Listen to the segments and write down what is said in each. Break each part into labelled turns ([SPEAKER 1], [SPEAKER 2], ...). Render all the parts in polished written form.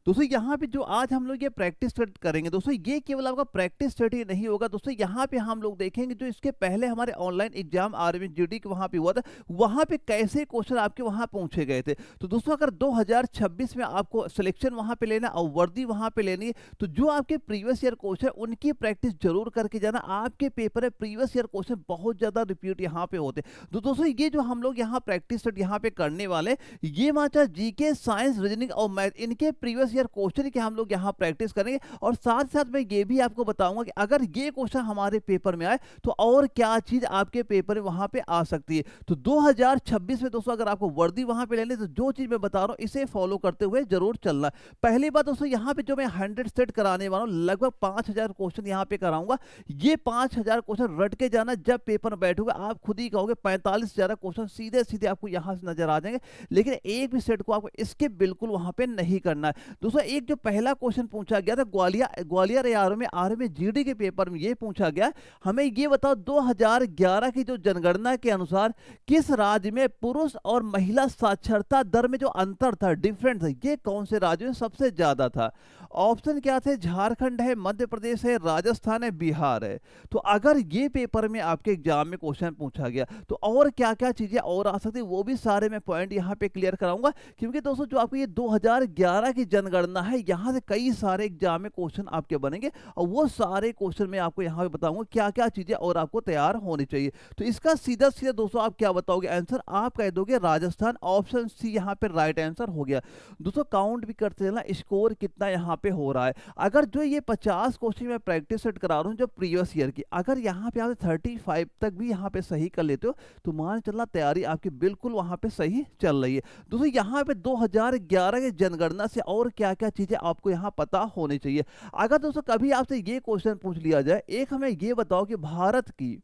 [SPEAKER 1] दोस्तों यहाँ पे जो आज हम लोग ये प्रैक्टिस सेट करेंगे दोस्तों, ये केवल आपका प्रैक्टिस सेट ही नहीं होगा दोस्तों। यहाँ पे हम लोग देखेंगे जो इसके पहले हमारे ऑनलाइन एग्जाम आर्मी जीडी के वहाँ पे हुआ था, वहाँ पे कैसे क्वेश्चन आपके वहाँ पूछे गए थे। तो दोस्तों अगर 2026 में आपको सिलेक्शन वहाँ पे लेना और वर्दी वहाँ पे लेनी है, तो जो आपके प्रीवियस ईयर क्वेश्चन उनकी प्रैक्टिस जरूर करके जाना। आपके पेपर में प्रीवियस ईयर क्वेश्चन बहुत ज्यादा रिपीट यहाँ पे होते। तो दोस्तों ये जो हम लोग यहाँ प्रैक्टिस सेट यहाँ पे करने वाले, ये माचा जीके, साइंस, रीजनिंग और मैथ, इनके प्रीवियस ईयर क्वेश्चन के हम लोग यहाँ प्रैक्टिस करेंगे। और साथ साथ मैं ये भी आपको बताऊंगा कि अगर ये क्वेश्चन हमारे पेपर में आए तो और क्या चीज आपके पेपर में वहां पे आ सकती है। तो 2026 में दोस्तों अगर आपको वर्दी वहां पे लेने, तो जो चीज मैं बता रहा हूं इसे फॉलो करते हुए जरूर चलना। पहली बात दोस्तों, यहाँ पे जो मैं 100 सेट कराने वाला हूँ, लगभग 5000 क्वेश्चन यहाँ पे कराऊंगा। ये 5000 क्वेश्चन रट के जाना, जब पेपर में बैठोगे आप खुद ही कहोगे 45 से ज्यादा क्वेश्चन सीधे सीधे आपको यहाँ से नजर आ जाएंगे। लेकिन एक भी सेट को आपको इसके बिल्कुल वहां पे नहीं करना है दोस्तों। एक जो पहला क्वेश्चन पूछा गया था ग्वालियर आर्मी जीडी के पेपर में, ये पूछा गया, हमें ये बताओ 2011 की जो जनगणना के अनुसार किस राज्य में पुरुष और महिला साक्षरता दर में जो अंतर था, डिफरेंट था, ये कौन से राज्य में सबसे ज्यादा था। ऑप्शन क्या थे? झारखंड है, मध्य प्रदेश है, राजस्थान है, बिहार है। तो अगर ये पेपर में आपके एग्जाम में क्वेश्चन पूछा गया तो और क्या क्या चीजें और आ सकती है, वो भी सारे मैं पॉइंट यहाँ पे क्लियर कराऊंगा। क्योंकि दोस्तों जो आपकी ये 2011 की जनगणना है, यहाँ से कई सारे एग्जाम में क्वेश्चन आपके बनेंगे और वो सारे क्वेश्चन मैं आपको यहाँ पे बताऊंगा क्या क्या चीजें और आपको तैयार होनी चाहिए। तो इसका सीधा सीधा दोस्तों आप क्या बताओगे आंसर? आप कह दोगे राजस्थान। ऑप्शन सी यहाँ पे राइट आंसर हो गया। दोस्तों काउंट भी करते चलना, स्कोर कितना यहाँ पे हो रहा है। अगर जो ये 50 क्वेश्चन मैं प्रैक्टिस सेट करा रहा हूँ जो प्रीवियस ईयर की, अगर यहाँ पे आप 35 तक भी यहाँ पे सही कर लेते हो, तो मान चलना तैयारी आपकी बिल्कुल वहां पे सही चल रही है। दोस्तों यहाँ पे 2011 की जनगणना से और क्या क्या चीजें आपको यहाँ पता होनी चाहिए। अगर दोस्तों कभी आपसे ये क्वेश्चन पूछ लिया जाए, एक हमें ये बताओ कि भारत की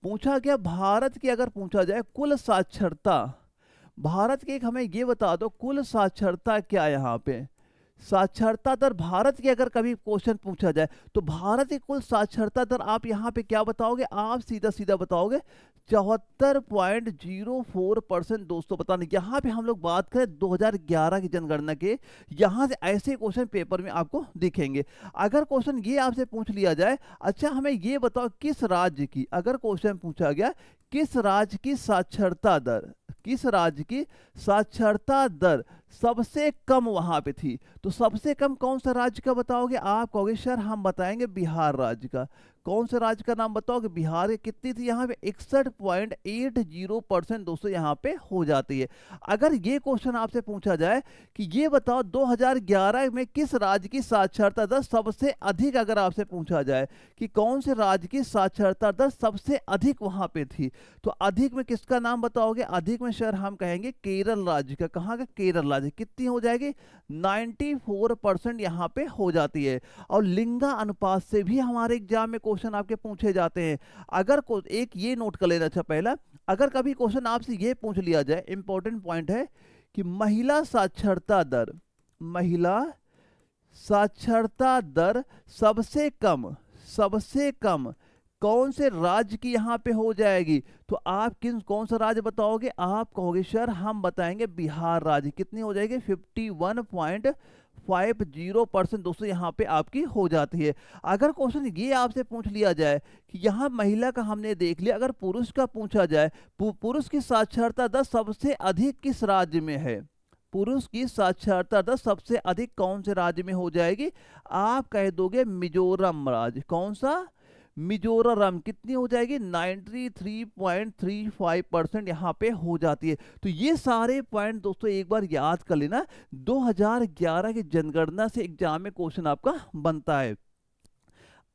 [SPEAKER 1] पूछा गया, भारत की अगर पूछा जाए कुल साक्षरता, भारत की एक हमें ये बता दो कुल साक्षरता क्या है। यहाँ पे साक्षरता दर भारत की अगर कभी क्वेश्चन पूछा जाए, तो भारत की कुल साक्षरता दर आप यहाँ पे क्या बताओगे? आप सीधा सीधा बताओगे 74.04%। दोस्तों बताने यहाँ पे हम लोग बात करें 2011 की जनगणना के, यहाँ से ऐसे क्वेश्चन पेपर में आपको दिखेंगे। अगर क्वेश्चन ये आपसे पूछ लिया जाए, अच्छा हमें ये बताओ किस राज्य की, अगर क्वेश्चन पूछा गया किस राज्य की साक्षरता दर, किस राज्य की साक्षरता दर सबसे कम वहां पे थी, तो सबसे कम कौन सा राज्य का बताओगे? आप कहोगे सर हम बताएंगे बिहार राज्य का। कौन से राज्य का नाम बताओगे? बिहार की कितनी थी यहाँ पे? 61.80% दोस्तों यहाँ पे हो जाती है। अगर ये क्वेश्चन आपसे पूछा जाए कि ये बताओ 2011 में किस राज्य की साक्षरता दर सबसे अधिक, अगर आपसे पूछा जाए कि कौन से राज्य की साक्षरता दर सबसे अधिक वहां पे थी, तो अधिक में किसका नाम बताओगे? अधिक में सर हम कहेंगे केरल राज्य का। कहाँ का? केरल राज्य। कितनी हो जाएगी? 94% यहाँ पे हो जाती है। और लिंगा अनुपात से भी हमारे एग्जाम में क्वेश्चन आपके पूछे जाते हैं। अगर एक ये नोट कर लेना, अच्छा पहला, अगर कभी क्वेश्चन आपसे ये पूछ लिया जाए, इंपॉर्टेंट पॉइंट है कि महिला साक्षरता दर, महिला साक्षरता दर सबसे कम कौन से राज्य की यहाँ पे हो जाएगी, तो आप कौन सा राज्य बताओगे? आप कहोगे सर हम बताएंगे बिहार राज्य। कितनी हो जाएगी? 51.50% दोस्तों यहाँ पे आपकी हो जाती है। अगर क्वेश्चन ये आपसे पूछ लिया जाए कि यहाँ महिला का हमने देख लिया, अगर पुरुष का पूछा जाए, पुरुष की साक्षरता दर सबसे अधिक किस राज्य में है, पुरुष की साक्षरता दर सबसे अधिक कौन से राज्य में हो जाएगी? आप कह दोगे मिजोरम राज्य। कौन सा? मिजोरम। कितनी हो जाएगी? 93.35% यहाँ पे हो जाती है। तो ये सारे पॉइंट दोस्तों एक बार याद कर लेना, 2011 की जनगणना से एग्जाम में क्वेश्चन आपका बनता है।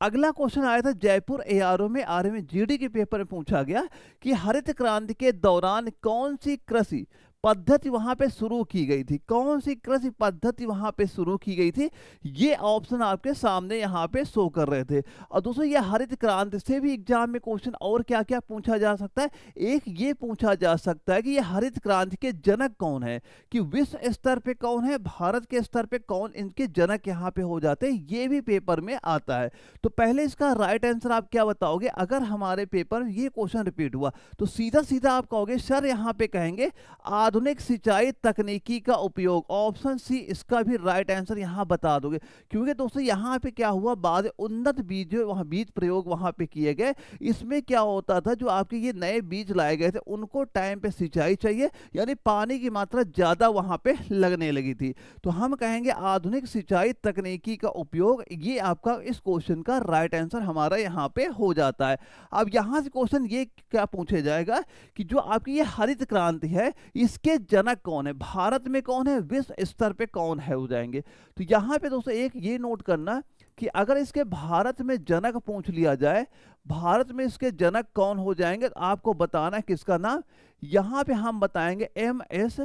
[SPEAKER 1] अगला क्वेश्चन आया था जयपुर एआरओ में, आरएमए जीडी के पेपर में पूछा गया कि हरित क्रांति के दौरान कौन सी कृषि पद्धति वहां पे शुरू की गई थी, कौन सी कृषि पद्धति वहां पे शुरू की गई थी। ये ऑप्शन आपके सामने यहाँ पे शो कर रहे थे। और दोस्तों ये हरित क्रांति से भी एग्जाम में क्वेश्चन और क्या क्या पूछा जा सकता है, एक ये पूछा जा सकता है कि ये हरित क्रांति के जनक कौन है, कि विश्व स्तर पे कौन है, भारत के स्तर पे कौन इनके जनक यहाँ पे हो जाते हैं, ये भी पेपर में आता है। तो पहले इसका राइट आंसर आप क्या बताओगे? अगर हमारे पेपर में ये क्वेश्चन रिपीट हुआ तो सीधा सीधा आप कहोगे सर यहाँ पे कहेंगे आधुनिक सिंचाई तकनीकी का उपयोग, ऑप्शन सी इसका भी राइट आंसर यहाँ बता दोगे। क्योंकि दोस्तों यहाँ पे क्या हुआ, बाद उन्नत बीज वहाँ बीज प्रयोग वहाँ पे किए गए। इसमें क्या होता था, जो आपके ये नए बीज लाए गए थे उनको टाइम पे सिंचाई चाहिए, यानी पानी की मात्रा ज़्यादा वहाँ पे लगने लगी थी। तो हम कहेंगे आधुनिक सिंचाई तकनीकी का उपयोग, ये आपका इस क्वेश्चन का राइट आंसर हमारा यहाँ पे हो जाता है। अब यहाँ से क्वेश्चन ये क्या पूछा जाएगा कि जो आपकी ये हरित क्रांति है इसके जनक कौन है, भारत में कौन है, विश्व स्तर पे कौन है, हो जाएंगे। तो यहाँ पे दोस्तों एक ये नोट करना कि अगर इसके भारत में जनक पूछ लिया जाए, भारत में इसके जनक कौन हो जाएंगे, आपको बताना है किसका नाम। यहाँ पे हम बताएंगे एम एस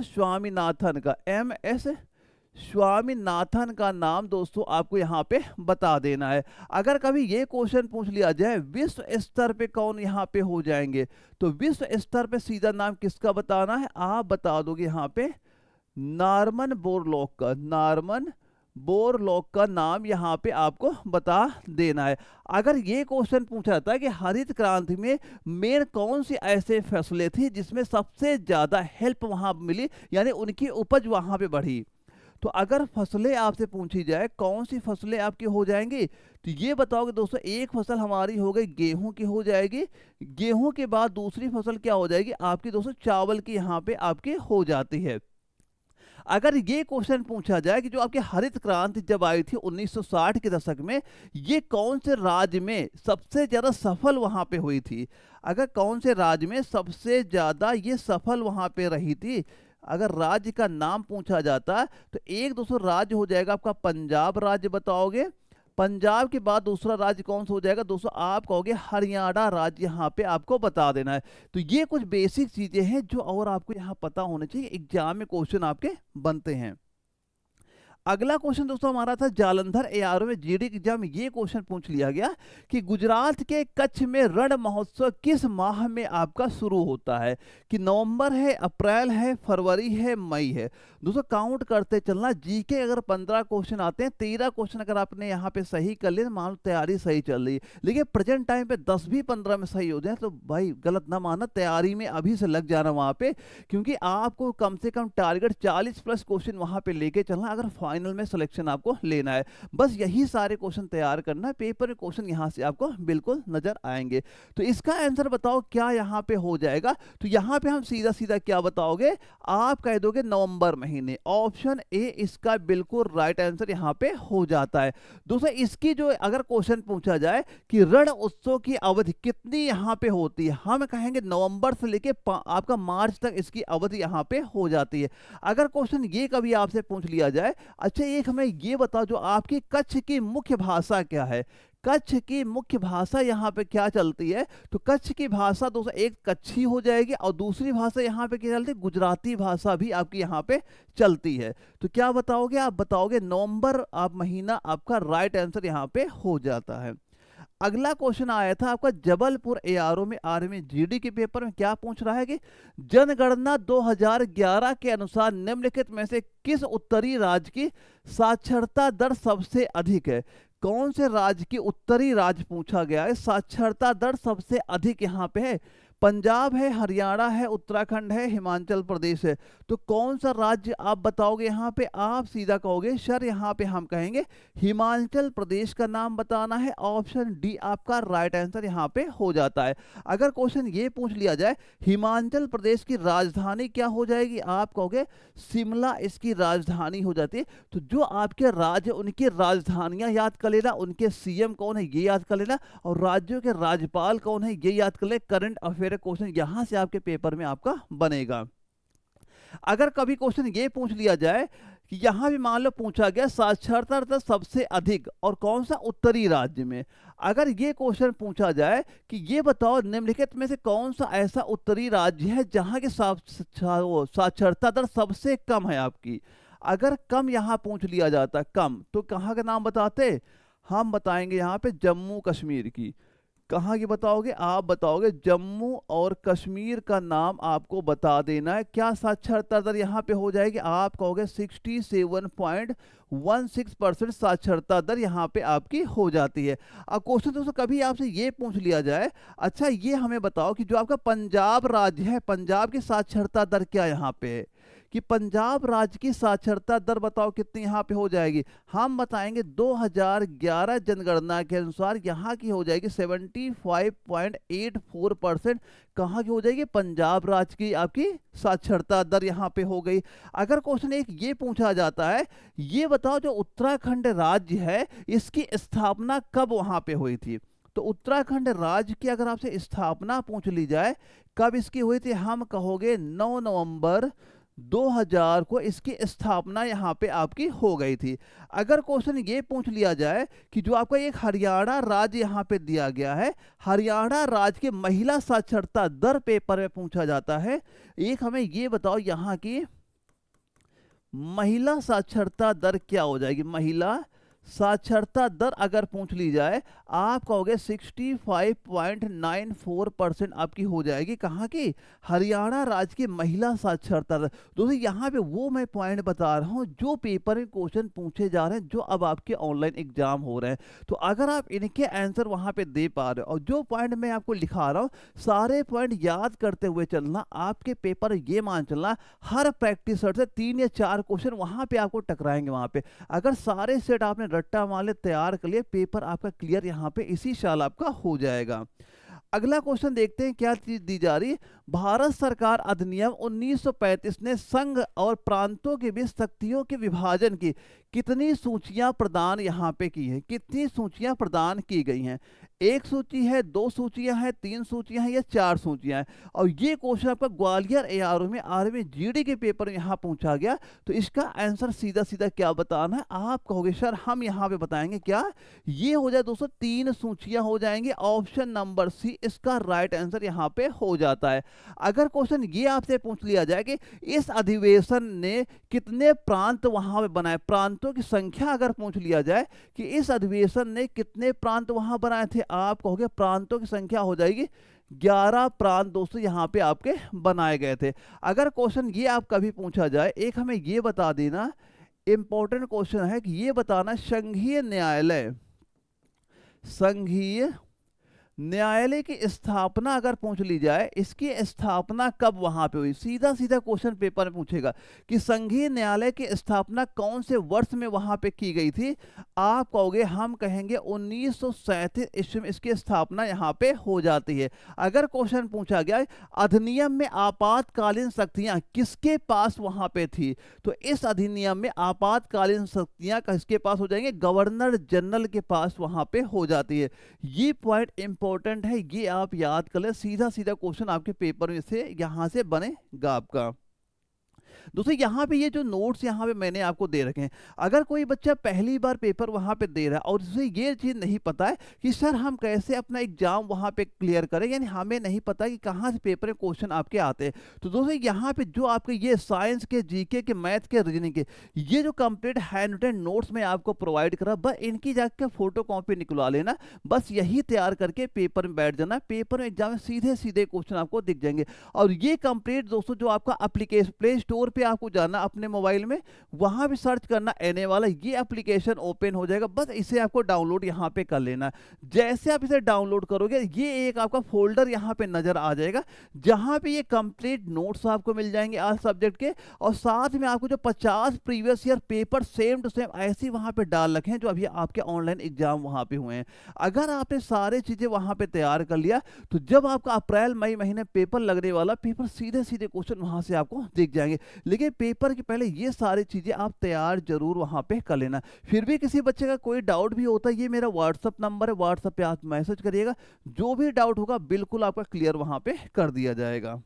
[SPEAKER 1] स्वामीनाथन का, एम.एस. स्वामीनाथन का नाम दोस्तों आपको यहाँ पे बता देना है। अगर कभी ये क्वेश्चन पूछ लिया जाए विश्व स्तर पे कौन यहाँ पे हो जाएंगे, तो विश्व स्तर पे सीधा नाम किसका बताना है, आप बता दोगे यहाँ पे नॉर्मन बोरलॉग का, नॉर्मन बोरलॉग का नाम यहाँ पे आपको बता देना है। अगर ये क्वेश्चन पूछा जाता है कि हरित क्रांति में मेन कौन सी ऐसे फसलें थी जिसमें सबसे ज्यादा हेल्प वहां मिली, यानी उनकी उपज वहां पे बढ़ी, तो अगर फसलें आपसे पूछी जाए कौन सी फसलें आपकी हो जाएंगी, तो ये बताओगे दोस्तों एक फसल हमारी हो गई गेहूं की हो जाएगी, गेहूं के बाद दूसरी फसल क्या हो जाएगी आपकी दोस्तों चावल की यहाँ पे आपकी हो जाती है। अगर ये क्वेश्चन पूछा जाए कि जो आपकी हरित क्रांति जब आई थी 1960 के दशक में, ये कौन से राज्य में सबसे ज्यादा सफल वहां पे हुई थी, अगर कौन से राज्य में सबसे ज्यादा ये सफल वहां पे रही थी, अगर राज्य का नाम पूछा जाता तो एक दोस्तों राज्य हो जाएगा आपका पंजाब राज्य बताओगे, पंजाब के बाद दूसरा राज्य कौन सा हो जाएगा दोस्तों, आप कहोगे हरियाणा राज्य, यहाँ पे आपको बता देना है। तो ये कुछ बेसिक चीजें हैं जो और आपको यहाँ पता होना चाहिए, एग्जाम में क्वेश्चन आपके बनते हैं। अगला क्वेश्चन दोस्तों हमारा था जालंधर एआरओ में जीडी एग्जाम में ये क्वेश्चन पूछ लिया गया कि गुजरात के कच्छ में रण महोत्सव किस माह में आपका शुरू होता है, कि नवंबर है, अप्रैल है, फरवरी है, मई है। दोस्तों काउंट करते चलना, जीके अगर 15 क्वेश्चन आते हैं, 13 क्वेश्चन अगर आपने यहाँ पे सही कर लिए मान लो तैयारी सही चल रही है, लेकिन प्रेजेंट टाइम पे 10 भी 15 में सही हो जाए तो भाई गलत ना मानना, तैयारी में अभी से लग जाना वहां पे, क्योंकि आपको कम से कम टारगेट 40+ क्वेश्चन वहां पे लेके चलना अगर फाइनल में सिलेक्शन आपको लेना है। बस यही सारे क्वेश्चन तैयार करना है, पेपर में क्वेश्चन यहां से आपको बिल्कुल नजर आएंगे। तो इसका आंसर बताओ क्या यहां पे हो जाएगा, तो यहां पे हम सीधा सीधा क्या बताओगे, आप कह दोगे नवंबर महीने, ऑप्शन ए इसका बिल्कुल राइट आंसर यहां पे हो जाता है। दोस्तों इसकी जो अगर क्वेश्चन पूछा जाए कि रण उत्सव की अवधि कितनी यहां पे होती है, हम कहेंगे नवंबर से लेके आपका मार्च तक इसकी अवधि यहां पे हो जाती है। अगर क्वेश्चन ये कभी आपसे पूछ लिया जाए, अच्छा एक हमें ये बताओ जो आपकी कच्छ की मुख्य भाषा क्या है, कच्छ की मुख्य भाषा यहाँ पे क्या चलती है, तो कच्छ की भाषा दोस्तों एक कच्छी हो जाएगी और दूसरी भाषा यहाँ पे क्या चलती है, गुजराती भाषा भी आपकी यहाँ पे चलती है। तो क्या बताओगे, आप बताओगे नवंबर आप महीना आपका राइट आंसर यहाँ पे हो जाता है। अगला क्वेश्चन आया था आपका जबलपुर एआरओ में आर्मी जीडी के पेपर में, क्या पूछ रहा है कि जनगणना 2011 के अनुसार निम्नलिखित में से किस उत्तरी राज्य की साक्षरता दर सबसे अधिक है, कौन से राज्य की उत्तरी राज्य पूछा गया है, साक्षरता दर सबसे अधिक यहाँ पे है, पंजाब है, हरियाणा है, उत्तराखंड है, हिमाचल प्रदेश है। तो कौन सा राज्य आप बताओगे यहाँ पे, आप सीधा कहोगे सर यहाँ पे हम कहेंगे हिमाचल प्रदेश का नाम बताना है, ऑप्शन डी आपका राइट आंसर यहाँ पे हो जाता है। अगर क्वेश्चन ये पूछ लिया जाए हिमाचल प्रदेश की राजधानी क्या हो जाएगी, आप कहोगे शिमला इसकी राजधानी हो जाती है। तो जो आपके राज्य उनकी राजधानियां याद कर लेना, उनके सीएम कौन है ये याद कर लेना, और राज्यों के राज्यपाल कौन है ये याद कर ले, करंट अफेयर क्वेश्चन यहां से आपके पेपर में आपका बनेगा। अगर कभी क्वेश्चन ये पूछ लिया जाए कि यहां भी मान लो पूछा गया साक्षरता दर सबसे अधिक और कौन सा उत्तरी राज्य में, अगर ये क्वेश्चन पूछा जाए कि ये बताओ निम्नलिखित में से कौन सा ऐसा उत्तरी राज्य है जहां की साक्षरता दर सबसे कम है आपकी, अगर कम यहां पूछ लिया जाता कम, तो कहां का नाम बताते, हम बताएंगे यहां पे जम्मू कश्मीर की, कहाँ की बताओगे? आप बताओगे जम्मू और कश्मीर का नाम आपको बता देना है। क्या साक्षरता दर यहाँ पे हो जाएगी? आप कहोगे 67.16% साक्षरता दर यहाँ पे आपकी हो जाती है। अब क्वेश्चन दोस्तों कभी आपसे ये पूछ लिया जाए, अच्छा ये हमें बताओ कि जो आपका पंजाब राज्य है, पंजाब की साक्षरता दर क्या यहाँ पे है? कि पंजाब राज्य की साक्षरता दर बताओ कितनी यहाँ पे हो जाएगी? हम बताएंगे 2011 जनगणना के अनुसार यहाँ की हो जाएगी 75.84%। कहाँ की हो जाएगी? पंजाब राज्य की आपकी साक्षरता दर यहाँ पे हो गई। अगर क्वेश्चन एक ये पूछा जाता है, ये बताओ जो उत्तराखंड राज्य है इसकी स्थापना कब वहां पे हुई थी? तो उत्तराखंड राज्य की अगर आपसे स्थापना पूछ ली जाए कब इसकी हुई थी, हम कहोगे 9 नवंबर 2000 को इसकी स्थापना यहाँ पे आपकी हो गई थी। अगर क्वेश्चन ये पूछ लिया जाए कि जो आपका एक हरियाणा राज्य यहाँ पे दिया गया है, हरियाणा राज्य की महिला साक्षरता दर पेपर में पूछा जाता है, एक हमें ये बताओ यहाँ की महिला साक्षरता दर क्या हो जाएगी? महिला साक्षरता दर अगर पूछ ली जाए आप कहोगे 65.94% आपकी हो जाएगी। कहाँ की? हरियाणा राज्य की महिला साक्षरता दर। दोस्तों यहाँ पे वो मैं पॉइंट बता रहा हूँ जो पेपर में क्वेश्चन पूछे जा रहे हैं, जो अब आपके ऑनलाइन एग्जाम हो रहे हैं। तो अगर आप इनके आंसर वहाँ पे दे पा रहे हो और जो पॉइंट मैं आपको लिखा रहा हूँ सारे पॉइंट याद करते हुए चलना, आपके पेपर ये मान चलना हर प्रैक्टिस सेट से 3 या 4 क्वेश्चन वहाँ पे आपको टकराएंगे। वहाँ पे अगर सारे सेट आपने रट्टा मार ले तैयार कर लिए, पेपर आपका क्लियर यहाँ पे इसी साल आपका हो जाएगा। अगला क्वेश्चन देखते हैं क्या चीज दी जा रही। भारत सरकार अधिनियम 1935 ने संघ और प्रांतों के बीच शक्तियों के विभाजन की कितनी सूचियां प्रदान यहाँ पे की है? कितनी सूचियां प्रदान की गई हैं? 1 सूची है, 2 सूचियां हैं, 3 सूचियां हैं या 4 सूचियां हैं? और ये क्वेश्चन आपका ग्वालियर एआरओ में 8वीं जीडी के पेपर में यहाँ पूछा गया। तो इसका आंसर सीधा सीधा क्या बताना है? आप कहोगे सर हम यहाँ पे बताएंगे क्या, ये हो जाए दोस्तों 3 सूचियां हो जाएंगी। ऑप्शन नंबर सी इसका राइट आंसर यहाँ पे हो जाता है। अगर क्वेश्चन ये आपसे पूछ लिया जाए कि इस अधिवेशन ने कितने प्रांत वहां पे बनाए, प्रांतों की संख्या अगर पूछ लिया जाए कि इस अधिवेशन ने कितने प्रांत वहां बनाए थे, आप कहोगे प्रांतों की संख्या हो जाएगी 11 प्रांत दोस्तों यहाँ पे आपके बनाए गए थे। अगर क्वेश्चन ये आप कभी पूछा जाए, एक हमें ये बता देना, इंपॉर्टेंट क्वेश्चन है कि ये बताना संघीय न्यायालय की स्थापना अगर पूछ ली जाए, इसकी स्थापना कब वहां पे हुई? सीधा सीधा क्वेश्चन पेपर में पूछेगा कि संघीय न्यायालय की स्थापना कौन से वर्ष में वहां पे की गई थी? आप कहोगे हम कहेंगे 1937 ईस्वी में इसकी स्थापना यहाँ पे हो जाती है। अगर क्वेश्चन पूछा गया अधिनियम में आपातकालीन शक्तियां किसके पास वहां पे थी, तो इस अधिनियम में आपातकालीन शक्तियां किसके पास हो जाएंगे? गवर्नर जनरल के पास वहां पे हो जाती है। ये पॉइंट इंपॉर्टेंट है, ये आप याद कर ले। सीधा सीधा क्वेश्चन आपके पेपर में से यहां से बनेगा आपका। दोस्तों यहाँ पे ये जो नोट्स यहाँ पे मैंने आपको दे रखे हैं, अगर कोई बच्चा पहली बार पेपर वहाँ पे दे रहा है और उसे ये चीज़ नहीं पता है कि सर हम कैसे अपना एग्जाम वहाँ पे क्लियर करें, यानी हमें नहीं पता कि कहाँ से पेपर में क्वेश्चन आपके आते हैं, तो दोस्तों यहाँ पे जो आपके ये साइंस के, जीके के, मैथ के, रीजनिंग के ये जो कंप्लीट हैंड रिटन नोट्स मैं आपको प्रोवाइड करा, बस इनकी जाकर फोटो कॉपी निकलवा लेना, बस यही तैयार करके पेपर में बैठ जाना। पेपर में एग्जाम में सीधे सीधे क्वेश्चन आपको दिख जाएंगे। और ये कंप्लीट दोस्तों जो आपका एप्लीकेशन प्ले स्टोर पे आपको जाना अपने मोबाइल में, वहां भी सर्च करना एनए वाला, ये एप्लीकेशन ओपन हो जाएगा, बस इसे आपको डाउनलोड यहां पे कर लेना। जैसे आप इसे डाउनलोड करोगे ये एक आपका फोल्डर यहां पे नजर आ जाएगा जहां पे ये कंप्लीट नोट्स आपको मिल जाएंगे आज सब्जेक्ट के, और साथ में आपको जो 50 previous year paper same to same ऐसे वहां पे डाल रखे हैं जो अभी आपके ऑनलाइन एग्जाम वहां पे हुए हैं। अगर आपने सारे चीजें वहां पे तैयार कर लिया तो जब आपका अप्रैल मई महीने पेपर लगने वाला, पेपर सीधे सीधे क्वेश्चन वहां से आपको दिख जाएंगे। लेकिन पेपर के पहले ये सारी चीजें आप तैयार जरूर वहां पे कर लेना। फिर भी किसी बच्चे का कोई डाउट भी होता है, ये मेरा व्हाट्सअप नंबर है, व्हाट्सएप पे आप मैसेज करिएगा, जो भी डाउट होगा बिल्कुल आपका क्लियर वहां पे कर दिया जाएगा।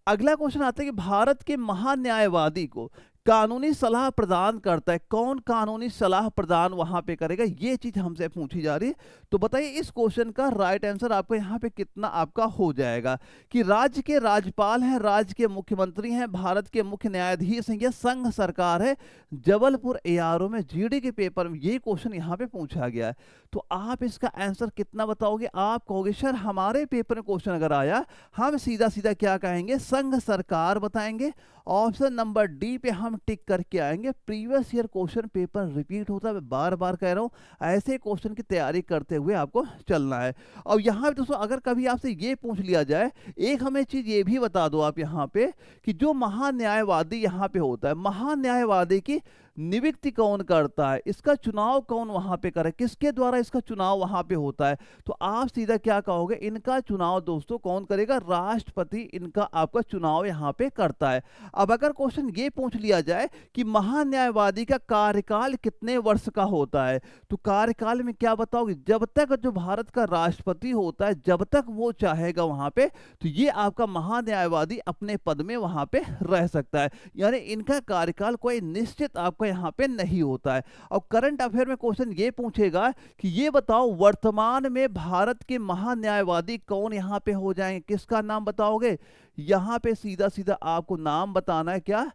[SPEAKER 1] अगला क्वेश्चन आता है कि भारत के महान्यायवादी को कानूनी सलाह प्रदान करता है, कौन कानूनी सलाह प्रदान वहां पे करेगा, ये चीज हमसे पूछी जा रही है। तो बताइए इस क्वेश्चन का राइट आंसर आपको यहाँ पे कितना आपका हो जाएगा कि राज्य के राज्यपाल हैं, राज्य के मुख्यमंत्री हैं, भारत के मुख्य न्यायाधीश हैं या संघ सरकार है। जबलपुर एआरओ में जीडी के पेपर में ये क्वेश्चन यहाँ पे पूछा गया है। तो आप इसका आंसर कितना बताओगे? आप कहोगे सर हमारे पेपर में क्वेश्चन अगर आया हम सीधा सीधा क्या कहेंगे, संघ सरकार बताएंगे। ऑप्शन नंबर डी पे हम टिक करके आएंगे। Previous year question paper repeat होता है, मैं बार बार कह रहा हूं, ऐसे क्वेश्चन की तैयारी करते हुए आपको चलना है। और यहाँ पे दोस्तों अगर कभी आपसे ये पूछ लिया जाए, एक हमें चीज ये भी बता दो आप यहाँ पे कि जो महान्यायवादी यहाँ पे होता है, महान्यायवादी की नियुक्ति कौन करता है, इसका चुनाव कौन वहां पे करे, किसके द्वारा इसका चुनाव वहां पे होता है? तो आप सीधा क्या कहोगे, इनका चुनाव दोस्तों कौन करेगा, राष्ट्रपति इनका आपका चुनाव यहाँ पे करता है। अब अगर क्वेश्चन ये पूछ लिया जाए कि महान्यायवादी का कार्यकाल कितने वर्ष का होता है, तो कार्यकाल में क्या बताओगे, जब तक जो भारत का राष्ट्रपति होता है जब तक वो चाहेगा वहां पे, तो ये आपका महान्यायवादी अपने पद में वहां पे रह सकता है। यानी इनका कार्यकाल कोई निश्चित आपका यहाँ पे नहीं होता है। और करंट अफेयर में क्वेश्चन ये पूछेगा कि ये बताओ वर्तमान में भारत के महान्यायवादी कौन यहाँ पे हो जाएंगे, किसका नाम बताओगे? यहाँ पे सीधा सीधा आपको नाम बताना है, क्या,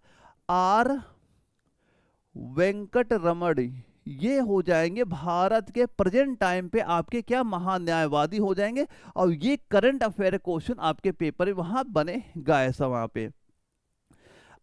[SPEAKER 1] आर वेंकट रमण, ये हो जाएंगे भारत के प्रेजेंट टाइम पे आपके क्या महान्यायवादी हो जाएंगे। और ये करंट अफेयर क्वेश्चन आपके पेपर में वहां बनेगा ऐसा वहां पे।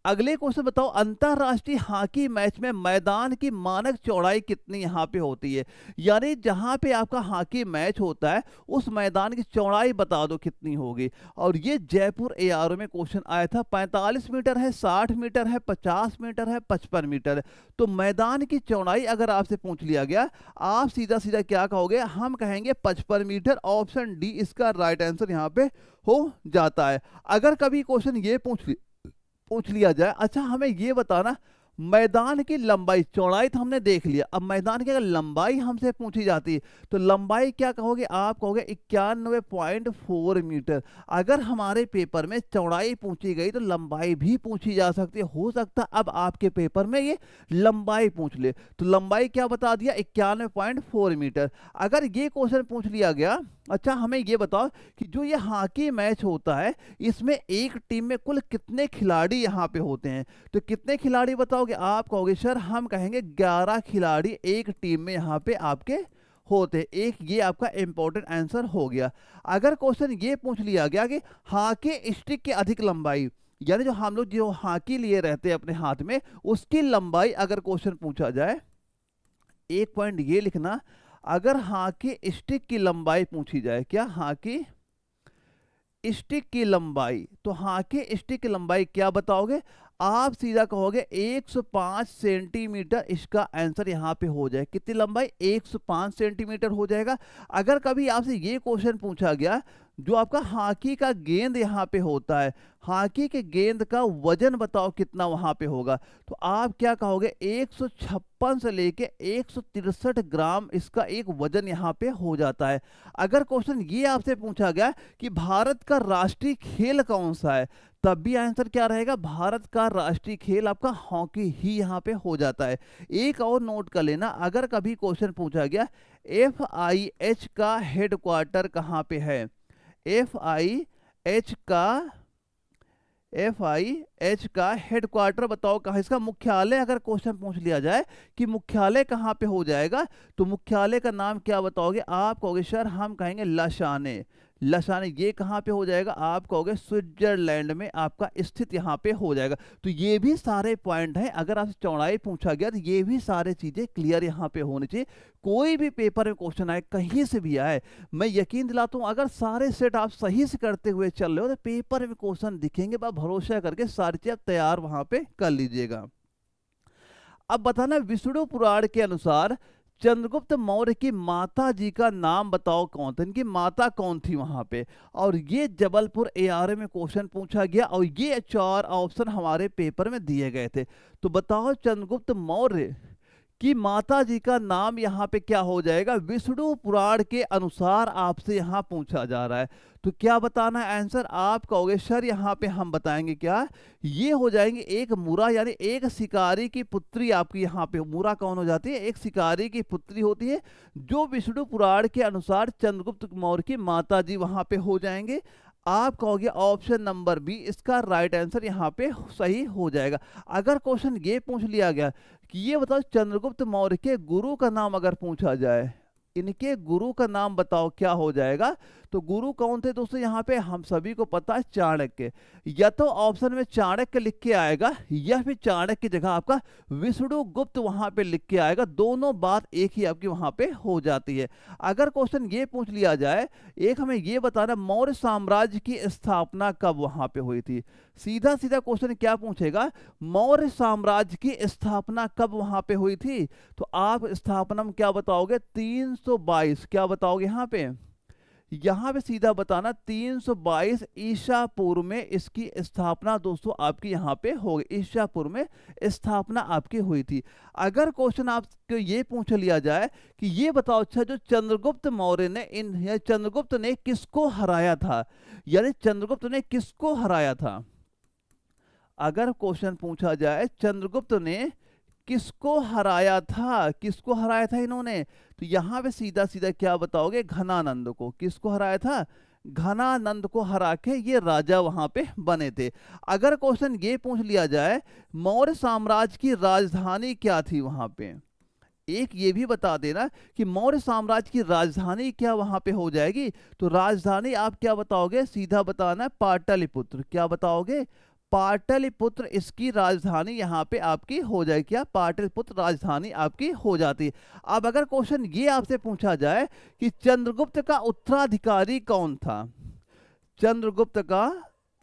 [SPEAKER 1] अगले क्वेश्चन बताओ, अंतरराष्ट्रीय हॉकी मैच में मैदान की मानक चौड़ाई कितनी यहाँ पे होती है? यानी जहाँ पे आपका हॉकी मैच होता है उस मैदान की चौड़ाई बता दो कितनी होगी। और ये जयपुर एआरओ में क्वेश्चन आया था। 45 मीटर है, 60 मीटर है, 50 मीटर है, 55 मीटर है। तो मैदान की चौड़ाई अगर आपसे पूछ लिया गया, आप सीधा सीधा क्या कहोगे, हम कहेंगे 55 मीटर। ऑप्शन डी इसका राइट आंसर यहाँ पे हो जाता है। अगर कभी क्वेश्चन ये पूछ लिया जाए, अच्छा हमें ये बताना मैदान की लंबाई, चौड़ाई तो हमने देख लिया, अब मैदान की अगर लंबाई हमसे पूछी जाती है तो लंबाई क्या कहोगे, आप कहोगे 91.4 मीटर। अगर हमारे पेपर में चौड़ाई पूछी गई तो लंबाई भी पूछी जा सकती है। हो सकता है अब आपके पेपर में ये लंबाई पूछ ले, तो लंबाई क्या बता दिया, 91.4 मीटर। अगर ये क्वेश्चन पूछ लिया गया, अच्छा हमें ये बताओ कि जो ये हॉकी मैच होता है इसमें एक टीम में कुल कितने खिलाड़ी यहाँ पे होते हैं? तो कितने खिलाड़ी बताओगे? आप कहोगे सर हम कहेंगे 11 खिलाड़ी एक टीम में यहाँ पे आपके होते हैं। एक ये आपका इंपॉर्टेंट आंसर हो गया। अगर क्वेश्चन ये पूछ लिया गया कि हॉकी स्टिक की अधिक लंबाई, यानी जो हम लोग जो हॉकी लिए रहते हैं अपने हाथ में उसकी लंबाई अगर क्वेश्चन पूछा जाए, एक पॉइंट ये लिखना, अगर हॉकी स्टिक की लंबाई पूछी जाए, क्या हॉकी स्टिक की लंबाई, तो हॉकी स्टिक की लंबाई क्या बताओगे? आप सीधा कहोगे 105 सेंटीमीटर इसका आंसर यहाँ पे हो जाए। कितनी लंबाई? 105 सेंटीमीटर हो जाएगा। अगर कभी आपसे ये क्वेश्चन पूछा गया, जो आपका हॉकी का गेंद यहाँ पे होता है, हॉकी के गेंद का वजन बताओ कितना वहां पे होगा, तो आप क्या कहोगे? 156 से लेके 163 ग्राम इसका एक वजन यहाँ पे हो जाता है। अगर क्वेश्चन ये आपसे पूछा गया कि भारत का राष्ट्रीय खेल कौन सा है, तब भी आंसर क्या रहेगा? भारत का राष्ट्रीय खेल आपका हॉकी ही यहाँ पे हो जाता है। एक और नोट कर लेना, अगर कभी क्वेश्चन पूछा गया FIH का हेडक्वार्टर कहाँ पे है, FIH का हेडक्वार्टर बताओ कहाँ, इसका मुख्यालय अगर क्वेश्चन पूछ लिया जाए कि मुख्यालय कहाँ पे हो जाएगा, तो मुख्यालय का नाम क्या बताओगे? आप कहोगे सर हम कहेंगे लसाने। लसाने ये कहाँ पे हो जाएगा? आप कहोगे स्विट्जरलैंड में आपका स्थित यहाँ पे हो जाएगा। तो ये भी सारे पॉइंट हैं, अगर आपसे चौड़ाई पूछा गया तो ये भी सारे चीजें क्लियर यहाँ पे होनी चाहिए। कोई भी पेपर में क्वेश्चन आए, कहीं से भी आए, मैं यकीन दिलाता हूँ अगर सारे सेट आप सही से करते हुए चल रहे हो तो पेपर में क्वेश्चन दिखेंगे। बस भरोसा करके सारी चीज तैयार वहां पे कर लीजिएगा। अब बताना, विष्णु पुराण के अनुसार चंद्रगुप्त मौर्य की माता जी का नाम बताओ कौन था, इनकी माता कौन थी वहां पे। और ये जबलपुर एआरए में क्वेश्चन पूछा गया और ये 4 ऑप्शन हमारे पेपर में दिए गए थे। तो बताओ चंद्रगुप्त मौर्य कि माता जी का नाम यहाँ पे क्या हो जाएगा, विष्णु पुराण के अनुसार आपसे यहाँ पूछा जा रहा है। तो क्या बताना है आंसर, आप कहोगे सर यहाँ पे हम बताएंगे क्या, ये हो जाएंगे एक मुरा यानी एक शिकारी की पुत्री आपकी यहाँ पे, मुरा कौन हो जाती है, एक शिकारी की पुत्री होती है जो विष्णु पुराण के अनुसार चंद्रगुप्त मौर्य की माता जी वहां पे हो जाएंगे। आप कहोगे ऑप्शन नंबर बी इसका राइट आंसर यहाँ पे सही हो जाएगा। अगर क्वेश्चन ये पूछ लिया गया कि ये बताओ चंद्रगुप्त मौर्य के गुरु का नाम अगर पूछा जाए, इनके गुरु का नाम बताओ क्या हो जाएगा, तो गुरु कौन थे दोस्तों यहाँ पे हम सभी को पता है चाणक्य। या तो ऑप्शन में चाणक्य लिख के आएगा या फिर चाणक्य की जगह आपका विष्णुगुप्त वहां पे लिख के आएगा, दोनों बात एक ही आपकी वहां पे हो जाती है। अगर क्वेश्चन ये पूछ लिया जाए, एक हमें ये बताना मौर्य साम्राज्य की स्थापना कब वहां पे हुई थी, सीधा सीधा क्वेश्चन क्या पूछेगा, मौर्य साम्राज्य की स्थापना कब वहां पे हुई थी, तो आप स्थापना में क्या बताओगे 322, क्या बताओगे यहाँ पे सीधा बताना 322 ईसा पूर्व में इसकी स्थापना दोस्तों आपकी यहाँ पे हो गई, ईसा पूर्व में स्थापना आपकी हुई थी। अगर क्वेश्चन आपको ये पूछ लिया जाए कि ये बताओ अच्छा जो चंद्रगुप्त मौर्य ने चंद्रगुप्त ने किसको हराया था, यानी चंद्रगुप्त ने किसको हराया था, अगर क्वेश्चन पूछा जाए चंद्रगुप्त ने किसको हराया था, किसको हराया था इन्होंने, तो यहां पे सीधा सीधा क्या बताओगे घनानंद को, किसको हराया था, घनानंद को हरा के ये राजा वहां पे बने थे। अगर क्वेश्चन ये पूछ लिया जाए मौर्य साम्राज्य की राजधानी क्या थी वहां पे, एक ये भी बता देना कि मौर्य साम्राज्य की राजधानी क्या वहां पे हो जाएगी, तो राजधानी आप क्या बताओगे, सीधा बताना पाटलिपुत्र, क्या बताओगे पाटलिपुत्र इसकी राजधानी यहाँ पे आपकी हो जाए, क्या पाटलिपुत्र राजधानी आपकी हो जाती है। अब अगर क्वेश्चन ये आपसे पूछा जाए कि चंद्रगुप्त का उत्तराधिकारी कौन था, चंद्रगुप्त का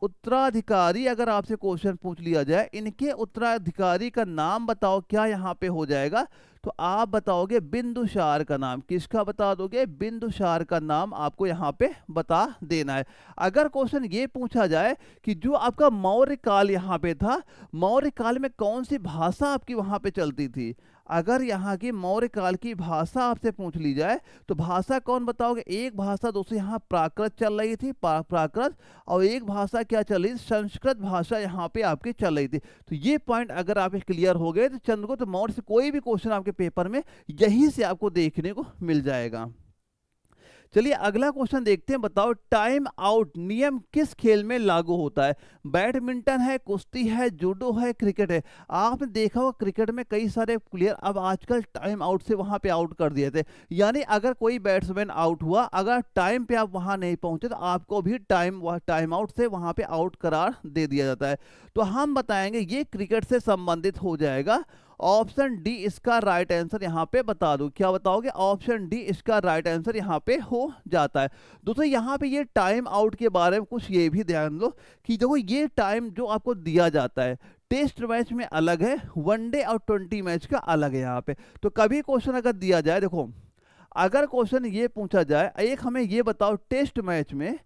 [SPEAKER 1] उत्तराधिकारी अगर आपसे क्वेश्चन पूछ लिया जाए, इनके उत्तराधिकारी का नाम बताओ क्या यहाँ पे हो जाएगा, तो आप बताओगे बिंदुसार का नाम, किसका बता दोगे, बिंदुसार का नाम आपको यहाँ पे बता देना है। अगर क्वेश्चन ये पूछा जाए कि जो आपका मौर्य काल यहाँ पे था, मौर्य काल में कौन सी भाषा आपकी वहां पे चलती थी, अगर यहाँ की मौर्य काल की भाषा आपसे पूछ ली जाए तो भाषा कौन बताओगे, एक भाषा दोस्तों यहाँ प्राकृत चल रही थी, प्राकृत, और एक भाषा क्या चल रही थी, संस्कृत भाषा यहाँ पे आपकी चल रही थी। तो ये पॉइंट अगर आप क्लियर हो गए तो चंद्रगुप्त मौर्य से कोई भी क्वेश्चन आपके पेपर में यहीं से आपको देखने को मिल जाएगा। चलिए अगला क्वेश्चन देखते हैं, बताओ टाइम आउट नियम किस खेल में लागू होता है, बैडमिंटन है, कुश्ती है, जूडो है, क्रिकेट है। आपने देखा होगा क्रिकेट में कई सारे प्लेयर अब आजकल टाइम आउट से वहां पे आउट कर दिए थे, यानी अगर कोई बैट्समैन आउट हुआ, अगर टाइम पे आप वहां नहीं पहुंचे तो आपको भी टाइम आउट से वहां पे आउट करार दे दिया जाता है। तो हम बताएंगे ये क्रिकेट से संबंधित हो जाएगा, ऑप्शन डी इसका राइट आंसर यहाँ पे बता दो, क्या बताओगे, ऑप्शन डी इसका राइट आंसर यहाँ पे हो जाता है। दोस्तों यहाँ पे ये टाइम आउट के बारे में कुछ ये भी ध्यान दो कि देखो ये टाइम जो आपको दिया जाता है टेस्ट मैच में अलग है, वनडे और 20 मैच का अलग है यहाँ पे। तो कभी क्वेश्चन अगर दिया जाए, देखो अगर क्वेश्चन ये पूछा जाए, एक हमें ये बताओ टेस्ट मैच में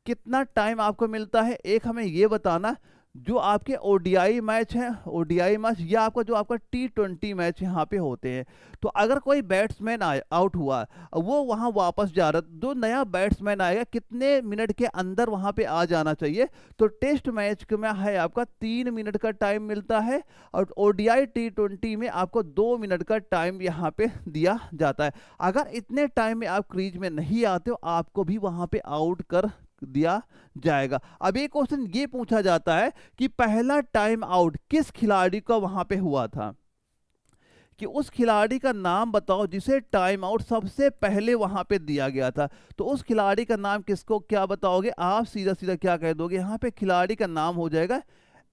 [SPEAKER 1] कितना टाइम आपको मिलता है, एक हमें ये बताना जो आपके ओडीआई मैच है, ओडीआई मैच या आपका जो आपका T20 मैच यहाँ पे होते हैं, तो अगर कोई बैट्समैन आउट हुआ वो वहाँ वापस जा रहा, जो नया बैट्समैन आएगा कितने मिनट के अंदर वहाँ पे आ जाना चाहिए, तो टेस्ट मैच में है आपका 3 मिनट का टाइम मिलता है और ओडीआई T20 में आपको 2 मिनट का टाइम यहाँ पे दिया जाता है। अगर इतने टाइम में आप क्रीज में नहीं आते हो आपको भी वहाँ पे आउट कर दिया जाएगा। अब एक क्वेश्चन ये पूछा जाता है कि पहला टाइम आउट किस खिलाड़ी का वहां पे हुआ था, कि उस खिलाड़ी का नाम बताओ जिसे टाइम आउट सबसे पहले वहां पे दिया गया था, तो उस खिलाड़ी का नाम किसको क्या बताओगे, आप सीधा सीधा क्या कह दोगे, यहाँ पे खिलाड़ी का नाम हो जाएगा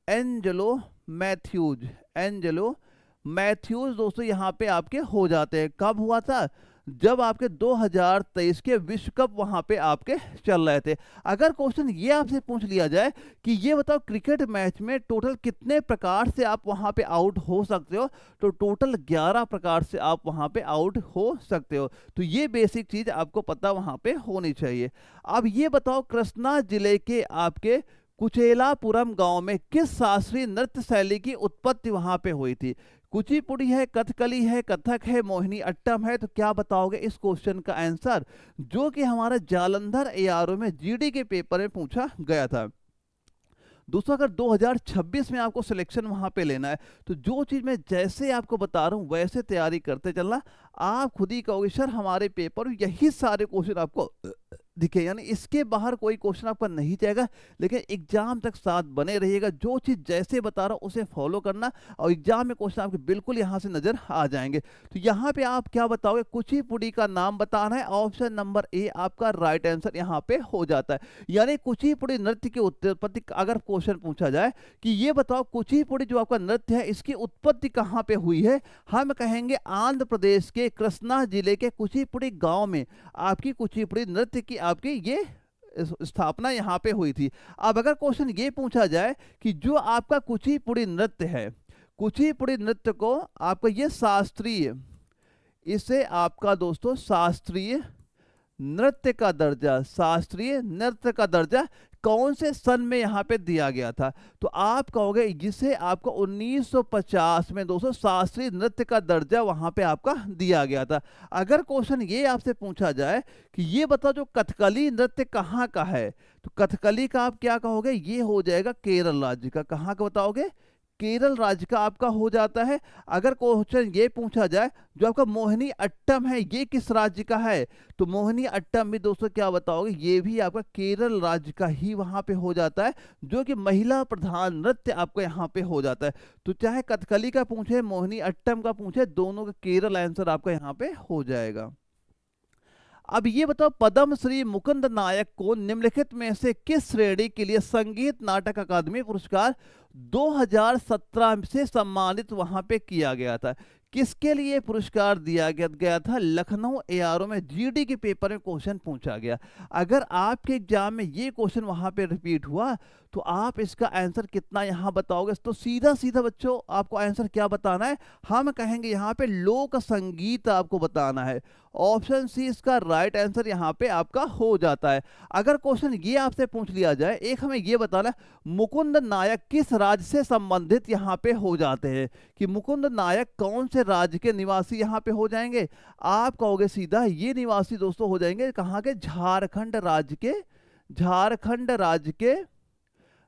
[SPEAKER 1] एंजेलो मैथ्यूज, एंजेलो मैथ्यूज दोस्तों यहाँ पे आपके हो जाते हैं। कब हुआ था, जब आपके 2023 के विश्व कप वहां पे आपके चल रहे थे। अगर क्वेश्चन ये आपसे पूछ लिया जाए कि ये बताओ क्रिकेट मैच में टोटल कितने प्रकार से आप वहां पे आउट हो सकते हो, तो टोटल 11 प्रकार से आप वहां पे आउट हो सकते हो। तो ये बेसिक चीज आपको पता वहां पे होनी चाहिए। अब ये बताओ कृष्णा जिले के आपके कुचेलापुरम गांव में किस शास्त्रीय नृत्य शैली की उत्पत्ति वहां पे हुई थी, कुचिपुड़ी है, कथकली है, कथक है, मोहिनी अट्टम है, तो क्या बताओगे इस क्वेश्चन का आंसर, जो कि हमारा जालंधर एआरओ में जीडी के पेपर में पूछा गया था। दोस्तों अगर 2026 में आपको सिलेक्शन वहां पे लेना है, तो जो चीज मैं जैसे आपको बता रहा हूं वैसे तैयारी करते चलना। आप खुद ही कहोगे सर हमारे पेपर में यही सारे क्वेश्चन आपको दिखे, यानी इसके बाहर कोई क्वेश्चन आपका नहीं जाएगा, लेकिन एग्जाम तक साथ बने रहिएगा। जो चीज जैसे बता रहा हूं उसे फॉलो करना, और एग्जाम में क्वेश्चन आपके बिल्कुल यहां से नजर आ जाएंगे। तो यहाँ पे आप क्या बताओगे, कुचिपुड़ी का नाम बताना है। ऑप्शन नंबर ए आपका राइट आंसर यहाँ पे हो जाता है। यानी कुचिपुड़ी नृत्य की उत्पत्ति, अगर क्वेश्चन पूछा जाए कि ये बताओ कुचिपुड़ी जो आपका नृत्य है इसकी उत्पत्ति कहाँ पे हुई है, हम कहेंगे आंध्र प्रदेश के कृष्णा जिले के कुचिपुड़ी गांव में आपकी कुचिपुड़ी नृत्य की आपकी ये स्थापना यहाँ पे हुई थी। अब अगर क्वेश्चन ये पूछा जाए कि जो आपका कुचिपुड़ी नृत्य है, कुचिपुड़ी नृत्य को आपका ये शास्त्रीय, इसे आपका दोस्तों शास्त्रीय नृत्य का दर्जा, शास्त्रीय नृत्य का दर्जा कौन से सन में यहाँ पे दिया गया था, तो आप कहोगे जिसे आपको 1950 में दोस्तों शास्त्रीय नृत्य का दर्जा वहां पे आपका दिया गया था। अगर क्वेश्चन ये आपसे पूछा जाए कि ये बताओ जो कथकली नृत्य कहाँ का है, तो कथकली का आप क्या कहोगे, ये हो जाएगा केरल राज्य का। कहाँ का बताओगे, केरल राज्य का आपका हो जाता है। अगर क्वेश्चन ये पूछा जाए जो आपका मोहिनी अट्टम है ये किस राज्य का है, तो मोहिनी अट्टम भी दोस्तों क्या बताओगे, ये भी आपका केरल राज्य का ही वहां पे हो जाता है, जो कि महिला प्रधान नृत्य आपको यहाँ पे हो जाता है। तो चाहे कथकली का पूछे, मोहिनी अट्टम का पूछे, दोनों का केरल आंसर आपका यहाँ पे हो जाएगा। अब ये बताओ पद्मश्री मुकुंद नायक को निम्नलिखित में से किस श्रेणी के लिए संगीत नाटक अकादमी पुरस्कार 2017 से सम्मानित वहां पे किया गया था। किसके लिए पुरस्कार दिया गया था, लखनऊ एआरओ में जीडी के पेपर में क्वेश्चन पूछा गया। अगर आपके एग्जाम में ये क्वेश्चन वहां पे रिपीट हुआ तो आप इसका आंसर कितना यहाँ बताओगे, तो सीधा सीधा बच्चों आपको आंसर क्या बताना है, हम कहेंगे यहाँ पे लोक संगीत आपको बताना है। ऑप्शन सी इसका राइट आंसर यहाँ पे आपका हो जाता है। अगर क्वेश्चन ये आपसे पूछ लिया जाए, एक हमें ये बताना है मुकुंद नायक किस राज्य से संबंधित यहाँ पे हो जाते हैं, कि मुकुंद नायक कौन से राज्य के निवासी यहाँ पे हो जाएंगे, आप कहोगे सीधा ये निवासी दोस्तों हो जाएंगे कहाँ के, झारखंड राज्य के, झारखंड राज्य के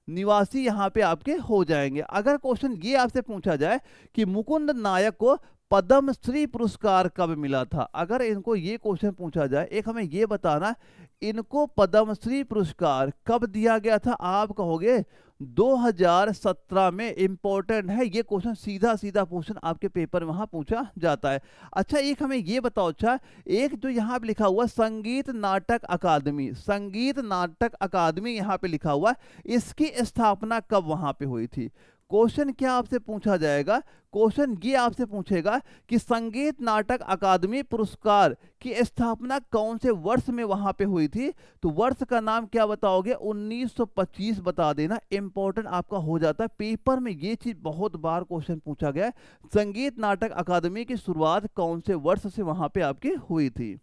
[SPEAKER 1] निवासी यहाँ पे आपके हो जाएंगे। अगर क्वेश्चन ये आपसे पूछा जाए कि मुकुंद नायक को पद्मश्री पुरस्कार कब मिला था, अगर इनको ये क्वेश्चन पूछा जाए, एक हमें ये बताना इनको पद्मश्री पुरस्कार कब दिया गया था, आप कहोगे 2017 में। इंपॉर्टेंट है ये क्वेश्चन, सीधा सीधा क्वेश्चन आपके पेपर में वहां पूछा जाता है। अच्छा एक हमें ये बताओ, अच्छा एक जो यहाँ पे लिखा हुआ संगीत नाटक अकादमी, संगीत नाटक अकादमी यहाँ पे लिखा हुआ, इसकी स्थापना कब वहां पे हुई थी। क्वेश्चन क्या आपसे पूछा जाएगा, क्वेश्चन ये आपसे पूछेगा कि संगीत नाटक अकादमी पुरस्कार की स्थापना कौन से वर्ष में वहां पे हुई थी, तो वर्ष का नाम क्या बताओगे, 1925 बता देना। इंपॉर्टेंट आपका हो जाता है, पेपर में ये चीज बहुत बार क्वेश्चन पूछा गया है, संगीत नाटक अकादमी की शुरुआत कौन से वर्ष से वहां पे आपकी हुई थी।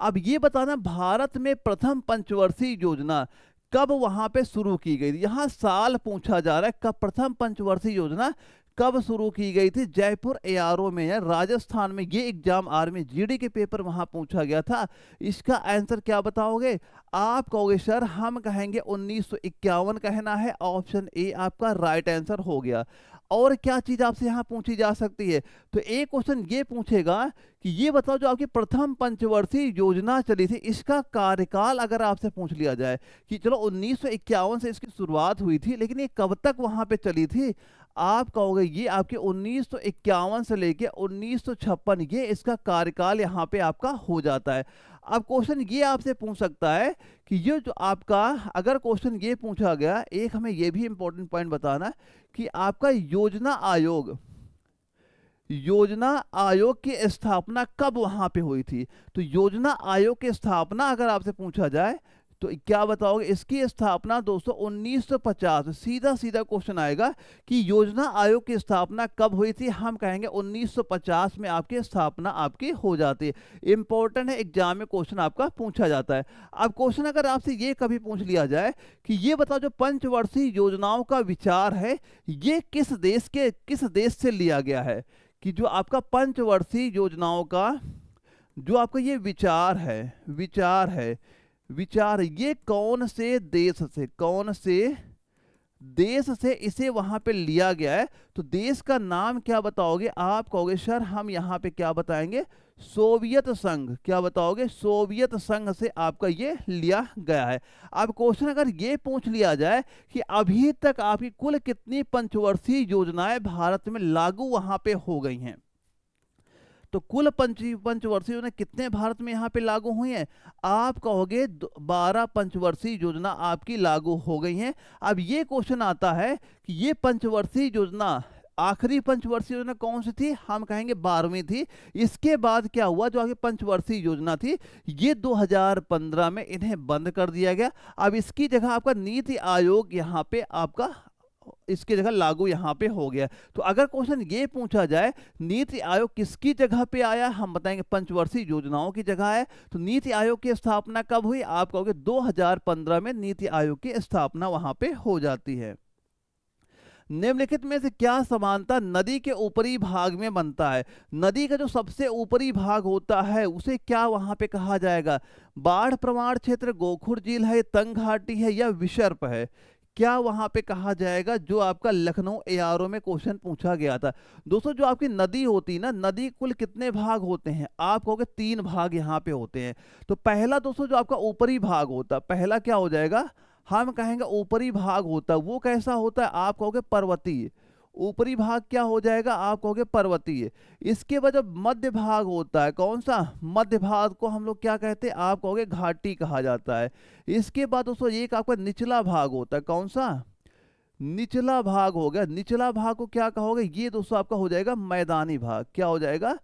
[SPEAKER 1] अब ये बताना भारत में प्रथम पंचवर्षीय योजना कब वहां पे शुरू की गई थी, यहां साल पूछा जा रहा है, कब प्रथम पंचवर्षीय योजना कब शुरू की गई थी। जयपुर एआरओ में है राजस्थान में, ये एग्जाम आर्मी जीडी के पेपर वहां पूछा गया था। इसका आंसर क्या बताओगे, आप कहोगे सर हम कहेंगे 1951 कहना है। ऑप्शन ए आपका राइट आंसर हो गया। और क्या चीज आपसे यहाँ पूछी जा सकती है, तो एक क्वेश्चन ये पूछेगा कि ये बताओ जो आपकी प्रथम पंचवर्षीय योजना चली थी इसका कार्यकाल अगर आपसे पूछ लिया जाए कि चलो 1951 से इसकी शुरुआत हुई थी, लेकिन ये कब तक वहां पे चली थी, आप कहोगे ये आपके 1951 से लेके 1956, ये इसका कार्यकाल यहाँ पे आपका हो जाता है। अब क्वेश्चन ये आपसे पूछ सकता है कि ये जो आपका, अगर क्वेश्चन ये पूछा गया, एक हमें ये भी इंपॉर्टेंट पॉइंट बताना कि आपका योजना आयोग, योजना आयोग की स्थापना कब वहां पे हुई थी। तो योजना आयोग की स्थापना अगर आपसे पूछा जाए तो क्या बताओगे? इसकी स्थापना दोस्तों 1950, सीधा सीधा क्वेश्चन आएगा कि योजना आयोग की स्थापना कब हुई थी? हम कहेंगे 1950 में आपकी स्थापना आपकी हो जाती है। इंपॉर्टेंट है, एग्जाम में क्वेश्चन आपका पूछा जाता है। अब क्वेश्चन अगर आपसे ये कभी पूछ लिया जाए कि ये बताओ जो पंचवर्षीय योजनाओं का विचार है ये किस देश से लिया गया है? कि जो आपका पंचवर्षीय योजनाओं का जो आपका ये विचार ये कौन से देश से इसे वहां पे लिया गया है? तो देश का नाम क्या बताओगे? आप कहोगे सर हम यहाँ पे क्या बताएंगे? सोवियत संघ। क्या बताओगे? सोवियत संघ से आपका ये लिया गया है। अब क्वेश्चन अगर ये पूछ लिया जाए कि अभी तक आपकी कुल कितनी पंचवर्षीय योजनाएं भारत में लागू वहां पे हो गई हैं, तो कुल पंचवर्षीय योजना कितने भारत में यहाँ पे लागू हुई हैं? आप कहोगे 12 पंचवर्षीय योजना आपकी लागू हो गई हैं। अब ये क्वेश्चन आता है कि ये पंचवर्षीय योजना, आखिरी पंचवर्षीय योजना कौन सी थी? हम कहेंगे 12वीं थी। इसके बाद क्या हुआ? जो आगे पंचवर्षीय योजना थी ये 2015 में इन्हें बंद कर दिया गया। अब इसकी जगह आपका नीति आयोग यहाँ पे आपका इसकी जगह लागू यहाँ पे हो गया। तो अगर क्वेश्चन ये पूछा जाए नीति आयोग किसकी जगह पे आया, हम बताएंगे पंचवर्षीय योजनाओं की जगह है। तो नीति आयोग की स्थापना कब हुई? आप कहोगे 2015 में नीति आयोग की स्थापना वहां पे हो जाती है। निम्नलिखित में से क्या समानता नदी के ऊपरी भाग में बनता है? नदी का जो सबसे ऊपरी भाग होता है उसे क्या वहां पे कहा जाएगा? बाढ़ प्रवण क्षेत्र, गोखुर झील है, तंग घाटी है या विसर्प है? क्या वहां पे कहा जाएगा? जो आपका लखनऊ एआरओ में क्वेश्चन पूछा गया था। दोस्तों जो आपकी नदी होती है ना, नदी कुल कितने भाग होते हैं? आप कहोगे 3 भाग यहाँ पे होते हैं। तो पहला दोस्तों जो आपका ऊपरी भाग होता है, पहला क्या हो जाएगा? हम कहेंगे ऊपरी भाग होता है, वो कैसा होता है? आप कहोगे पर्वतीय। ऊपरी भाग क्या हो जाएगा? आप कहोगे पर्वतीय। इसके बाद जब मध्य भाग होता है, कौन सा? मध्य भाग को हम लोग क्या कहते हैं? आप कहोगे घाटी कहा जाता है। इसके बाद दोस्तों एक आपका निचला भाग होता है, कौन सा? निचला भाग हो गया। निचला भाग को क्या कहोगे? ये दोस्तों आपका हो जाएगा मैदानी भाग। क्या हो जाएगा?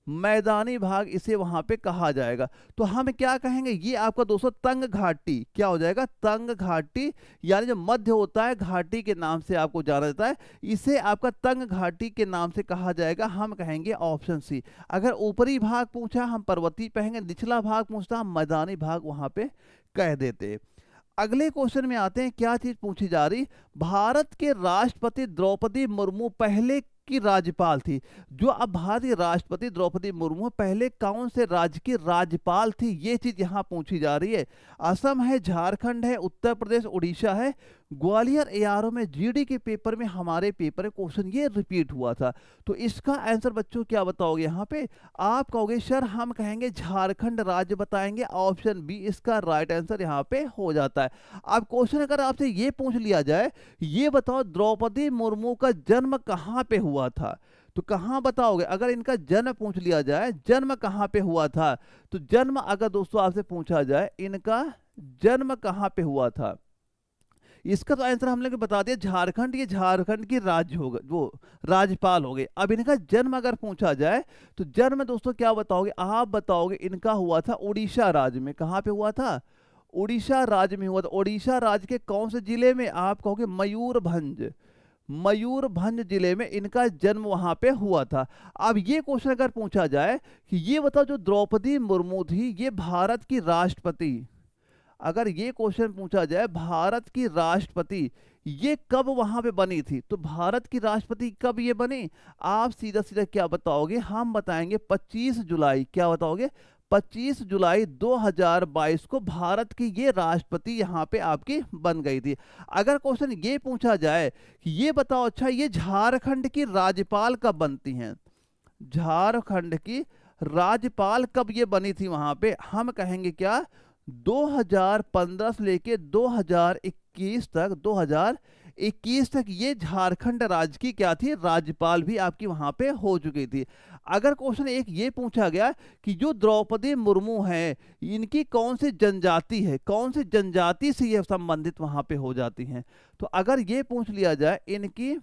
[SPEAKER 1] मैदानी भाग इसे वहां पे कहा जाएगा। तो हम क्या कहेंगे? ये आपका दोस्तों तंग घाटी। क्या हो जाएगा? तंग घाटी, यानी जो मध्य होता है घाटी के नाम से आपको जाना जाता है, इसे आपका तंग घाटी के नाम से कहा जाएगा। हम कहेंगे ऑप्शन सी। अगर ऊपरी भाग पूछा हम पर्वतीय कहेंगे, निचला भाग पूछता हम मैदानी भाग वहां पे कह देते। अगले क्वेश्चन में आते हैं। क्या चीज पूछी जा रही? भारत के राष्ट्रपति द्रौपदी मुर्मू पहले की राज्यपाल थी। जो अब भारतीय राष्ट्रपति द्रौपदी मुर्मू पहले कौन से राज्य की राज्यपाल थी? ये चीज यहाँ पूछी जा रही है। असम है, झारखंड है, उत्तर प्रदेश, उड़ीसा है। ग्वालियर एआरओ में जीडी के पेपर में हमारे पेपर में क्वेश्चन ये रिपीट हुआ था। तो इसका आंसर बच्चों क्या बताओगे यहाँ पे? आप कहोगे सर हम कहेंगे झारखंड राज्य बताएंगे। ऑप्शन बी इसका राइट आंसर यहाँ पे हो जाता है। अब क्वेश्चन अगर आपसे ये पूछ लिया जाए, ये बताओ द्रौपदी मुर्मू का जन्म कहाँ पे हुआ था? तो कहाँ बताओगे? अगर इनका जन्म पूछ लिया जाए, जन्म कहाँ पे हुआ था? तो जन्म अगर दोस्तों आपसे पूछा जाए इनका जन्म कहाँ पे हुआ था, इसका तो आंसर हम लोग बता दिया झारखंड। ये झारखंड की राज्य होगा, वो राज्यपाल हो गए। अब इनका जन्म अगर पूछा जाए तो जन्म दोस्तों क्या बताओगे? आप बताओगे इनका हुआ था उड़ीसा राज्य में। कहाँ पे हुआ था? उड़ीसा राज्य में हुआ था। उड़ीसा राज्य के कौन से जिले में? आप कहोगे मयूरभंज। मयूरभंज जिले में इनका जन्म वहां पे हुआ था। अब ये क्वेश्चन अगर पूछा जाए कि ये बताओ जो द्रौपदी मुर्मू थी ये भारत की राष्ट्रपति, अगर ये क्वेश्चन पूछा जाए भारत की राष्ट्रपति ये कब वहां पे बनी थी, तो भारत की राष्ट्रपति कब ये बनी? आप सीधा सीधा क्या बताओगे? हम बताएंगे 25 जुलाई। क्या बताओगे? 25 जुलाई 2022 को भारत की ये राष्ट्रपति यहाँ पे आपकी बन गई थी। अगर क्वेश्चन ये पूछा जाए कि ये बताओ अच्छा ये झारखंड की राज्यपाल कब बनती हैं, झारखंड की राज्यपाल कब ये बनी थी वहां पे, हम कहेंगे क्या 2015 से लेके 2021 तक ये झारखंड राज्य की क्या थी? राज्यपाल भी आपकी वहां पे हो चुकी थी। अगर क्वेश्चन एक ये पूछा गया कि जो द्रौपदी मुर्मू है इनकी कौन सी जनजाति है, कौन सी जनजाति से ये संबंधित वहां पे हो जाती हैं, तो अगर ये पूछ लिया जाए इनकी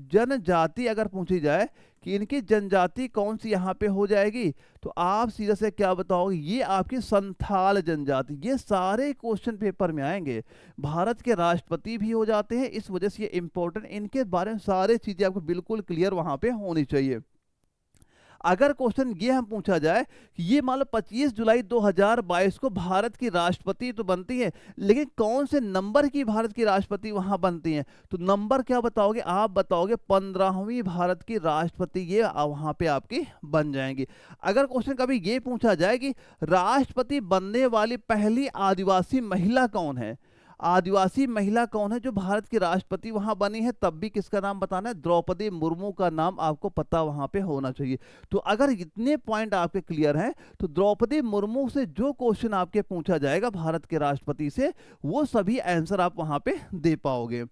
[SPEAKER 1] जनजाति अगर पूछी जाए कि इनकी जनजाति कौन सी यहाँ पे हो जाएगी, तो आप सीधा से क्या बताओगे, ये आपकी संथाल जनजाति। ये सारे क्वेश्चन पेपर में आएंगे, भारत के राष्ट्रपति भी हो जाते हैं, इस वजह से ये इंपॉर्टेंट, इनके बारे में सारी चीजें आपको बिल्कुल क्लियर वहां पे होनी चाहिए। अगर क्वेश्चन ये हम पूछा जाए कि ये मान लो 25 जुलाई 2022 को भारत की राष्ट्रपति तो बनती है, लेकिन कौन से नंबर की भारत की राष्ट्रपति वहां बनती है, तो नंबर क्या बताओगे, आप बताओगे 15वीं भारत की राष्ट्रपति ये वहां पे आपकी बन जाएंगी। अगर क्वेश्चन कभी ये पूछा जाए कि राष्ट्रपति बनने वाली पहली आदिवासी महिला कौन है, आदिवासी महिला कौन है जो भारत की राष्ट्रपति वहां बनी है, तब भी किसका नाम बताना है, द्रौपदी मुर्मू का नाम आपको पता वहां पे होना चाहिए। तो अगर इतने पॉइंट आपके क्लियर हैं तो द्रौपदी मुर्मू से जो क्वेश्चन आपके पूछा जाएगा भारत के राष्ट्रपति से, वो सभी आंसर आप वहां पे दे पाओगे।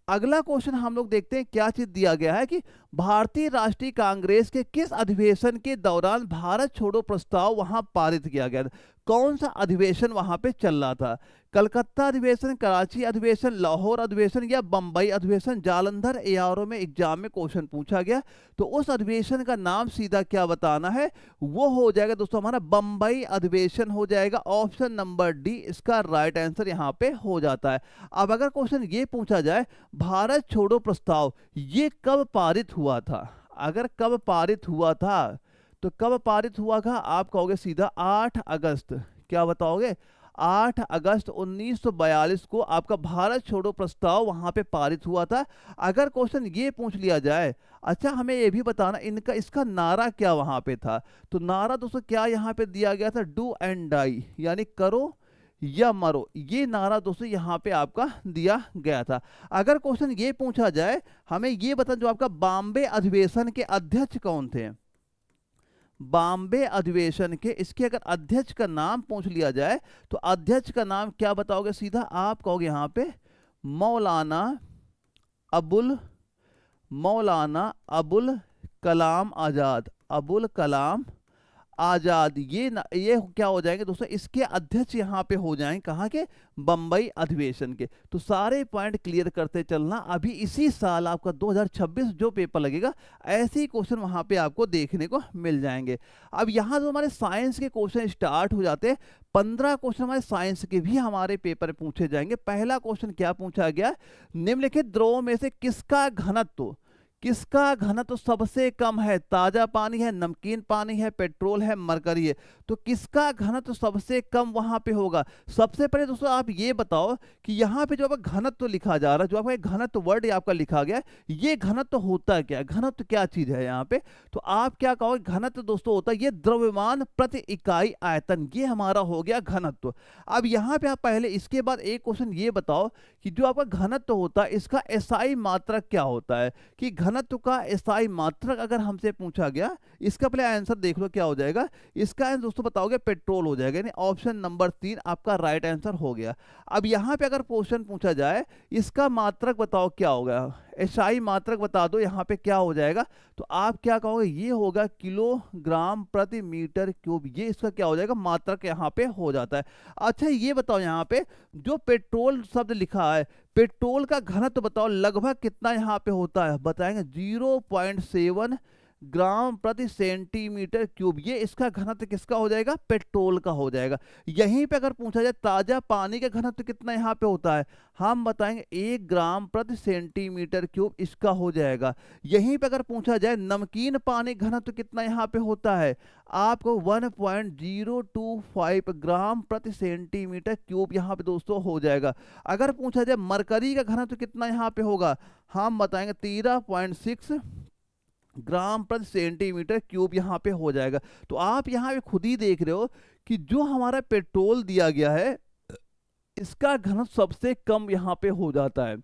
[SPEAKER 1] अगला क्वेश्चन हम लोग देखते हैं क्या चीज दिया गया है कि भारतीय राष्ट्रीय कांग्रेस के किस अधिवेशन के दौरान भारत छोड़ो प्रस्ताव वहां पारित किया गया था, कौन सा अधिवेशन वहां पे चल रहा था, कलकत्ता अधिवेशन, कराची अधिवेशन, लाहौर अधिवेशन या बंबई अधिवेशन। जालंधर एआरओ में एग्जाम में क्वेश्चन पूछा गया, तो उस अधिवेशन का नाम सीधा क्या बताना है, वो हो जाएगा दोस्तों हमारा बंबई अधिवेशन हो जाएगा। ऑप्शन नंबर डी इसका राइट आंसर यहाँ पे हो जाता है। अब अगर क्वेश्चन ये पूछा जाए भारत छोड़ो प्रस्ताव ये कब पारित हुआ था, अगर कब पारित हुआ था तो कब पारित हुआ था, आप कहोगे सीधा 8 अगस्त, क्या बताओगे, 8 अगस्त 1942 को आपका भारत छोड़ो प्रस्ताव वहां पे पारित हुआ था। अगर क्वेश्चन ये पूछ लिया जाए, अच्छा हमें ये भी बताना इनका इसका नारा क्या वहां पे था, तो नारा दोस्तों क्या यहाँ पे दिया गया था, डू एंड डाई, यानी करो या मरो, ये नारा दोस्तों यहाँ पे आपका दिया गया था। अगर क्वेश्चन ये पूछा जाए, हमें ये बता जो आपका बॉम्बे अधिवेशन के अध्यक्ष कौन थे, बॉम्बे अधिवेशन के इसके अगर अध्यक्ष का नाम पूछ लिया जाए तो अध्यक्ष का नाम क्या बताओगे, सीधा आप कहोगे यहाँ पे मौलाना अबुल कलाम आजाद, अबुल कलाम आजाद। ये क्या हो जाएंगे दोस्तों, इसके अध्यक्ष यहाँ पे हो जाएंगे कहाँ के, बंबई अधिवेशन के। तो सारे पॉइंट क्लियर करते चलना, अभी इसी साल आपका 2026 जो पेपर लगेगा ऐसे ही क्वेश्चन वहां पे आपको देखने को मिल जाएंगे। अब यहाँ जो हमारे साइंस के क्वेश्चन स्टार्ट हो जाते हैं, 15 क्वेश्चन हमारे साइंस के भी हमारे पेपर में पूछे जाएंगे। पहला क्वेश्चन क्या पूछा गया, निम्नलिखित द्रवों में से किसका घनत्व सबसे कम है, ताजा पानी है, नमकीन पानी है, पेट्रोल है, मरकरी है, तो किसका घनत्व सबसे कम वहां पे होगा। सबसे पहले दोस्तों आप ये बताओ कि यहाँ पे जो आपका घनत्व लिखा जा रहा है, जो आपका घनत्व वर्ड आपका लिखा गया है, ये घनत्व होता क्या है, घनत्व क्या चीज है यहाँ पे, तो आप क्या कहोगे, घनत्व दोस्तों होता है ये द्रव्यमान प्रति इकाई आयतन, ये हमारा हो गया घनत्व। अब यहाँ पे आप पहले इसके बाद एक क्वेश्चन ये बताओ कि जो आपका घनत्व होता है इसका एसआई मात्रक क्या होता है, कि घनत्व का एसआई मात्रक अगर हमसे पूछा गया, इसका पहले आंसर देख लो क्या हो जाएगा, इसका आंसर दोस्तों बताओगे पेट्रोल हो जाएगा, यानी ऑप्शन नंबर 3 आपका राइट आंसर हो गया। अब यहाँ पे अगर क्वेश्चन पूछा जाए इसका मात्रक बताओ क्या होगा, एसआई मात्रक बता दो यहाँ पे क्या हो जाएगा, तो आप क्या कहोगे, ये होगा किलोग्राम प्रति मीटर क्यूब, ये इसका क्या हो जाएगा मात्रक यहाँ पे हो जाता है। अच्छा ये बताओ यहाँ पे जो पेट्रोल शब्द लिखा है, पेट्रोल का घनत्व बताओ लगभग कितना यहाँ पे होता है, बताएंगे 0.7 ग्राम प्रति सेंटीमीटर क्यूब, ये इसका घनत्व किसका हो जाएगा, पेट्रोल का हो जाएगा। यहीं पे अगर पूछा जाए ताजा पानी का घनत्व कितना यहाँ पे होता है, हम बताएंगे 1 ग्राम प्रति सेंटीमीटर क्यूब इसका हो जाएगा। यहीं पे अगर पूछा जाए नमकीन पानी घनत्व कितना यहाँ पे होता है, आपको 1.025 ग्राम प्रति सेंटीमीटर क्यूब यहाँ पे दोस्तों हो जाएगा। अगर पूछा जाए मरकरी का घनत्व कितना यहाँ पे होगा, हम बताएंगे 13.6 ग्राम प्रति सेंटीमीटर क्यूब यहाँ पे हो जाएगा। तो आप यहाँ पे खुद ही देख रहे हो कि जो हमारा पेट्रोल दिया गया है इसका घनत्व सबसे कम यहाँ पे हो जाता है,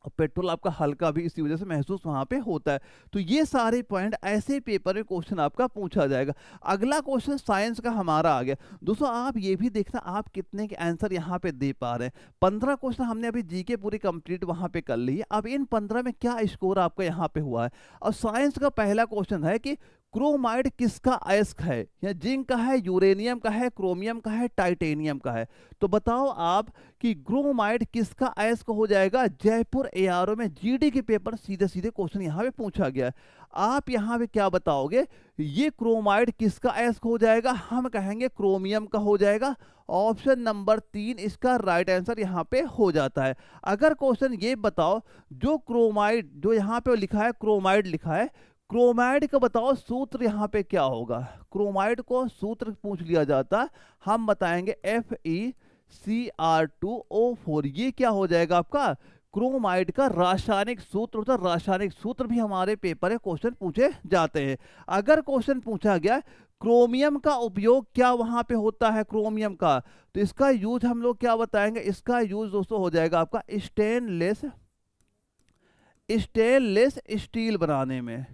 [SPEAKER 1] और पेट्रोल आपका हल्का भी इसी वजह से महसूस वहां पे होता है। तो ये सारे पॉइंट ऐसे पेपर में क्वेश्चन आपका पूछा जाएगा। अगला क्वेश्चन साइंस का हमारा आ गया दोस्तों, आप ये भी देखना आप कितने के आंसर यहाँ पे दे पा रहे हैं। 15 क्वेश्चन हमने अभी जीके पूरी कंप्लीट वहां पे कर ली है। अब इन 15 में क्या स्कोर आपका यहाँ पे हुआ है, और साइंस का पहला क्वेश्चन है कि क्रोमाइड किसका अयस्क है? या जिंक का है, यूरेनियम का है, क्रोमियम का है, टाइटेनियम का है? तो बताओ आप कि क्रोमाइड किसका अयस्क हो जाएगा? जयपुर एआरओ में जीडी के पेपर सीधे सीधे क्वेश्चन यहाँ पे पूछा गया है। आप यहाँ पे क्या बताओगे? ये क्रोमाइड किसका अयस्क हो जाएगा? हम कहेंगे क्रोमियम का हो जाएगा। ऑप्शन नंबर 3 इसका राइट आंसर यहाँ पे हो जाता है। अगर क्वेश्चन ये बताओ, जो क्रोमाइड जो यहाँ पे लिखा है, क्रोमाइड लिखा है, क्रोमाइड का बताओ सूत्र यहाँ पे क्या होगा? क्रोमाइड को सूत्र पूछ लिया जाता, हम बताएंगे FeCr2O4। ये क्या हो जाएगा आपका? क्रोमाइड का रासायनिक सूत्र होता है। रासायनिक सूत्र भी हमारे पेपर में क्वेश्चन पूछे जाते हैं। अगर क्वेश्चन पूछा गया क्रोमियम का उपयोग क्या वहां पे होता है, क्रोमियम का, तो इसका यूज हम लोग क्या बताएंगे? इसका यूज दोस्तों हो जाएगा आपका स्टेनलेस स्टील बनाने में,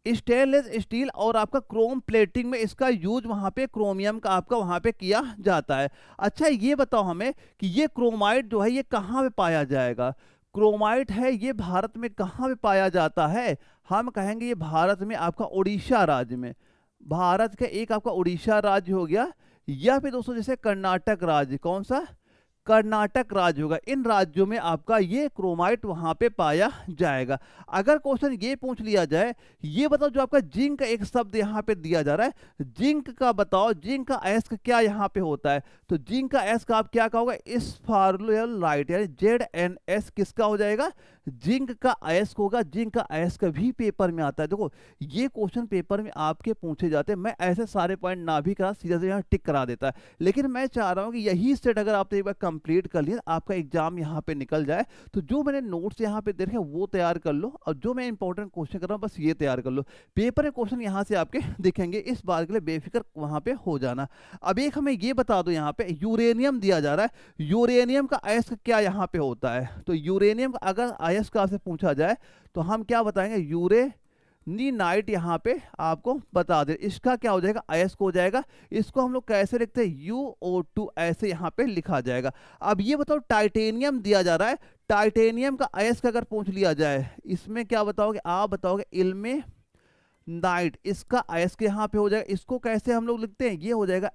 [SPEAKER 1] स्टेनलेस स्टील और आपका क्रोम प्लेटिंग में इसका यूज वहां पे क्रोमियम का आपका वहां पे किया जाता है। अच्छा ये बताओ हमें कि ये क्रोमाइड जो है ये कहाँ पे पाया जाएगा? क्रोमाइड है ये भारत में कहाँ पे पाया जाता है? हम कहेंगे ये भारत में आपका उड़ीसा राज्य में, भारत का एक आपका उड़ीसा राज्य हो गया, या फिर दोस्तों जैसे कर्नाटक राज्य, कौन सा? कर्नाटक राज्य होगा। इन राज्यों में आपका ये क्रोमाइट वहां पे पाया जाएगा। अगर क्वेश्चन ये पूछ लिया जाए, ये बताओ जो आपका जिंक का एक शब्द यहाँ पे दिया जा रहा है, जिंक का बताओ, जिंक का अयस्क क्या यहाँ पे होता है? तो जिंक का अयस्क आप क्या कहोगे? स्फार्लुलाइट, यानी ZNS किसका हो जाएगा? जिंक का अयस्क होगा। जिंक का अयस्क भी पेपर में आता है। देखो ये क्वेश्चन पेपर में आपके पूछे जाते हैं। मैं ऐसे सारे पॉइंट ना भी करा, सीधा से यहाँ टिक करा देता है, लेकिन मैं चाह रहा हूँ कि यही सेट अगर आपने एक बार कंप्लीट कर लिया, आपका एग्जाम यहाँ पे निकल जाए, तो जो मैंने नोट्स यहाँ पे दे रखे हैं वो तैयार कर लो, और जो मैं इंपॉर्टेंट क्वेश्चन कर रहा हूँ बस ये तैयार कर लो। पेपर में क्वेश्चन यहाँ से आपके दिखेंगे, इस बार के लिए बेफिक्र वहाँ पे हो जाना। अब एक हमें ये बता दो, यहाँ पे यूरेनियम दिया जा रहा है, यूरेनियम का अयस्क क्या यहाँ पे होता है? तो यूरेनियम का अगर अयस्क आपसे पूछा जाए तो हम क्या बताएंगे? यूरेनिनाइट यहाँ पे आपको बता दे। इसका क्या हो जाएगा? अयस्क हो जाएगा। इसको हम लोग कैसे लिखते हैं? UO2 ऐसे यहाँ पे लिखा जाएगा। अब ये बताओ टाइटेनियम दिया जा रहा है, टाइटेनियम का अयस्क अगर पूछ लिया जाए, इसमें क्या बताओगे? आप बताओगे इल्मेनाइट, इसका अयस्क यहाँ पे हो जाएगा। इसको कैसे हम लोग लिखते हैं? ये हो जाएगा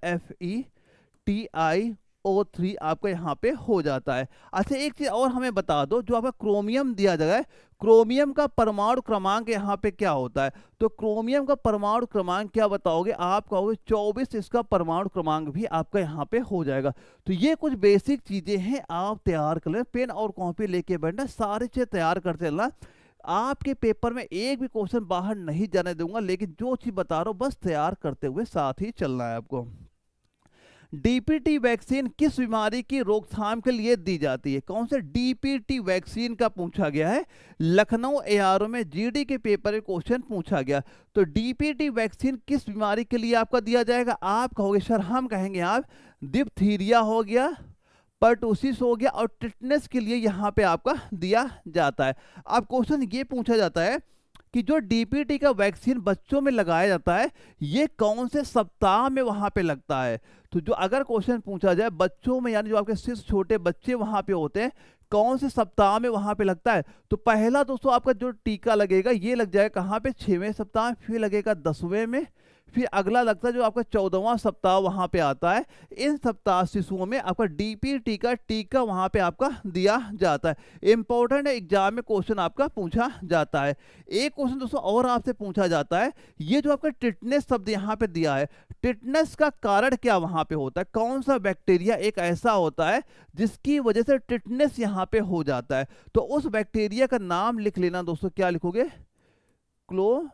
[SPEAKER 1] FeTiO3 आपका यहाँ पे हो जाता है। अच्छा एक चीज और हमें बता दो, जो आपका क्रोमियम दिया जाएगा है, क्रोमियम का परमाणु क्रमांक यहाँ पे क्या होता है? तो क्रोमियम का परमाणु क्रमांक क्या बताओगे? आप कहोगे 24। इसका परमाणु क्रमांक भी आपका यहाँ पे हो जाएगा। तो ये कुछ बेसिक चीजें हैं, आप तैयार कर लें, पेन और कॉपी लेके बैठना, सारी चीजें तैयार करते चलना। आपके पेपर में एक भी क्वेश्चन बाहर नहीं जाने दूंगा, लेकिन जो चीज बता रहा हूं बस तैयार करते हुए साथ ही चलना है आपको। डीपीटी वैक्सीन किस बीमारी की रोकथाम के लिए दी जाती है? कौन से डीपीटी वैक्सीन का पूछा गया है? लखनऊ एआरओ में जीडी के पेपर में क्वेश्चन पूछा गया। तो डीपीटी वैक्सीन किस बीमारी के लिए आपका दिया जाएगा? आप कहोगे सर, हम कहेंगे आप डिप्थीरिया हो गया, पर्टूसिस हो गया, और टिटनेस के लिए यहाँ पे आपका दिया जाता है। अब क्वेश्चन ये पूछा जाता है कि जो डीपीटी का वैक्सीन बच्चों में लगाया जाता है, ये कौन से सप्ताह में वहां पे लगता है? तो जो अगर क्वेश्चन पूछा जाए बच्चों में, यानी जो आपके शिशु छोटे बच्चे वहां पे होते हैं, कौन से सप्ताह में वहां पे लगता है? तो पहला दोस्तों आपका जो टीका लगेगा ये लग जाएगा कहाँ पे? 6वें सप्ताह, फिर लगेगा 10वें में, फिर अगला लगता है जो आपका 14वां सप्ताह वहां पे आता है। इन सप्ताह शिशुओं में आपका डीपीटी का टीका वहां पे आपका दिया जाता है। इंपॉर्टेंट है, एग्जाम में क्वेश्चन आपका पूछा जाता है। एक क्वेश्चन दोस्तों और आपसे पूछा जाता है, ये जो आपका टिटनेस शब्द यहाँ पे दिया है, टिटनेस का कारण क्या वहां पे होता है? कौन सा बैक्टीरिया एक ऐसा होता है जिसकी वजह से टिटनेस यहाँ पे हो जाता है? तो उस बैक्टीरिया का नाम लिख लेना दोस्तों। क्या लिखोगे? क्लोस्ट्रीडियम,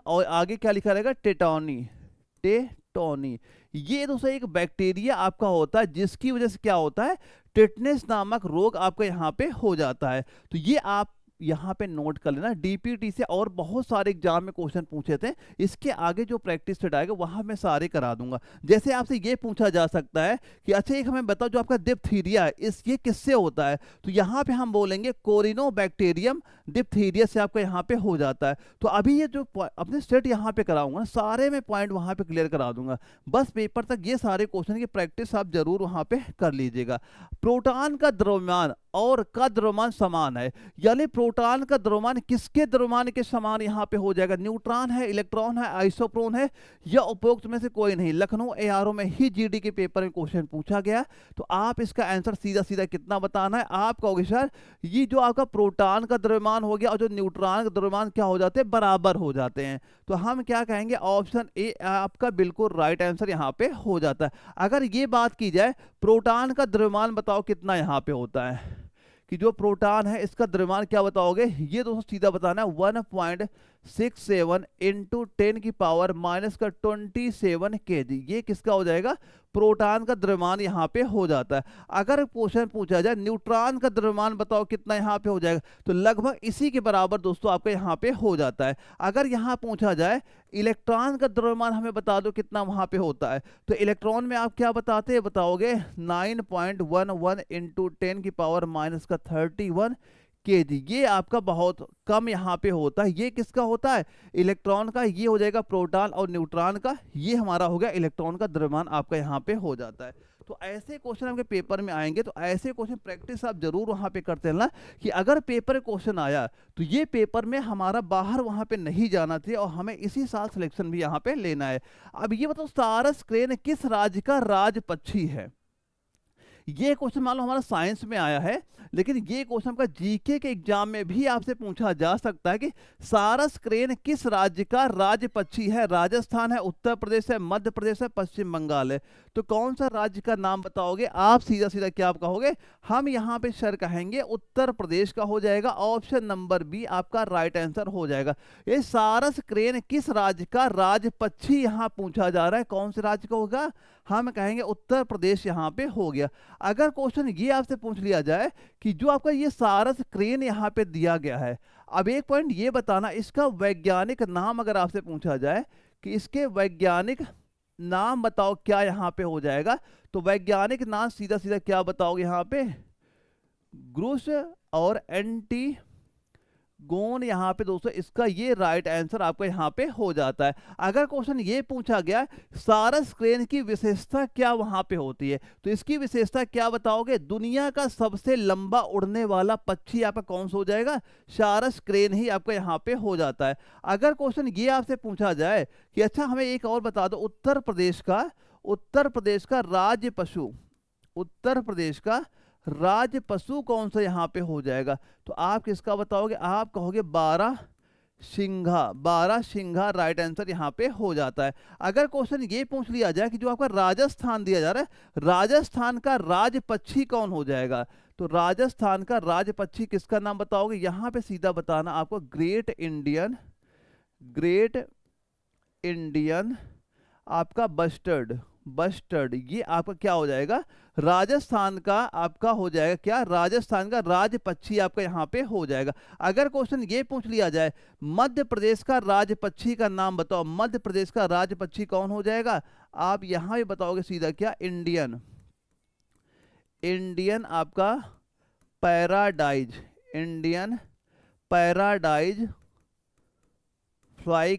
[SPEAKER 1] और आगे क्या लिखा रहेगा? टेटोनी। ये दोस्तों एक बैक्टीरिया आपका होता है जिसकी वजह से क्या होता है? टिटनेस नामक रोग आपका यहाँ पे हो जाता है। तो ये आप यहाँ पे नोट कर लेना। डीपीटी से और बहुत सारे एग्जाम में क्वेश्चन पूछे थे, इसके आगे जो प्रैक्टिस सेट आएगा वहां मैं सारे करा दूंगा। जैसे आपसे ये पूछा जा सकता है कि अच्छा एक हमें बताओ जो आपका डिप्थीरिया है ये किससे होता है? तो यहाँ पे हम बोलेंगे कोरिनोबैक्टीरियम डिप्थीरिया से आपका यहाँ पे हो जाता है। तो अभी ये जो अपने सेट यहाँ पे कराऊंगा सारे में पॉइंट वहां पे क्लियर करा दूंगा। बस पेपर तक ये सारे क्वेश्चन की प्रैक्टिस आप जरूर वहां पे कर लीजिएगा। प्रोटॉन का द्रव्यमान और का द्रव्यमान समान है, यानी प्रोटॉन का द्रव्यमान किसके द्रव्यमान के समान यहाँ पे हो जाएगा? न्यूट्रॉन है, इलेक्ट्रॉन है, आइसोप्रोन है, या उपरोक्त में से कोई नहीं। लखनऊ एआरओ में ही जीडी के पेपर में क्वेश्चन पूछा गया, तो आप इसका आंसर सीधा सीधा कितना बताना है? आप कहोगे सर ये जो आपका प्रोटॉन का द्रव्यमान हो गया और जो न्यूट्रॉन का द्रव्यमान क्या हो जाते हैं? बराबर हो जाते हैं। तो हम क्या कहेंगे? ऑप्शन ए आपका बिल्कुल राइट आंसर यहाँ पे हो जाता है। अगर ये बात की जाए प्रोटॉन का द्रव्यमान बताओ कितना यहाँ पे होता है, कि जो प्रोटॉन है इसका द्रव्यमान क्या बताओगे? ये दोस्तों सीधा बताना है 1.67 इंटू 10 की पावर माइनस का 27 kg। ये किसका हो जाएगा? प्रोटॉन का द्रव्यमान यहाँ पे हो जाता है। अगर क्वेश्चन पूछा जाए न्यूट्रॉन का द्रव्यमान बताओ कितना यहाँ पे हो जाएगा, तो लगभग इसी के बराबर दोस्तों आपका यहाँ पे हो जाता है। अगर यहाँ पूछा जाए इलेक्ट्रॉन का द्रव्यमान हमें बता दो कितना वहां पे होता है, तो इलेक्ट्रॉन में आप क्या बताते हैं? बताओगे 9.11 इंटू 10 की पावर माइनस का 31 kg। ये आपका बहुत कम यहाँ पे होता है। ये किसका होता है? इलेक्ट्रॉन का। ये हो जाएगा प्रोटॉन और न्यूट्रॉन का। ये हमारा हो गया इलेक्ट्रॉन का द्रव्यमान आपका यहाँ पे हो जाता है। तो ऐसे क्वेश्चन आपके पेपर में आएंगे, तो ऐसे क्वेश्चन प्रैक्टिस आप जरूर वहां पे करते रहना, कि अगर पेपर क्वेश्चन आया तो ये पेपर में हमारा बाहर वहां पे नहीं जाना चाहिए और हमें इसी साल सिलेक्शन भी यहाँ पे लेना है। अब ये बताओ सारस क्रेन किस राज्य का राज पक्षी है? ये क्वेश्चन मान लो हमारा साइंस में आया है, लेकिन ये क्वेश्चन का जीके के एग्जाम में भी आपसे पूछा जा सकता है कि सारस क्रेन किस राज्य का राज्य पक्षी है? राजस्थान है, उत्तर प्रदेश है, मध्य प्रदेश है, पश्चिम बंगाल है। तो कौन सा राज्य का नाम बताओगे? आप सीधा सीधा क्या आप कहोगे? हम यहाँ पे सर कहेंगे उत्तर प्रदेश का हो जाएगा। ऑप्शन नंबर बी आपका राइट आंसर हो जाएगा। ये सारस क्रेन किस राज्य का राज्य पक्षी यहाँ पूछा जा रहा है, कौन से राज्य का होगा? हम कहेंगे उत्तर प्रदेश यहाँ पे हो गया। अगर क्वेश्चन ये आपसे पूछ लिया जाए कि जो आपका ये सारस क्रेन यहाँ पे दिया गया है, अब एक पॉइंट ये बताना, इसका वैज्ञानिक नाम अगर आपसे पूछा जाए कि इसके वैज्ञानिक नाम बताओ क्या यहाँ पे हो जाएगा, तो वैज्ञानिक नाम सीधा सीधा क्या बताओगे यहाँ पे? ग्रुस और एंटी गोन यहाँ पे दोस्तों इसका ये राइट आंसर आपका यहाँ पे हो जाता है। अगर क्वेश्चन ये पूछा गया सारस क्रेन की विशेषता क्या वहां पे होती है, तो इसकी विशेषता क्या बताओगे? दुनिया का सबसे लंबा उड़ने वाला पक्षी आपका कौन सा हो जाएगा? सारस क्रेन ही आपका यहाँ पे हो जाता है। अगर क्वेश्चन ये आपसे पूछा जाए कि अच्छा हमें एक और बता दो, उत्तर प्रदेश का राज्य पशु, उत्तर प्रदेश का राज्य पशु कौन सा यहाँ पे हो जाएगा, तो आप किसका बताओगे? आप कहोगे बारहसिंघा राइट आंसर यहाँ पे हो जाता है। अगर क्वेश्चन ये पूछ लिया जाए कि जो आपका राजस्थान दिया जा रहा है, राजस्थान का राज पक्षी कौन हो जाएगा, तो राजस्थान का राज पक्षी किसका नाम बताओगे? यहाँ पे सीधा बताना आपको ग्रेट इंडियन आपका बस्टर्ड ये आपका क्या हो जाएगा? राजस्थान का आपका हो जाएगा क्या? राजस्थान का राज पक्षी आपका यहाँ पे हो जाएगा। अगर क्वेश्चन ये पूछ लिया जाए मध्य प्रदेश का राज पक्षी का नाम बताओ, मध्य प्रदेश का राज पक्षी कौन हो जाएगा? आप यहाँ भी बताओगे सीधा क्या? इंडियन आपका पैराडाइज फ्लाई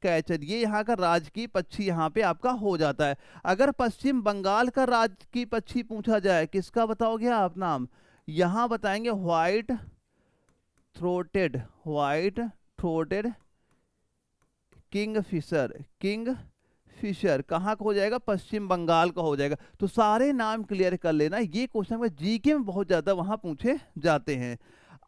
[SPEAKER 1] कैचर ये यहाँ का राजकीय पक्षी यहाँ पे आपका हो जाता है। अगर पश्चिम बंगाल का राजकीय पक्षी पूछा जाए, किसका बताओगे आप नाम? यहाँ बताएंगे व्हाइट थ्रोटेड किंगफिशर कहाँ का हो जाएगा? पश्चिम बंगाल का हो जाएगा। तो सारे नाम क्लियर कर लेना, ये क्वेश्चन जीके में बहुत ज्यादा वहां पूछे जाते हैं।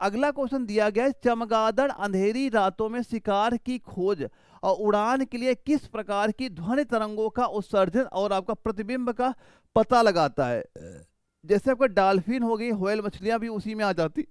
[SPEAKER 1] अगला क्वेश्चन दिया गया है चमगादड़ अंधेरी रातों में शिकार की खोज और उड़ान के लिए किस प्रकार की ध्वनि तरंगों का उत्सर्जन और आपका प्रतिबिंब का पता लगाता है? जैसे आपका डॉल्फिन हो गई, व्हेल मछलियां भी उसी में आ जाती,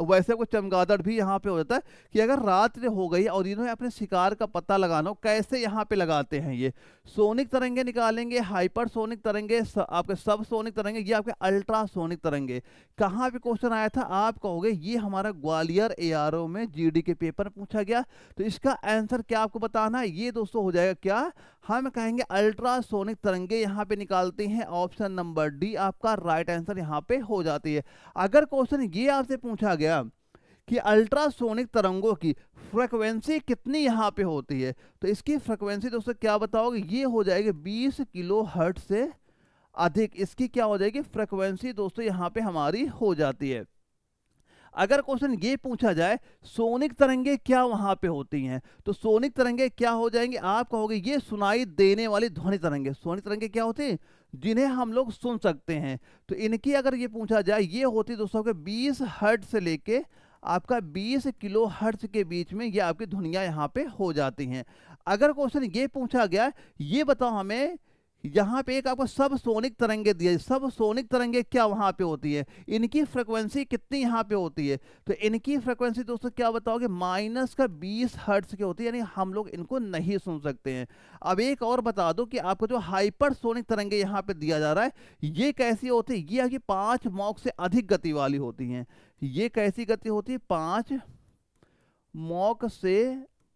[SPEAKER 1] वैसे आपको चमगादड़ भी यहाँ पे हो जाता है कि अगर रात हो गई और इन्होंने अपने शिकार का पता लगाना हो, कैसे यहाँ पे लगाते हैं? ये सोनिक तरंगे निकालेंगे, हाइपरसोनिक तरंगे, आपके सब सोनिक तरंगे, ये आपके अल्ट्रासोनिक तरंगे। कहाँ पे क्वेश्चन आया था? आप कहोगे ये हमारा ग्वालियर एआरओ में जीडी के पेपर पूछा गया। तो इसका आंसर क्या आपको बताना है? ये दोस्तों हो जाएगा क्या? हम कहेंगे अल्ट्रासोनिक तरंगे यहाँ पे निकालते हैं। ऑप्शन नंबर डी आपका राइट आंसर यहाँ पे हो जाती है। अगर क्वेश्चन ये आपसे पूछा गया कि अल्ट्रासोनिक तरंगों की फ्रीक्वेंसी कितनी यहाँ पे होती है, तो इसकी फ्रीक्वेंसी दोस्तों क्या बताओगे? ये हो जाएगी 20 किलो हर्ट्ज से अधिक, इसकी क्या हो जाएगी फ्रीक्वेंसी दोस्तों यहाँ पे हमारी हो जाती है। अगर क्वेश्चन ये पूछा जाए सोनिक तरंगे क्या वहां पे होती हैं, तो सोनिक तरंगे क्या हो जाएंगे, आप कहोगे ये सुनाई देने वाली ध्वनि तरंगे। सोनिक तरंगे क्या होती हैं, जिन्हें हम लोग सुन सकते हैं। तो इनकी अगर ये पूछा जाए, ये होती दोस्तों के 20 हर्ट्ज से लेके आपका 20 किलो हर्ट्ज के बीच में ये आपकी ध्वनियां यहाँ पे हो जाती हैं। अगर क्वेश्चन ये पूछा गया, ये बताओ हमें, यहाँ पे एक आपको सब सोनिक तरंगे दिए, सब सोनिक तरंगे क्या वहां पे होती है, इनकी फ्रीक्वेंसी कितनी यहाँ पे होती है, तो इनकी फ्रीक्वेंसी दोस्तों क्या बताओगे, -20 हर्ट्ज की होती है, यानी हम लोग इनको नहीं सुन सकते हैं। अब एक और बता दो कि आपको जो हाइपरसोनिक तरंगे यहाँ पे दिया जा रहा है, ये कैसी होती है, ये आपकी 5 मॉक से अधिक गति वाली होती हैं। ये कैसी गति होती है, 5 मॉक से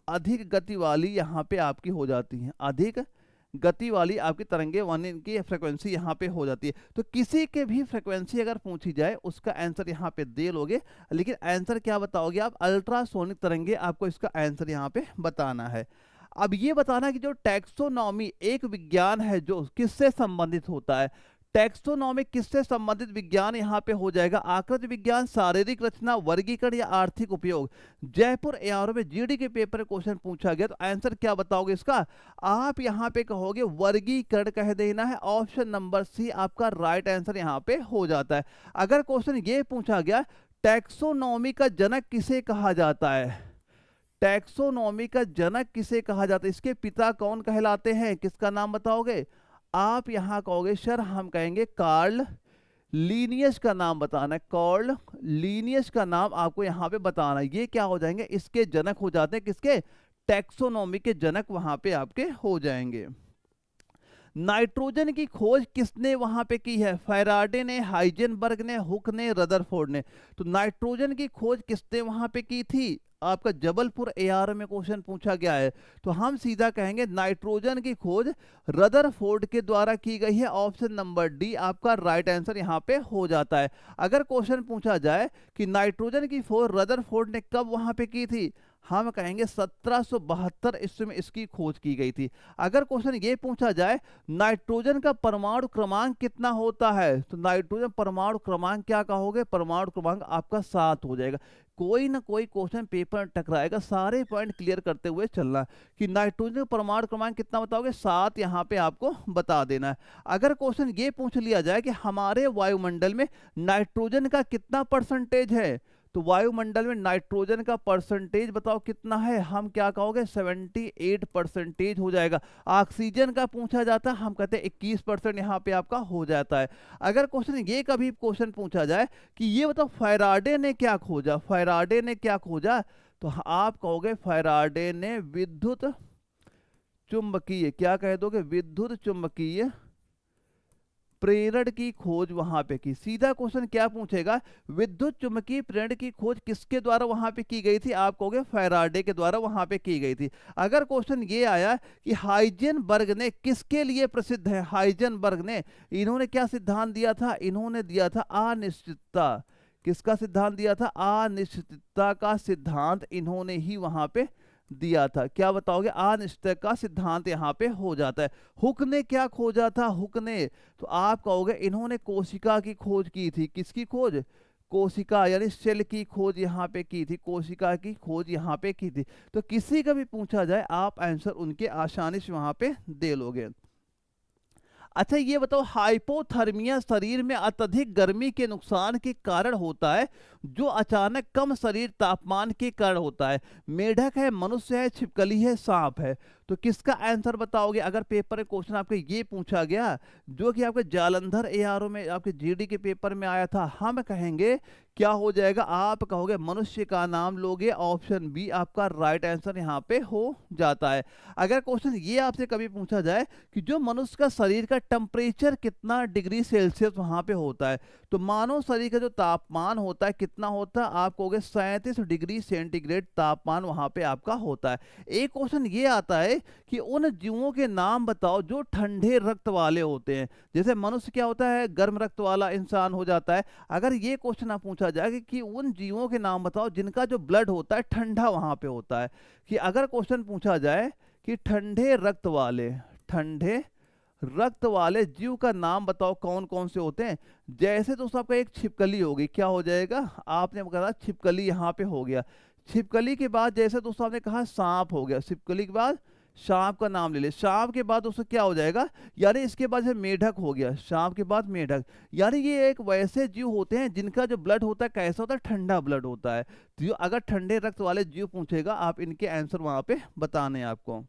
[SPEAKER 1] अधिक गति वाली यहाँ पे आपकी हो जाती है, अधिक गति वाली आपकी तरंगे वानी की फ्रीक्वेंसी यहाँ पे हो जाती है। तो किसी के भी फ्रीक्वेंसी अगर पूछी जाए उसका आंसर यहाँ पे दे लोगे, लेकिन आंसर क्या बताओगे आप, अल्ट्रासोनिक तरंगे, आपको इसका आंसर यहाँ पे बताना है। अब ये बताना कि जो टैक्सोनॉमी एक विज्ञान है जो किससे संबंधित होता है, टैक्सोनॉमी किससे संबंधित विज्ञान यहाँ पे हो जाएगा, आकृति विज्ञान, शारीरिक रचना, वर्गीकरण या आर्थिक उपयोग। जयपुर एआरओ में जीडी के पेपर क्वेश्चन पूछा गया, तो आंसर क्या बताओगे इसका, आप यहाँ पे कहोगे वर्गीकरण कह देना है, ऑप्शन नंबर सी आपका राइट आंसर यहाँ पे हो जाता है। अगर क्वेश्चन ये पूछा गया टैक्सोनॉमी का जनक किसे कहा जाता है, टैक्सोनॉमी का जनक किसे कहा जाता है, इसके पिता कौन कहलाते हैं, किसका नाम बताओगे, आप यहां कहोगे सर हम कहेंगे कार्ल लीनियस का नाम बताना है, कार्ल लीनियस का नाम आपको यहां पे बताना है। ये क्या हो जाएंगे, इसके जनक हो जाते हैं, किसके, टैक्सोनॉमी के जनक वहां पे आपके हो जाएंगे। नाइट्रोजन की खोज किसने वहां पे की है, फैराडे ने, हाइजेनबर्ग ने, हुक ने, रदरफोर्ड ने। तो नाइट्रोजन की खोज किसने वहां पे की थी, आपका जबलपुर एआर में क्वेश्चन पूछा गया है, तो हम सीधा कहेंगे नाइट्रोजन की खोज रदरफोर्ड के द्वारा की गई है, ऑप्शन नंबर डी आपका राइट आंसर यहां पे हो जाता है। अगर क्वेश्चन पूछा जाए कि नाइट्रोजन की खोज रदरफोर्ड ने कब वहां पे की थी, हम कहेंगे 1772 ईस्वी में इसकी खोज की गई थी। अगर क्वेश्चन ये पूछा जाए नाइट्रोजन का परमाणु क्रमांक कितना होता है, तो नाइट्रोजन परमाणु क्रमांक क्या कहोगे, परमाणु क्रमांक आपका 7 हो जाएगा। कोई ना कोई क्वेश्चन पेपर टकराएगा, सारे पॉइंट क्लियर करते हुए चलना कि नाइट्रोजन परमाणु क्रमांक कितना बताओगे, 7 यहाँ पे आपको बता देना है। अगर क्वेश्चन ये पूछ लिया जाए कि हमारे वायुमंडल में नाइट्रोजन का कितना परसेंटेज है, तो वायुमंडल में नाइट्रोजन का परसेंटेज बताओ कितना है, हम क्या कहोगे 78% हो जाएगा। ऑक्सीजन का पूछा जाता है, हम कहते हैं 21% यहाँ पे आपका हो जाता है। अगर क्वेश्चन ये कभी क्वेश्चन पूछा जाए कि ये बताओ फैराडे ने क्या खोजा, फैराडे ने क्या खोजा, तो आप कहोगे फैराडे ने विद्युत चुंबकीय, क्या कह दोगे, विद्युत चुंबकीय प्रेरण की खोज वहां पे की। सीधा क्वेश्चन क्या पूछेगा, विद्युत चुंबकीय प्रेरण की खोज किसके द्वारा वहां पे की गई थी, आप कहोगे फैराडे के द्वारा वहां पे की गई थी। अगर क्वेश्चन ये आया कि हाइजेनबर्ग ने किसके लिए प्रसिद्ध है, हाइजेनबर्ग ने, इन्होंने क्या सिद्धांत दिया था, इन्होंने दिया था अनिश्चितता, किसका सिद्धांत दिया था, अनिश्चितता का सिद्धांत इन्होंने ही वहां पे दिया था। क्या बताओगे, अनिश्चित का सिद्धांत यहाँ पे हो जाता है। हुक ने क्या खोजा था, हुक ने, तो आप कहोगे इन्होंने कोशिका की खोज की थी, किसकी खोज, कोशिका यानी सेल की खोज यहाँ पे की थी, कोशिका की खोज यहाँ पे की थी। तो किसी का भी पूछा जाए आप आंसर उनके आसानी से वहां पे दे लोगे। अच्छा ये बताओ, हाइपोथर्मिया शरीर में अत्यधिक गर्मी के नुकसान के कारण होता है, जो अचानक कम शरीर तापमान के कारण होता है, मेढक है, मनुष्य है, छिपकली है, सांप है। तो किसका आंसर बताओगे, अगर पेपर में क्वेश्चन आपके ये पूछा गया जो कि आपके जालंधर एआरओ में आपके जीडी के पेपर में आया था, हम कहेंगे क्या हो जाएगा, आप कहोगे मनुष्य का नाम लोगे, ऑप्शन बी आपका राइट आंसर यहाँ पे हो जाता है। अगर क्वेश्चन ये आपसे कभी पूछा जाए कि जो मनुष्य का शरीर का टेम्परेचर कितना डिग्री सेल्सियस वहां पे होता है, तो मानव शरीर का जो तापमान होता है कितना होता है, आप कहोगे 37 डिग्री सेंटीग्रेड तापमान वहां पे आपका होता है। एक क्वेश्चन ये आता है कि उन जीवों के नाम बताओ जो ठंडे रक्त वाले होते हैं, जैसे मनुष्य क्या होता है गर्म रक्त वाला इंसान हो जाता है। अगर ये क्वेश्चन आप पूछा जाए कि उन जीवों के नाम बताओ जिनका जो ब्लड होता है ठंडा वहां पे होता है, कि अगर क्वेश्चन पूछा जाए कि ठंडे रक्त वाले, ठंडे रक्त वाले जीव का नाम बताओ कौन कौन से होते हैं। जैसे दोस्तों आपका एक छिपकली होगी, क्या हो जाएगा, आपने कहा छिपकली यहाँ पे हो गया। छिपकली के बाद जैसे दोस्तों आपने कहा सांप हो गया, छिपकली के बाद सांप का नाम ले ले। सांप के बाद दोस्तों क्या हो जाएगा, यानी इसके बाद से मेढक हो गया, सांप के बाद मेढक। यानी ये एक वैसे जीव होते हैं जिनका जो ब्लड होता है कैसा होता है, ठंडा ब्लड होता है। तो जो अगर ठंडे रक्त वाले जीव पूछेगा, आप इनके आंसर वहां पे बताने हैं आपको।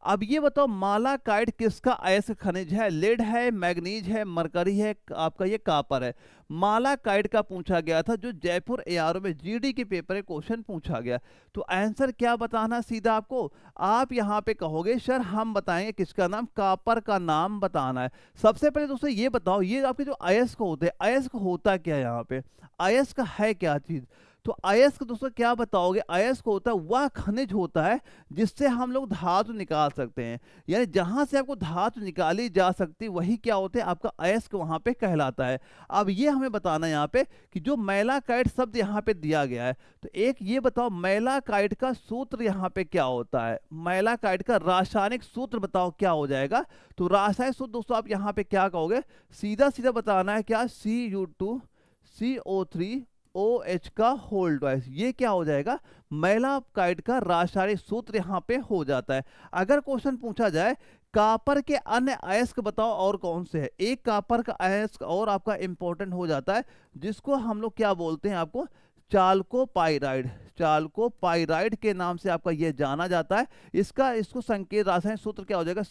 [SPEAKER 1] अब ये बताओ मालाकाइट किसका अयस्क खनिज है, लेड है, मैग्नीज है, मरकरी है, आपका ये कापर है। मालाकाइट का पूछा गया था, जो जयपुर एआरओ में जीडी के पेपर में क्वेश्चन पूछा गया। तो आंसर क्या बताना सीधा आपको, आप यहाँ पे कहोगे सर हम बताएंगे किसका नाम, कापर का नाम बताना है। सबसे पहले दोस्तों ये बताओ, ये आपके जो अयस्क होते हैं, अयस्क होता क्या है यहाँ पे, अयस्क है क्या चीज। तो अयस्क दोस्तों क्या बताओगे, अयस्क होता है वह खनिज होता है जिससे हम लोग धातु निकाल सकते हैं। यानी जहां से आपको धातु निकाली जा सकती वही क्या होते हैं, आपका अयस्क वहां पे कहलाता है। अब ये हमें बताना है यहाँ पे कि जो मैलाकाइट शब्द यहाँ पे दिया गया है, तो एक ये बताओ मैलाकाइट का सूत्र यहाँ पे क्या होता है, मैलाकाइट का रासायनिक सूत्र बताओ क्या हो जाएगा। तो रासायनिक सूत्र दोस्तों आप यहाँ पे क्या कहोगे, सीधा सीधा बताना है क्या, Cu2CO3 OH का होल ट्वाइस, ये क्या हो जाएगा, मैलाकाइट का रासायनिक सूत्र यहाँ पे हो जाता है। अगर क्वेश्चन पूछा जाए कापर के अन्य अयस्क बताओ और कौन से है, एक कापर का अयस्क और आपका इंपॉर्टेंट हो जाता है, जिसको हम लोग क्या बोलते हैं आपको, चाल्कोपाइराइड। चाल्कोपाइराइड के नाम से आपका ये जाना जाता है। इसको संकेत रासायनिक सूत्र क्या हो जाएगा,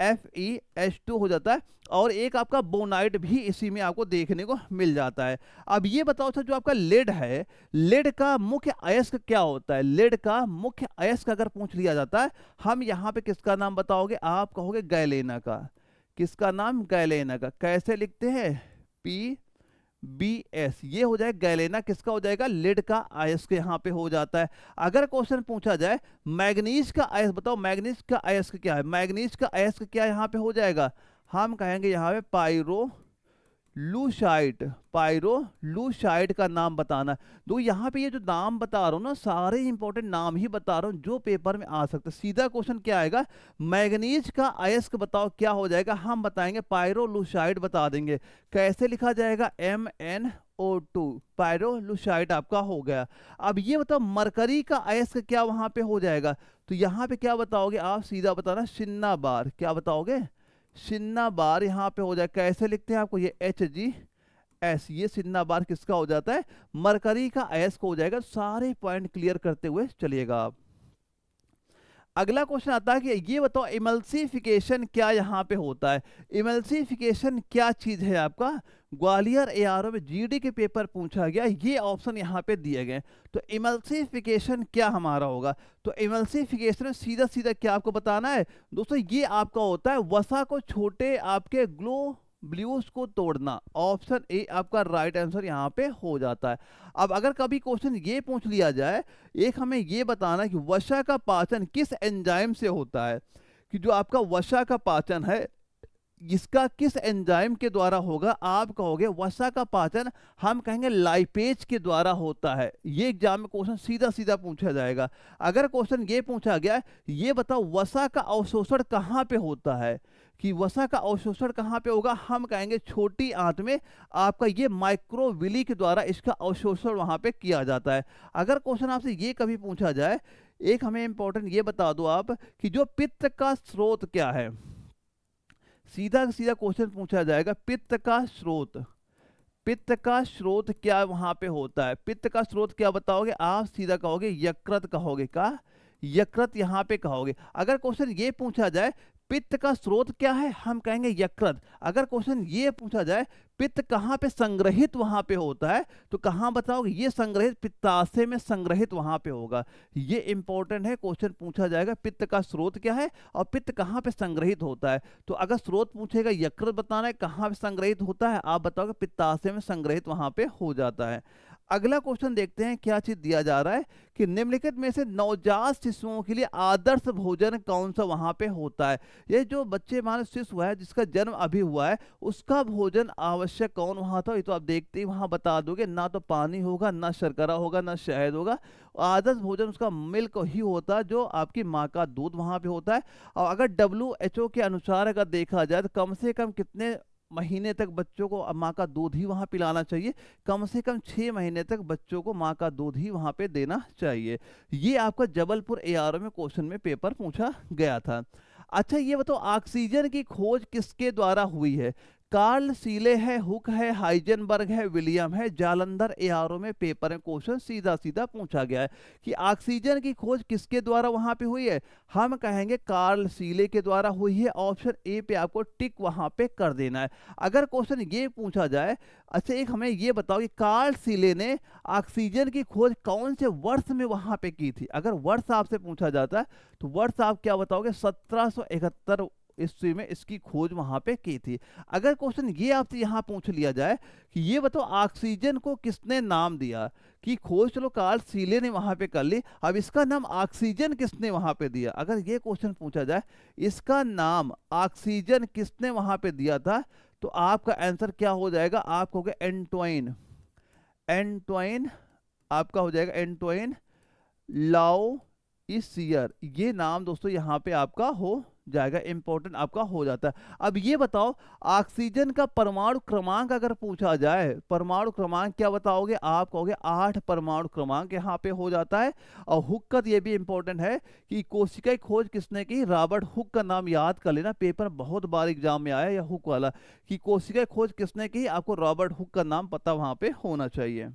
[SPEAKER 1] CuFeH2 हो जाता है। और एक आपका बोनाइट भी इसी में आपको देखने को मिल जाता है। अब ये बताओ सर जो आपका लेड है, लेड का मुख्य अयस्क क्या होता है, लेड का मुख्य अयस्क अगर पूछ लिया जाता है, हम यहाँ पे किसका नाम बताओगे, आप कहोगे गैलेना का। किसका नाम, गैलेना का। कैसे लिखते हैं, PBS, ये हो जाएगा गैलेना, किसका हो जाएगा, लेड का अयस्क यहाँ पे हो जाता है। अगर क्वेश्चन पूछा जाए मैग्नीज का अयस्क बताओ, मैग्नीज का अयस्क क्या है, मैग्नीज का अयस्क क्या यहाँ पे हो जाएगा, हम कहेंगे यहाँ पे पायरोलुसाइड। पायरोलुसाइड का नाम बताना। तो यहाँ पे ये जो नाम बता रहा हूँ ना, सारे इंपॉर्टेंट नाम ही बता रहा हूँ जो पेपर में आ सकते। सीधा क्वेश्चन क्या आएगा, मैग्नीज का अयस्क बताओ क्या हो जाएगा, हम बताएंगे पायरोलुसाइड बता देंगे। कैसे लिखा जाएगा, MnO2, पायरोलुसाइड आपका हो गया। अब ये बताओ मरकरी का अयस्क क्या वहां पे हो जाएगा, तो यहाँ पे क्या बताओगे आप, सीधा बताना शिन्नाबार। क्या बताओगे, शिन्नाबार यहाँ पे हो जाए। कैसे लिखते हैं आपको, ये HgS, ये शिन्नाबार किसका हो जाता है, मरकरी का अयस्क हो जाएगा। सारे पॉइंट क्लियर करते हुए चलिएगा आप। अगला क्वेश्चन आता है कि ये बताओ इमल्सिफिकेशन क्या यहाँ पे होता है। इमल्सिफिकेशन क्या चीज है आपका, ग्वालियर एआरओ में जीडी के पेपर पूछा गया, ये ऑप्शन यहाँ पे दिए गए। तो इमल्सिफिकेशन क्या हमारा होगा, तो इमल्सिफिकेशन में सीधा सीधा क्या आपको बताना है दोस्तों, ये आपका होता है वसा को छोटे आपके ग्लोब्यूल्स को तोड़ना। ऑप्शन ए आपका राइट आंसर यहाँ पे हो जाता है। अब अगर कभी क्वेश्चन ये पूछ लिया जाए, एक हमें ये बताना कि वसा का पाचन किस एंजाइम से होता है, कि जो आपका वसा का पाचन है इसका किस एंजाइम के द्वारा होगा, आप कहोगे वसा का पाचन हम कहेंगे लाइपेज के द्वारा होता है। ये एग्जाम में क्वेश्चन सीधा सीधा पूछा जाएगा। अगर क्वेश्चन ये पूछा गया, ये बताओ वसा का अवशोषण कहाँ पे होता है, कि वसा का अवशोषण कहाँ पे होगा, हम कहेंगे छोटी आंत में, आपका ये माइक्रोविली के द्वारा इसका अवशोषण वहां पे किया जाता है। अगर क्वेश्चन आपसे ये कभी पूछा जाए, एक हमें इंपॉर्टेंट ये बता दो आप कि जो पित्त का स्रोत क्या है, सीधा सीधा क्वेश्चन पूछा जाएगा, पित्त का स्रोत, पित्त का स्रोत क्या वहां पे होता है, पित्त का स्रोत क्या बताओगे आप, सीधा कहोगे यकृत कहोगे, का यकृत यहाँ पे कहोगे। अगर क्वेश्चन ये पूछा जाए पित्त का स्रोत क्या है, हम कहेंगे यकृत। अगर क्वेश्चन ये पूछा जाए पित्त कहाँ पे संग्रहित वहां पे होता है, तो कहाँ बताओगे, ये संग्रहित पित्ताशय में संग्रहित वहां पे होगा। ये इंपॉर्टेंट है, क्वेश्चन पूछा जाएगा पित्त का स्रोत क्या है और पित्त कहाँ पे संग्रहित होता है। तो अगर स्रोत पूछेगा यकृत बताना है, कहाँ पे संग्रहित होता है, आप बताओगे पित्ताशय में संग्रहित वहां पे हो जाता है। अगला क्वेश्चन देखते हैं क्या चीज दिया जा रहा है कि निम्नलिखित में से नवजात शिशुओं के लिए आदर्श भोजन कौन सा वहां पे होता है। ये जो बच्चे मान शिशु है जिसका जन्म अभी हुआ है उसका भोजन आवश्यक कौन वहां था, ये तो आप देखते ही वहां बता दोगे, ना तो पानी होगा, ना शर्करा होगा, ना शहद होगा। आदर्श भोजन उसका मिल्क ही होता है, जो आपकी माँ का दूध वहां पे होता है। और अगर WHO के अनुसार अगर देखा जाए तो कम से कम कितने महीने तक बच्चों को माँ का दूध ही वहाँ पिलाना चाहिए, कम से कम 6 महीने तक बच्चों को माँ का दूध ही वहाँ पे देना चाहिए। ये आपका जबलपुर ARO में क्वेश्चन में पेपर पूछा गया था। अच्छा ये बताओ ऑक्सीजन की खोज किसके द्वारा हुई है। कार्ल सीले है, हुक है, हाइजेनबर्ग है, विलियम है। जालंधर ARO में पेपर में क्वेश्चन सीधा सीधा पूछा गया है कि ऑक्सीजन की खोज किसके द्वारा वहां पे हुई है। हम कहेंगे कार्ल सीले के द्वारा हुई है। ऑप्शन ए पे आपको टिक वहां पे कर देना है। अगर क्वेश्चन ये पूछा जाए, अच्छा एक हमें ये बताओ कि कार्ल सीले ने ऑक्सीजन की खोज कौन से वर्ष में वहां पे की थी। अगर वर्ष आपसे पूछा जाता है तो वर्ष आप क्या बताओगे, 1771 ईस्वी में इसकी खोज वहां पे की थी। अगर क्वेश्चन ये आपसे यहां पूछ लिया जाए कि ये बताओ ऑक्सीजन को किसने नाम दिया, कि खोज चलो कार्ल सीले ने वहां पे कर ली, अब इसका नाम ऑक्सीजन किसने वहां पे दिया। अगर ये क्वेश्चन पूछा जाए इसका नाम ऑक्सीजन किसने वहां पे दिया था, तो आपका आंसर क्या हो जाएगा, आप कहोगे एंटोइन। एंटोइन आपका हो जाएगा एंटोइन लावोइसियर। ये नाम दोस्तों यहाँ पे आपका हो जाएगा, इंपॉर्टेंट आपका हो जाता है। अब ये बताओ ऑक्सीजन का परमाणु क्रमांक अगर पूछा जाए, परमाणु क्रमांक क्या बताओगे, आप कहोगे 8 परमाणु क्रमांक यहाँ पे हो जाता है। और हुक का ये भी इंपॉर्टेंट है कि कोशिका की खोज किसने की, रॉबर्ट हुक का नाम याद कर लेना, पेपर बहुत बार एग्जाम में आया या हुक वाला, कि कोशिका की खोज किसने की, आपको रॉबर्ट हुक का नाम पता वहां पे होना चाहिए।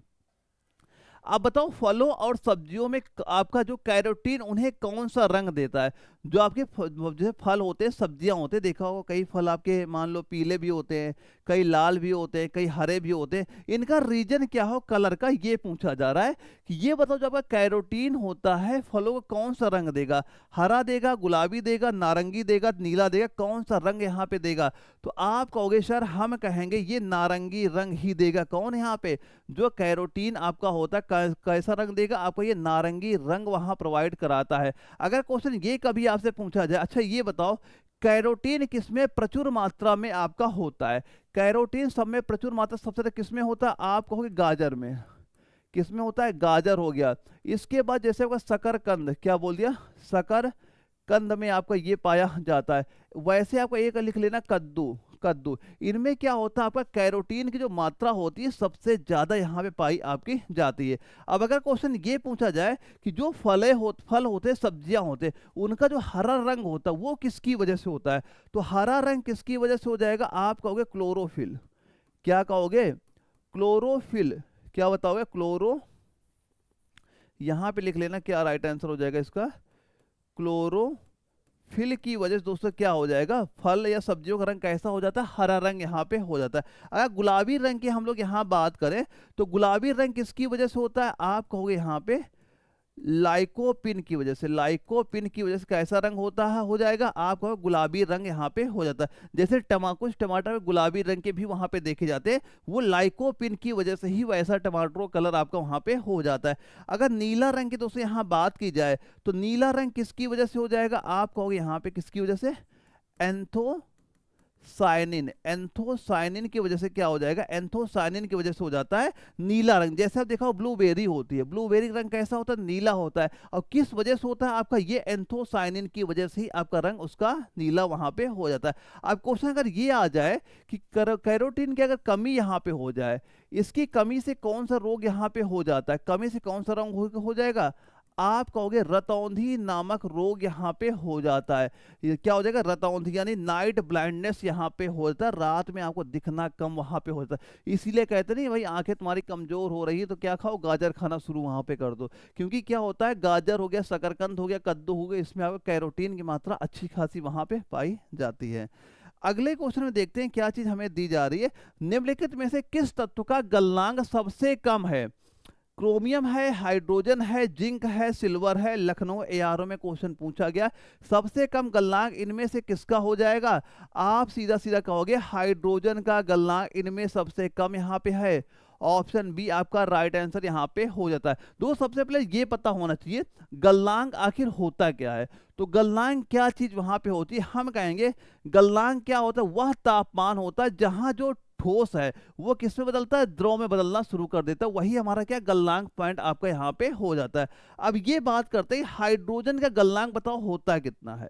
[SPEAKER 1] अब बताओ फलों और सब्जियों में आपका जो कैरोटीन उन्हें कौन सा रंग देता है। जो आपके जो फल होते हैं, सब्जियां होते हैं, देखा होगा कई फल आपके मान लो पीले भी होते हैं, कई लाल भी होते हैं, कई हरे भी होते हैं, इनका रीजन क्या हो कलर का, ये पूछा जा रहा है कि ये बताओ जो आपका कैरोटीन होता है फलों को कौन सा रंग देगा, हरा देगा, गुलाबी देगा, नारंगी देगा, नीला देगा, कौन सा रंग यहाँ पे देगा। तो आप कहोगे सर हम कहेंगे ये नारंगी रंग ही देगा। कौन यहाँ पे जो कैरोटीन आपका होता है कैसा रंग देगा, आपको ये नारंगी रंग वहां प्रोवाइड कराता है। अगर क्वेश्चन ये कभी आपसे पूछा जाए, अच्छा ये बताओ कैरोटीन किसमें प्रचुर मात्रा में आपका होता है। कैरोटीन सब में प्रचुर मात्रा सबसे ज्यादा किसमें होता है, आप कहोगे गाजर में। किसमें होता है, गाजर हो गया। इसके बाद जैसे आपका शकरकंद, क्या बोल दिया, शकरकंद में आपका ये पाया जाता है। वैसे आपको एक लिख लेना कद्दू। कद्दू इनमें क्या होता है, आपका कैरोटीन की जो मात्रा होती है सबसे ज्यादा यहाँ पे पाई आपकी जाती है। अब अगर क्वेश्चन ये पूछा जाए कि जो फल होते सब्जियां होते उनका जो हरा रंग होता है वो किसकी वजह से होता है, तो हरा रंग किसकी वजह से हो जाएगा, आप कहोगे क्लोरोफिल। क्या कहोगे, क्लोरोफिल। क्या बताओगे, क्लोरो। यहां पे लिख लेना क्या राइट आंसर हो जाएगा इसका, क्लोरोफिल की वजह से दोस्तों क्या हो जाएगा, फल या सब्जियों का रंग कैसा हो जाता है, हरा रंग यहाँ पे हो जाता है। अगर गुलाबी रंग की हम लोग यहाँ बात करें तो गुलाबी रंग किसकी वजह से होता है, आप कहोगे यहाँ पे लाइकोपिन की वजह से। लाइकोपिन की वजह से कैसा रंग होता है, हो जाएगा, आप कहोगे गुलाबी रंग यहाँ पे हो जाता है। जैसे कुछ टमाटर में गुलाबी रंग के भी वहां पे देखे जाते हैं, वो लाइकोपिन की वजह से ही वैसा टमाटरो कलर आपका वहां पे हो जाता है। अगर नीला रंग की दोस्तों यहाँ बात की जाए तो नीला रंग किसकी वजह से हो जाएगा, आप कहोगे यहाँ पे किसकी वजह से, एंथोसायनिन। एंथोसायनिन की वजह से क्या हो जाएगा, एंथोसायनिन की वजह से हो जाता है नीला रंग। जैसे आप देखा ब्लूबेरी होती है, ब्लूबेरी रंग कैसा होता है, नीला होता है। और किस वजह से होता है आपका, ये एंथोसायनिन की वजह से ही आपका रंग उसका नीला वहां पे हो जाता है। अब क्वेश्चन अगर ये आ जाए कि कैरोटीन की अगर कमी यहाँ पे हो जाए, इसकी कमी से कौन सा रोग यहाँ पे हो जाता है, कमी से कौन सा रोग हो जाएगा, आप कहोगे रतौंधी नामक रोग यहाँ पे हो जाता है। ये क्या हो जाएगा, रतौंधी यानी नाइट ब्लाइंडनेस यहाँ पे हो जाता है, रात में आपको दिखना कम वहां पे होता है। इसीलिए कहते नहीं भाई आंखें तुम्हारी कमजोर हो रही है तो क्या खाओ, गाजर खाना शुरू वहां पे कर दो। क्योंकि क्या होता है, गाजर हो गया, शकरकंद हो गया, कद्दू हो गया, इसमें आपको कैरोटीन की मात्रा अच्छी खासी वहां पे पाई जाती है। अगले क्वेश्चन में देखते हैं क्या चीज हमें दी जा रही है, निम्नलिखित में से किस तत्व का गलनांक सबसे कम है। क्रोमियम है, हाइड्रोजन है, जिंक है, सिल्वर है, लखनऊ एआरओ में क्वेश्चन पूछा गया। सबसे कम गलनांक इनमें से किसका हो जाएगा? आप सीधा सीधा कहोगे हाइड्रोजन का गलनांक इनमें सबसे कम यहाँ पे है। ऑप्शन बी आपका राइट आंसर यहाँ पे हो जाता है। दोस्त सबसे पहले ये पता होना चाहिए गलनांक आखिर होता क्या है। तो गलनांक क्या चीज वहां पे होती है? हम कहेंगे गलनांक क्या होता है? वह तापमान होता है जहां जो ठोस है वो किस में बदलता है? द्रव में बदलना शुरू कर देता है। वही हमारा क्या गलनांक पॉइंट आपका यहाँ पे हो जाता है। अब ये बात करते हैं हाइड्रोजन का गलनांक बताओ होता कितना है?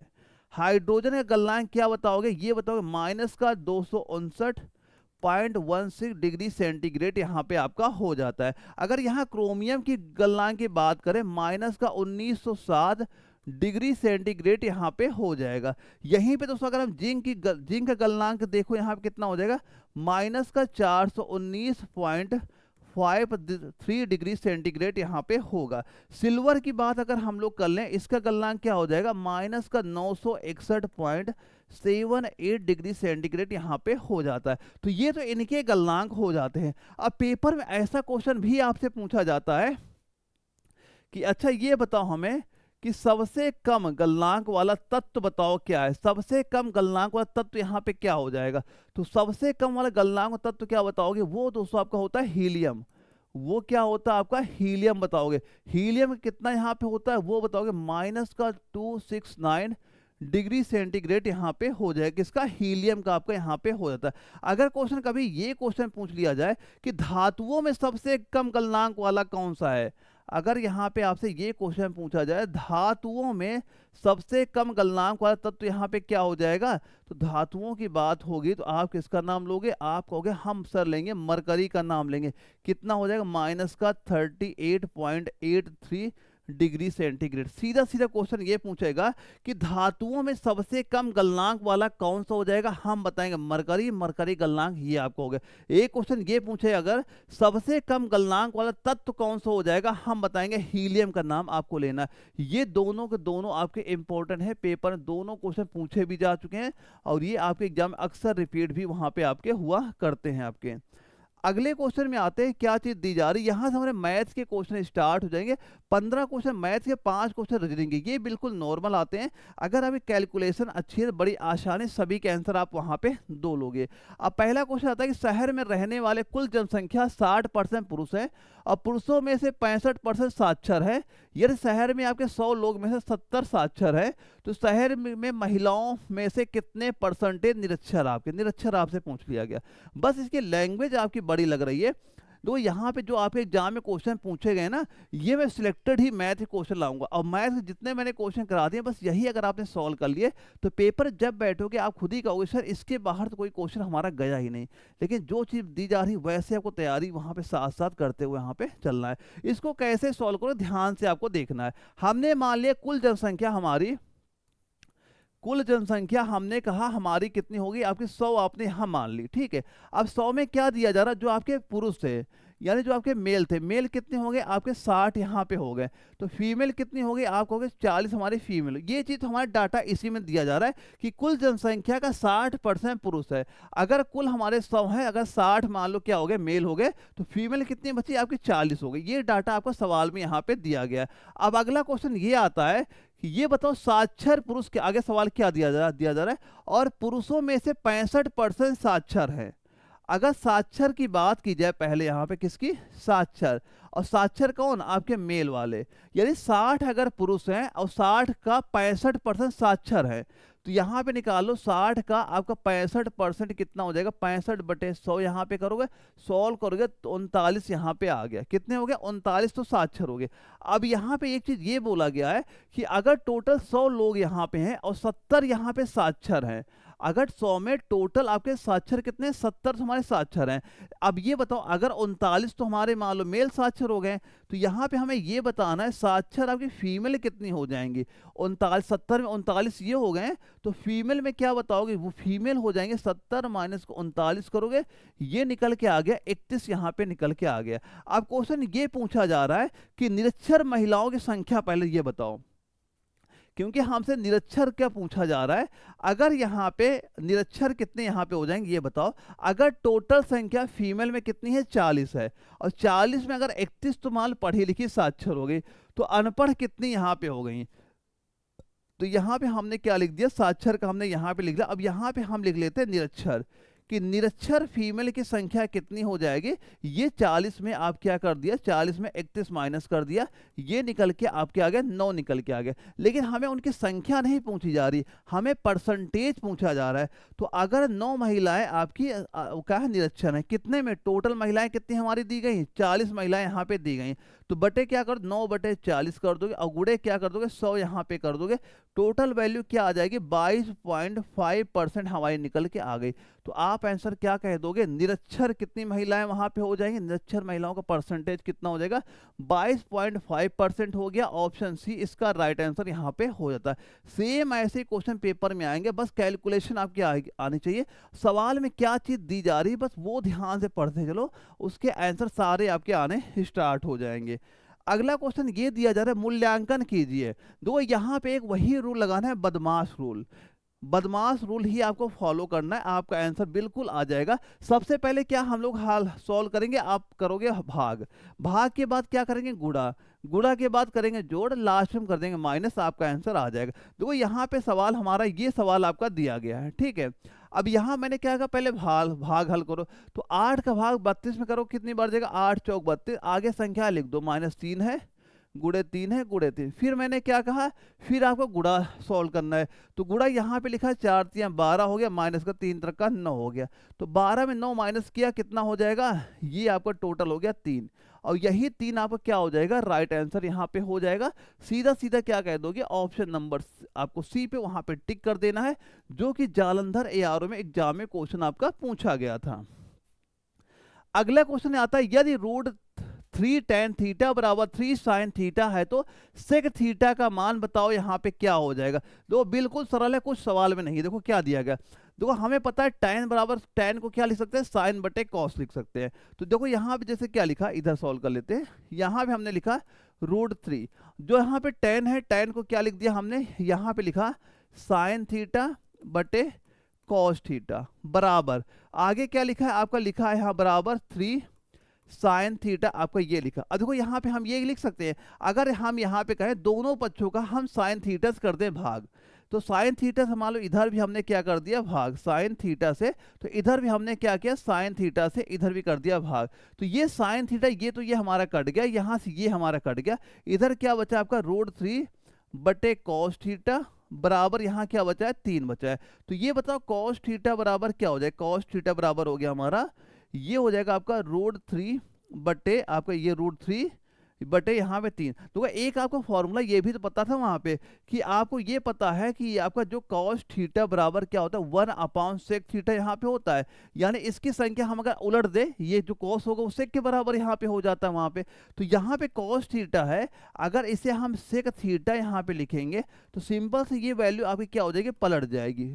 [SPEAKER 1] हाइड्रोजन का गलनांक क्या बताओगे? ये बताओगे माइनस का 259.16 डिग्री सेंटीग्रेड यहाँ पे आपका हो जाता है। अगर यहाँ क्रोमियम की गलनांक की बात करें माइनस का 1907 डिग्री सेंटीग्रेड यहाँ पे हो जाएगा। यहीं पे दोस्तों अगर हम जिंक का गलनांक देखो यहाँ पे कितना हो जाएगा? माइनस का 419.53 डिग्री सेंटीग्रेड यहाँ पे होगा। सिल्वर की बात अगर हम लोग कर लें इसका गलनांक क्या हो जाएगा? माइनस का 961.78 डिग्री सेंटीग्रेड यहाँ पे हो जाता है। तो ये तो इनके गलनांक हो जाते हैं। अब पेपर में ऐसा क्वेश्चन भी आपसे पूछा जाता है कि अच्छा ये बताओ हमें कि सबसे कम गलनांक वाला तत्व बताओ क्या है? सबसे कम गलनांक वाला तत्व यहाँ पे क्या हो जाएगा? तो सबसे कम वाला गलनांक तत्व क्या बताओगे? वो दोस्तों आपका होता है हीलियम। वो क्या होता है आपका? हीलियम बताओगे। हीलियम कितना यहाँ पे होता है वो बताओगे? माइनस का 269 डिग्री सेंटीग्रेड यहाँ पे हो जाए। किसका? हीलियम का आपका यहाँ पे हो जाता है। अगर क्वेश्चन कभी ये क्वेश्चन पूछ लिया जाए कि धातुओं में सबसे कम गलनांक वाला कौन सा है, अगर यहाँ पे आपसे ये क्वेश्चन पूछा जाए धातुओं में सबसे कम गलनांक वाला तत्व यहाँ पे क्या हो जाएगा, तो धातुओं की बात होगी तो आप किसका नाम लोगे? आप कहोगे हम सर लेंगे मरकरी का नाम लेंगे। कितना हो जाएगा? माइनस का 38.83 डिग्री सेंटीग्रेड। सीधा सीधा क्वेश्चन ये पूछेगा कि धातुओं में सबसे कम गलनांक वाला कौन सा हो जाएगा? हम बताएंगे मरकरी। मरकरी गलनांक ये आपको हो गया। एक क्वेश्चन ये पूछे अगर सबसे कम गलनांक वाला तत्व कौन सा हो जाएगा? हम बताएंगे हीलियम का नाम आपको लेना है। ये दोनों के दोनों आपके इंपॉर्टेंट है, पेपर में दोनों क्वेश्चन पूछे भी जा चुके हैं और ये आपके एग्जाम में अक्सर रिपीट भी वहां पे आपके हुआ करते हैं आपके। अगले क्वेश्चन में आते हैं, क्या चीज दी जा रही है? यहां से हमारे मैथ्स के क्वेश्चन स्टार्ट हो जाएंगे। 15 क्वेश्चन मैथ्स के, 5 क्वेश्चन रीजनिंग के। ये बिल्कुल नॉर्मल आते हैं। अगर अभी कैलकुलेशन अच्छी है तो बड़ी आसानी सभी के आंसर आप वहां पे दो लोगे। अब पहला क्वेश्चन आता है कि शहर में रहने वाले कुल जनसंख्या 60% पुरुष है और पुरुषों में से 65% साक्षर है। यदि शहर में आपके 100 लोग में से 70 साक्षर है तो शहर में महिलाओं में से कितने परसेंटेज निरक्षर? आपके निरक्षर आपसे पूछ लिया गया। बस इसकी लैंग्वेज आपकी बड़ी लग रही है। तो यहाँ पे जो आपके एग्जाम में क्वेश्चन पूछे गए ना, ये मैं सिलेक्टेड ही मैथ के क्वेश्चन लाऊंगा और मैथ के जितने मैंने क्वेश्चन करा दिए बस यही अगर आपने सॉल्व कर लिए तो पेपर जब बैठोगे आप खुद ही कहोगे सर इसके बाहर तो कोई क्वेश्चन हमारा गया ही नहीं। लेकिन जो चीज़ दी जा रही वैसे आपको तैयारी वहाँ पे साथ साथ करते हुए यहाँ पे चलना है। इसको कैसे सॉल्व करो ध्यान से आपको देखना है। हमने मान लिया कुल जनसंख्या हमने कहा हमारी कितनी होगी? आपकी 100 आपने यहाँ मान ली, ठीक है। अब 100 में क्या दिया जा रहा? जो आपके पुरुष थे यानी जो आपके मेल थे, मेल कितने हो गए? आपके 60 यहाँ पे हो गए। तो फीमेल कितनी हो गई? आप कहोगे 40 हमारी फीमेल। ये चीज हमारा डाटा इसी में दिया जा रहा है कि कुल जनसंख्या का 60% पुरुष है। अगर कुल हमारे 100 है, अगर 60 मान लो क्या हो गए मेल हो गए तो फीमेल कितनी बची? आपकी 40 हो गई। ये डाटा आपको सवाल में यहाँ पे दिया गया। अब अगला क्वेश्चन ये आता है कि ये बताओ साक्षर पुरुष के आगे सवाल क्या दिया जा रहा है? और पुरुषों में से 65% साक्षर है। अगर साक्षर की बात की जाए पहले यहाँ पे किसकी? साक्षर। और साक्षर कौन? आपके मेल वाले। यानी 60 अगर पुरुष हैं और 60 का 65% साक्षर है तो यहाँ पे निकालो 60 का आपका 65% कितना हो जाएगा? 65/100 यहाँ पे करोगे, सॉल्व करोगे तो 39 यहाँ पे आ गया। कितने हो गए? 39 तो साक्षर हो गए। अब यहाँ पे एक चीज ये बोला गया है कि अगर टोटल 100 लोग यहाँ पे हैं और 70 यहाँ पे साक्षर हैं, अगर 100 में टोटल आपके साक्षर कितने? 70 हमारे साक्षर हैं। अब ये बताओ अगर 39 तो हमारे मान लो मेल साक्षर हो गए तो यहाँ पे हमें ये बताना है साक्षर आपकी फीमेल कितनी हो जाएंगी? 39, 70 में 39 ये हो गए तो फीमेल में क्या बताओगे? वो फीमेल हो जाएंगे 70 माइनस 39 करोगे, ये निकल के आ गया 31 यहाँ पे निकल के आ गया। अब क्वेश्चन ये पूछा जा रहा है कि निरक्षर महिलाओं की संख्या पहले ये बताओ क्योंकि हमसे निरक्षर क्या पूछा जा रहा है। अगर यहाँ पे निरक्षर कितने यहाँ पे हो जाएंगे ये बताओ। अगर टोटल संख्या फीमेल में कितनी है 40 है, और 40 में अगर 31 तो मान पढ़ी लिखी साक्षर हो गई, तो अनपढ़ कितनी यहाँ पे हो गई। तो यहाँ पे हमने क्या लिख दिया, साक्षर का हमने यहाँ पे लिख लिया। अब यहाँ पे हम लिख लेते हैं निरक्षर, कि निरक्षर फीमेल की संख्या कितनी हो जाएगी। ये 40 में आप क्या कर दिया, 40 में 31 माइनस कर दिया, ये निकल के आपके आ गया 9 निकल के आ गया। लेकिन हमें उनकी संख्या नहीं पूछी जा रही, हमें परसेंटेज पूछा जा रहा है। तो अगर 9 महिलाएं आपकी क्या है, निरक्षर है, कितने में, टोटल महिलाएं कितनी हमारी दी गई, 40 महिलाएं यहाँ पे दी गई। तो बटे क्या कर, 9/40 कर दोगे, और गुड़े क्या कर दोगे, 100 यहाँ पे कर दोगे। टोटल वैल्यू क्या आ जाएगी, 22.5% हमारी निकल के आ गई। तो आप आंसर क्या कह दोगे, निरक्षर कितनी महिलाएं वहां पे हो जाएंगी, निरक्षर महिलाओं का परसेंटेज कितना हो जाएगा, 22.5% हो गया। ऑप्शन सी इसका राइट आंसर यहाँ पे हो जाता है। सेम ऐसे क्वेश्चन पेपर में आएंगे, बस कैलकुलेशन आपकी आनी चाहिए। सवाल में क्या चीज दी जा रही है बस वो ध्यान से पढ़ते चलो, उसके आंसर सारे आपके आने स्टार्ट हो जाएंगे। अगला क्वेश्चन ये दिया जा रहा है, मूल्यांकन कीजिए। देखो यहाँ पे एक वही रूल लगाना है, बदमाश रूल। बदमाश रूल ही आपको फॉलो करना है, आपका आंसर बिल्कुल आ जाएगा। सबसे पहले क्या हम लोग हाल सॉल्व करेंगे, आप करोगे भाग, भाग के बाद क्या करेंगे, गुणा, गुणा के बाद करेंगे जोड़, लास्ट में कर देंगे माइनस, आपका आंसर आ जाएगा। देखो यहाँ पे सवाल हमारा, ये सवाल आपका दिया गया है, ठीक है। अब यहाँ मैंने क्या कहा, पहले भाग हल करो। तो 8 का भाग 32 में करो, कितनी बार जाएगा, 8 चौक 32। आगे संख्या लिख दो, -3 है, गुड़े 3 है, गुड़े 3। फिर मैंने क्या कहा, फिर आपको गुणा सॉल्व करना है। तो गुणा यहाँ पे लिखा है 4 3 12 हो गया, माइनस का 3 3 का 9 हो गया। तो 12 में 9 माइनस किया, कितना हो जाएगा, ये आपका टोटल हो गया 3। और यही 3 आपका क्या हो जाएगा, राइट आंसर यहाँ पे हो जाएगा। सीधा सीधा क्या कह दोगे, ऑप्शन नंबर आपको सी पे वहां पे टिक कर देना है, जो कि जालंधर एआरओ में एग्जाम में क्वेश्चन आपका पूछा गया था। अगला क्वेश्चन आता है, यदि रूट 3 tan थीटा बराबर 3 sin थीटा है तो sec थीटा का मान बताओ, यहाँ पे क्या हो जाएगा। देखो बिल्कुल सरल है, कुछ सवाल में नहीं है। देखो क्या दिया गया, देखो हमें पता है tan बराबर, tan को क्या लिख सकते हैं, sin बटे cos लिख सकते हैं। तो देखो यहाँ पे जैसे क्या लिखा, इधर सॉल्व कर लेते हैं। यहाँ पे हमने लिखा √3, जो यहाँ पे tan है, tan को क्या लिख दिया हमने, यहाँ पे लिखा sin थीटा बटे cos थीटा बराबर, आगे क्या लिखा है आपका, लिखा है यहाँ बराबर 3 साइन थीटा, आपका ये लिखा। अब देखो यहाँ पे हम ये लिख सकते हैं, अगर हम यहाँ पे कहें दोनों पक्षों का हम साइन थीटा से कर दें भाग, तो साइन थीटा से मान लो इधर भी हमने क्या कर दिया भाग साइन थीटा से, तो इधर भी हमने क्या किया साइन थीटा से इधर भी कर दिया भाग। तो ये साइन थीटा, ये तो ये हमारा कट गया, यहाँ से ये हमारा कट गया, इधर क्या बचा आपका √3 बटे cos थीटा बराबर, यहाँ क्या बचा है 3 बचा है। तो ये बताओ cos थीटा बराबर क्या हो जाए, cos थीटा बराबर हो गया हमारा, ये हो जाएगा आपका √3 बटे आपका ये √3 बटे यहाँ पे 3। तो एक आपको फॉर्मूला ये भी तो पता था वहां पे, कि आपको ये पता है कि आपका जो cos थीटा बराबर क्या होता है 1/sec थीटा यहाँ पे होता है। यानी इसकी संख्या हम अगर उलट दे, ये जो cos होगा वो sec के बराबर यहाँ पे हो जाता है वहां पे। तो यहाँ पे cos थीटा है, अगर इसे हम sec थीटा यहाँ पे लिखेंगे तो सिंपल से ये वैल्यू आपकी क्या हो जाएगी, पलट जाएगी,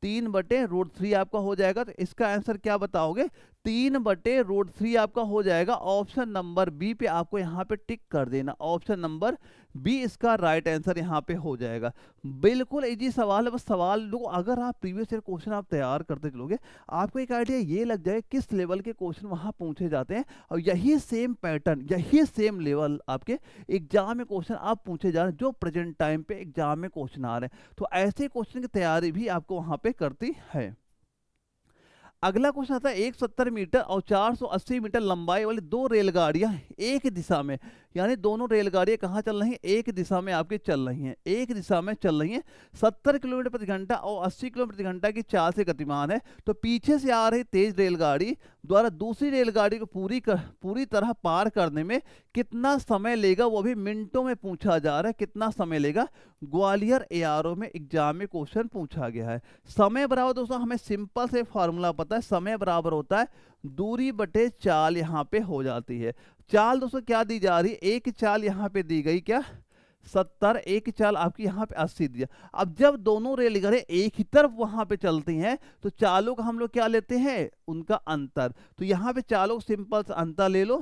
[SPEAKER 1] 3/√3 आपका हो जाएगा। तो इसका आंसर क्या बताओगे, 3/√3 आपका हो जाएगा। ऑप्शन नंबर बी पे आपको यहाँ पे टिक कर देना, ऑप्शन नंबर बी इसका राइट आंसर यहाँ पे हो जाएगा। बिल्कुल इजी सवाल है, बस सवाल लोग अगर आप प्रीवियस ईयर क्वेश्चन आप तैयार करते चलोगे, आपको एक आइडिया ये लग जाए किस लेवल के क्वेश्चन वहाँ पूछे जाते हैं, और यही सेम पैटर्न, यही सेम लेवल आपके एग्जाम में क्वेश्चन आप पूछे जा रहे हैं, जो प्रेजेंट टाइम पे एग्जाम में क्वेश्चन आ रहे हैं। तो ऐसे क्वेश्चन की तैयारी भी आपको वहाँ पे करती है। अगला क्वेश्चन आता है, 170 मीटर और 480 मीटर लंबाई वाली 2 रेलगाड़ियां एक दिशा में, यानी दोनों रेलगाड़ियां कहाँ चल रही हैं, एक दिशा में आपके चल रही हैं, एक दिशा में चल रही हैं, 70 किलोमीटर प्रति घंटा और 80 किलोमीटर प्रति घंटा की चाल से गतिमान है। तो पीछे से आ रही तेज रेलगाड़ी द्वारा दूसरी रेलगाड़ी को पूरी तरह पार करने में कितना समय लेगा, वो भी मिनटों में पूछा जा रहा है, कितना समय लेगा। ग्वालियर एआरओ में एग्जाम में क्वेश्चन पूछा गया है। समय बराबर दोस्तों हमें सिंपल से फॉर्मूला पता है, समय बराबर होता है दूरी बटे चाल, यहाँ पे हो जाती है। चाल दोस्तों क्या दी जा रही है, एक चाल यहाँ पे दी गई क्या 70, एक चाल आपकी यहाँ पे 80 दिया। अब जब दोनों रेलगाड़ियां एक ही तरफ वहां पे चलती हैं तो चालों का हम लोग क्या लेते हैं, उनका अंतर। तो यहाँ पे चालों सिंपल अंतर ले लो,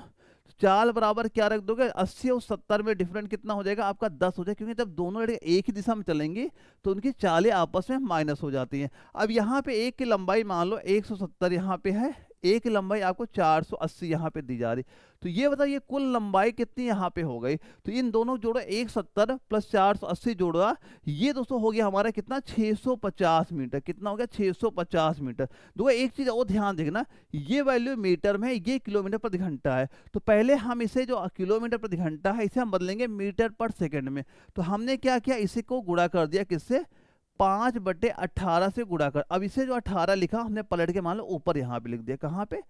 [SPEAKER 1] चाल बराबर क्या रख दोगे, 80 और 70 में डिफरेंट कितना हो जाएगा आपका 10 हो जाएगा, क्योंकि जब दोनों लड़के एक ही दिशा में चलेंगे तो उनकी चालें आपस में माइनस हो जाती हैं। अब यहाँ पे एक की लंबाई मान लो 170 यहाँ पे है, एक की लंबाई आपको 480 यहाँ पे दी जा रही, तो ये बताइए कुल लंबाई कितनी यहाँ पे हो गई। तो इन दोनों जोड़ो 170 प्लस 480 जोड़ा, ये दोस्तों हो गया हमारा कितना 650 मीटर। कितना हो गया 650 मीटर। देखो एक चीज और ध्यान देखना, ये वैल्यू मीटर में है, ये किलोमीटर प्रति घंटा है, तो पहले हम इसे जो किलोमीटर प्रति घंटा है इसे हम बदलेंगे मीटर पर सेकंड में। तो हमने क्या किया, इसी को गुणा कर दिया किससे, 5/18 से गुणा कर। अब इसे जो 18 लिखा हमने पलट के मान लो ऊपर यहाँ पे लिख दिया, कहाँ पे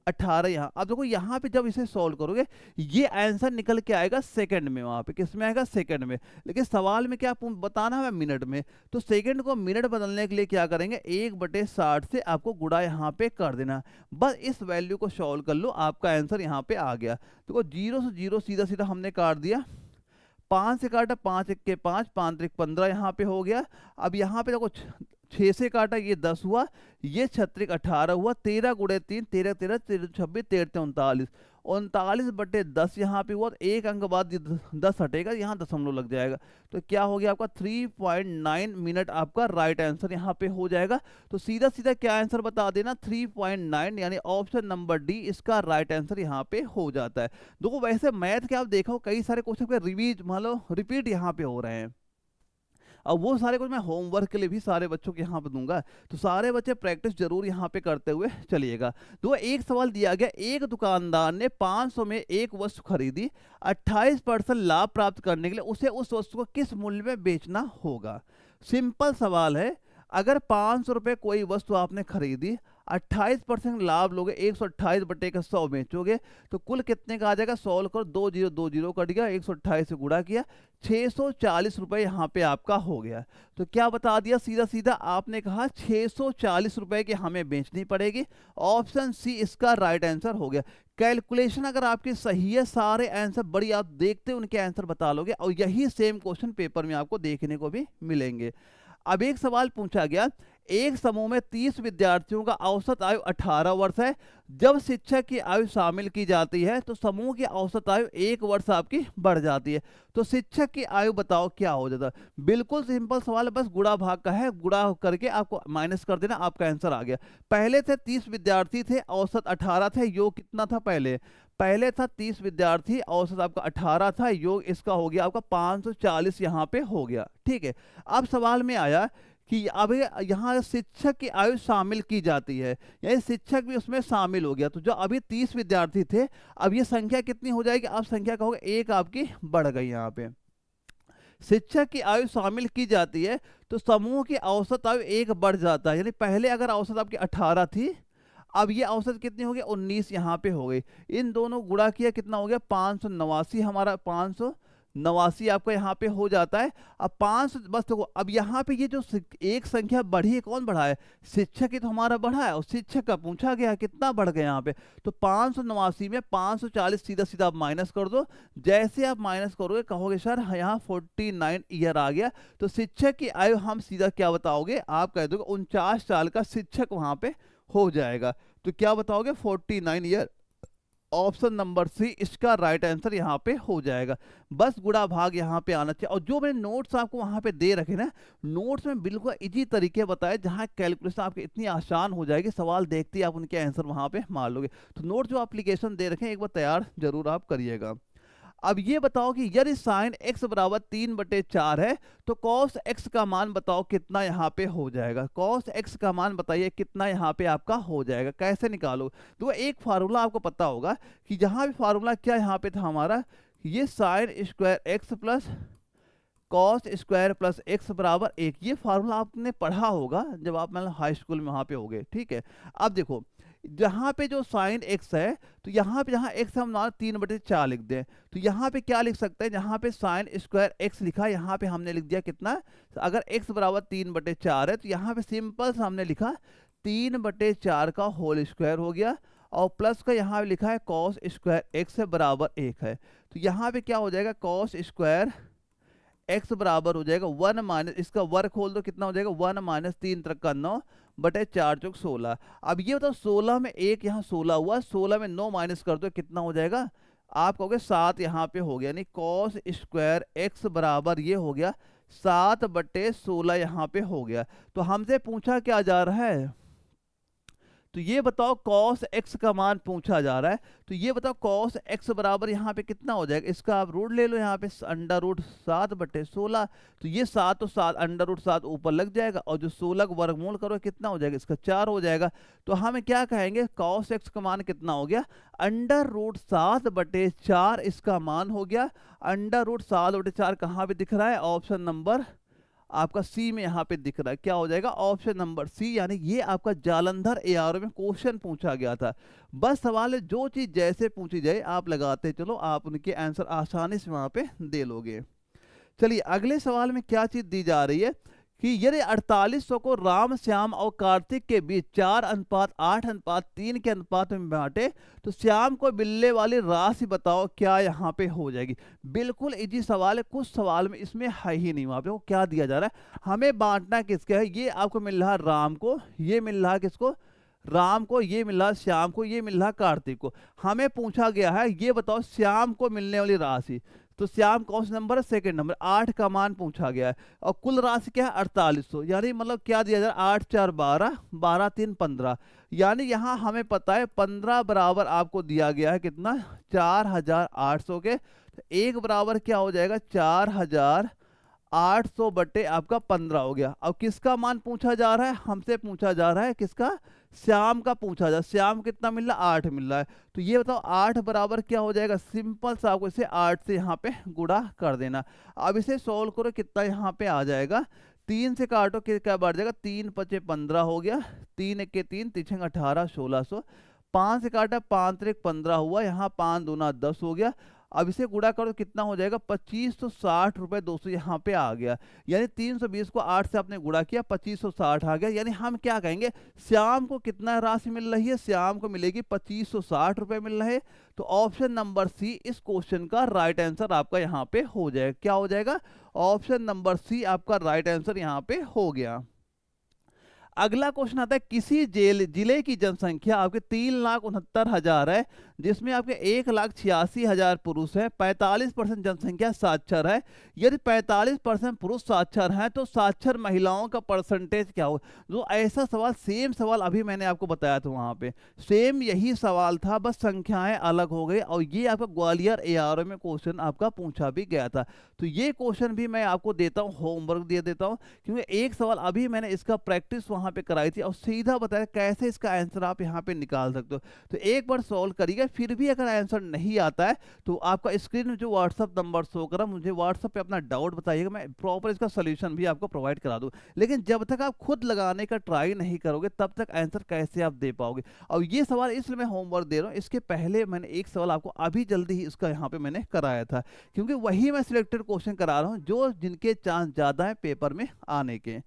[SPEAKER 1] 18 यहाँ। अब देखो यहाँ पे जब इसे सॉल्व करोगे ये आंसर निकल के आएगा सेकंड में, वहां पे किस में आएगा सेकंड में, लेकिन सवाल में क्या बताना है मिनट में। तो सेकंड को मिनट बदलने के लिए क्या करेंगे, 1/60 से आपको गुणा यहाँ पे कर देना। बस इस वैल्यू को सॉल्व कर लो, आपका आंसर यहाँ पे आ गया। देखो 0 से 0 सीधा सीधा हमने काट दिया, 5 से काटा, 5 1 के 5, 5 3 15 यहाँ पे हो गया। अब यहाँ पे देखो 6 से काटा, ये 10 हुआ, ये 6 18 हुआ, 13 गुणे 3 13 13 13 26 13 39, 39/10 यहाँ पे हुआ, तो एक अंक बाद 10 हटेगा, यहाँ दशमलव लग जाएगा, तो क्या हो गया आपका 3.9 मिनट आपका राइट आंसर यहाँ पे हो जाएगा। तो सीधा सीधा क्या आंसर बता देना 3.9, यानी ऑप्शन नंबर डी इसका राइट आंसर यहाँ पे हो जाता है। देखो वैसे मैथ के आप देखो कई सारे क्वेश्चन पे रिवीज मान लो रिपीट यहाँ पे हो रहे हैं, अब वो सारे कुछ मैं होमवर्क के लिए भी सारे बच्चों के यहाँ पे दूंगा, तो सारे बच्चे प्रैक्टिस जरूर यहाँ पे करते हुए चलिएगा। तो एक सवाल दिया गया, एक दुकानदार ने 500 में एक वस्तु खरीदी, 28% लाभ प्राप्त करने के लिए उसे उस वस्तु को किस मूल्य में बेचना होगा। सिंपल सवाल है, अगर 500 रुपये कोई वस्तु आपने खरीदी, 28% लाभ लोगे, 128/100 बेचोगे, तो कुल कितने का आ जाएगा, सॉल्व करो, 2 0 2 0 कट गया, 128 से गुणा किया, 640 रुपए यहाँ पे आपका हो गया। तो क्या बता दिया सीधा सीधा, आपने कहा 640 रुपए की हमें बेचनी पड़ेगी, ऑप्शन सी इसका राइट आंसर हो गया। कैलकुलेशन अगर आपकी सही है, सारे आंसर बड़ी आप देखते उनके आंसर बता लोगे, और यही सेम क्वेश्चन पेपर में आपको देखने को भी मिलेंगे। अब एक सवाल पूछा गया, एक समूह में 30 विद्यार्थियों का औसत आयु 18 वर्ष है, जब शिक्षक की आयु शामिल की जाती है तो समूह की औसत आयु 1 वर्ष आपकी बढ़ जाती है, तो शिक्षक की आयु बताओ क्या हो जाता है। बिल्कुल सिंपल सवाल है, बस गुणा भाग का है, गुणा करके आपको माइनस कर देना, आपका आंसर आ गया। पहले थे 30 विद्यार्थी थे, औसत 18 थे, योग कितना था, पहले था 30 विद्यार्थी, औसत आपका 18 था, योग इसका हो गया आपका 540 यहाँ पे हो गया, ठीक है। अब सवाल में आया कि अब यहाँ शिक्षक की आयु शामिल की जाती है, यानी शिक्षक भी उसमें शामिल हो गया, तो जो अभी 30 विद्यार्थी थे, अब ये संख्या कितनी हो जाएगी, अब संख्या का होगा 1 आपकी बढ़ गई। यहाँ पे शिक्षक की आयु शामिल की जाती है तो समूह की औसत आयु 1 बढ़ जाता है, यानी पहले अगर औसत आपकी 18 थी, अब ये औसत कितनी हो गई 19 यहाँ पे हो गई, इन दोनों गुणा किया कितना हो गया 589, हमारा 589 आपका यहाँ पे हो जाता है। अब 500 बस देखो, अब यहाँ पे ये जो एक संख्या बढ़ी है, कौन बढ़ा है, शिक्षक ही तो हमारा बढ़ा है, और शिक्षक का पूछा गया कितना बढ़ गया यहाँ पे, तो 589 में 540 सीधा सीधा आप माइनस कर दो, जैसे आप माइनस करोगे कहोगे सर यहाँ 49 ईयर आ गया, तो शिक्षक की आयु हम सीधा क्या बताओगे, आप कह दोगे 49 साल का शिक्षक वहां पे हो जाएगा, तो क्या बताओगे 49 ईयर, ऑप्शन नंबर सी इसका राइट आंसर यहाँ पे हो जाएगा। बस गुणा भाग यहाँ पे आना चाहिए, और जो मैंने नोट्स आपको वहाँ पे दे रखे ना, नोट्स में बिल्कुल इजी तरीके बताए, जहाँ कैलकुलेशन आपकी इतनी आसान हो जाएगी, सवाल देखते ही आप उनके आंसर वहाँ पे मार लोगे। तो नोट जो एप्लीकेशन दे रखे हैं एक बार तैयार जरूर आप करिएगा। अब ये बताओ कि यदि साइन x बराबर 3/4 है तो cos x का मान बताओ कितना यहाँ पे हो जाएगा, cos x का मान बताइए कितना यहाँ पे आपका हो जाएगा, कैसे निकालो। तो एक फार्मूला आपको पता होगा कि जहाँ भी फार्मूला क्या यहाँ पे था हमारा, ये sine square x plus cos square plus x बराबर 1, ये फार्मूला आपने पढ़ा होगा जब आप मतलब हाई स्कूल में वहाँ पे होगे, ठीक है। अब देखो जहाँ पे जो साइन x है, तो यहाँ पे जहाँ x हम 3/4 लिख दें, तो यहाँ पे क्या लिख सकते हैं, जहाँ पे साइन स्क्वायर x लिखा है यहाँ पे हमने लिख दिया कितना, अगर x बराबर 3/4 है तो यहाँ पे सिंपल सा हमने लिखा 3/4 का होल स्क्वायर हो गया, और प्लस का यहाँ लिखा है कॉस स्क्वायर x बराबर 1 है, तो यहाँ पे क्या हो जाएगा कॉस स्क्वायर x बराबर हो जाएगा 1 माइनस, इसका वर्ग खोल दो कितना हो जाएगा 1 माइनस 3 तक का 9/4 चौक 16। अब ये बताओ 16 में 1 यहाँ 16 हुआ, 16 में 9 माइनस कर दो कितना हो जाएगा आप कहोगे 7 यहाँ पे हो गया, यानी कॉस स्क्वायर एक्स बराबर ये हो गया 7/16 यहाँ पे हो गया। तो हमसे पूछा क्या जा रहा है, तो ये बताओ कॉस एक्स का मान पूछा जा रहा है। तो ये बताओ कॉस एक्स बराबर यहाँ पे कितना हो जाएगा, इसका आप रूट ले लो यहाँ पे √7/16। तो ये 7 तो 7 √7 ऊपर लग जाएगा, और जो 16 का वर्गमूल करो कितना हो जाएगा, इसका 4 हो जाएगा। तो हम क्या कहेंगे, कॉस एक्स का मान कितना हो गया, √7/4 इसका मान हो गया। √7/4 कहाँ पे दिख रहा है, ऑप्शन नंबर आपका सी में यहाँ पे दिख रहा है, क्या हो जाएगा ऑप्शन नंबर सी। यानी ये आपका जालंधर एआरओ में क्वेश्चन पूछा गया था। बस सवाल है जो चीज जैसे पूछी जाए आप लगाते चलो, आप उनके आंसर आसानी से वहां पे दे लोगे। चलिए अगले सवाल में क्या चीज दी जा रही है कि यदि 4800 को राम श्याम और कार्तिक के बीच 4:8:3 के अनुपात में बांटे तो श्याम को मिलने वाली राशि बताओ, क्या यहाँ पे हो जाएगी। बिल्कुल इजी सवाल है, कुछ सवाल में इसमें है ही नहीं। वहां पे क्या दिया जा रहा है, हमें बांटना किसका है, ये आपको मिल रहा है राम को, ये मिल रहा है किसको, राम को, ये मिल रहा है श्याम को, ये मिल रहा है कार्तिक को। हमें पूछा गया है ये बताओ श्याम को मिलने वाली राशि। तो श्याम कौन सा नंबर है, सेकंड नंबर, 8 का मान पूछा गया है। और कुल राशि क्या है 4800, यानी मतलब क्या दिया जा रहा है 8 4 12, 12 3 15। यानी यहाँ हमें पता है 15 बराबर आपको दिया गया है कितना, 4800 के। तो एक बराबर क्या हो जाएगा 4800 आपका 15 हो गया। अब किसका मान पूछा जा रहा है, हमसे पूछा जा रहा है किसका, श्याम का पूछा जा, श्याम कितना मिल रहा है 8 मिल रहा है। तो ये बताओ 8 बराबर क्या हो जाएगा, सिंपल सा आपको इसे 8 से यहाँ पे गुणा कर देना। अब इसे सोल्व करो कितना यहाँ पे आ जाएगा, 3 से काटो क्या बढ़ जाएगा, 3 5 15 हो गया, 3 1 के 3 3 18 1600, 5 से काटा 5 3 15 हुआ, यहाँ 5 दूना 10 हो गया। अब इसे गुणा करो कितना हो जाएगा 2560 रुपए 200 यहाँ पे आ गया। यानी 320 को 8 से आपने गुणा किया 2560 आ गया। यानी हम क्या कहेंगे, श्याम को कितना राशि मिल रही है, श्याम को मिलेगी 2560 रुपए मिल रहे। तो ऑप्शन नंबर सी इस क्वेश्चन का राइट आंसर आपका यहाँ पे हो जाएगा। क्या हो जाएगा, ऑप्शन नंबर सी आपका राइट आंसर यहाँ पे हो गया। अगला क्वेश्चन आता है, किसी जिले की जनसंख्या आपके 3,69,000 है, जिसमें आपके 1,86,000 पुरुष है, 45% जनसंख्या साक्षर है। यदि 45% पुरुष साक्षर हैं तो साक्षर महिलाओं का परसेंटेज क्या हो। जो ऐसा सवाल, सेम सवाल अभी मैंने आपको बताया था, वहां पे सेम यही सवाल था, बस संख्याएं अलग हो गई। और ये आपका ग्वालियर एआरओ में क्वेश्चन आपका पूछा भी गया था। तो ये क्वेश्चन भी मैं आपको देता हूँ, होमवर्क दे देता हूँ, क्योंकि एक सवाल अभी मैंने इसका प्रैक्टिस वहां पे कराई थी और सीधा बताया कैसे इसका आंसर आप यहाँ पे निकाल सकते हो। तो एक बार सॉल्व करिएगा, फिर भी अगर आंसर नहीं आता है तो आपका स्क्रीन में जो व्हाट्सअप नंबर शो करा, मुझे व्हाट्सअप पे अपना डाउट बताइएगा, मैं प्रॉपर इसका सोल्यूशन भी आपको प्रोवाइड करा दूं। लेकिन जब तक आप खुद लगाने का ट्राई नहीं करोगे तब तक आंसर कैसे आप दे पाओगे। और ये सवाल इसलिए मैं होमवर्क दे रहा हूँ, इसके पहले मैंने एक सवाल आपको अभी जल्दी ही इसका यहाँ पे मैंने कराया था, क्योंकि वही मैं सिलेक्टेड क्वेश्चन करा रहा हूँ जो जिनके चांस ज्यादा है पेपर में आने के।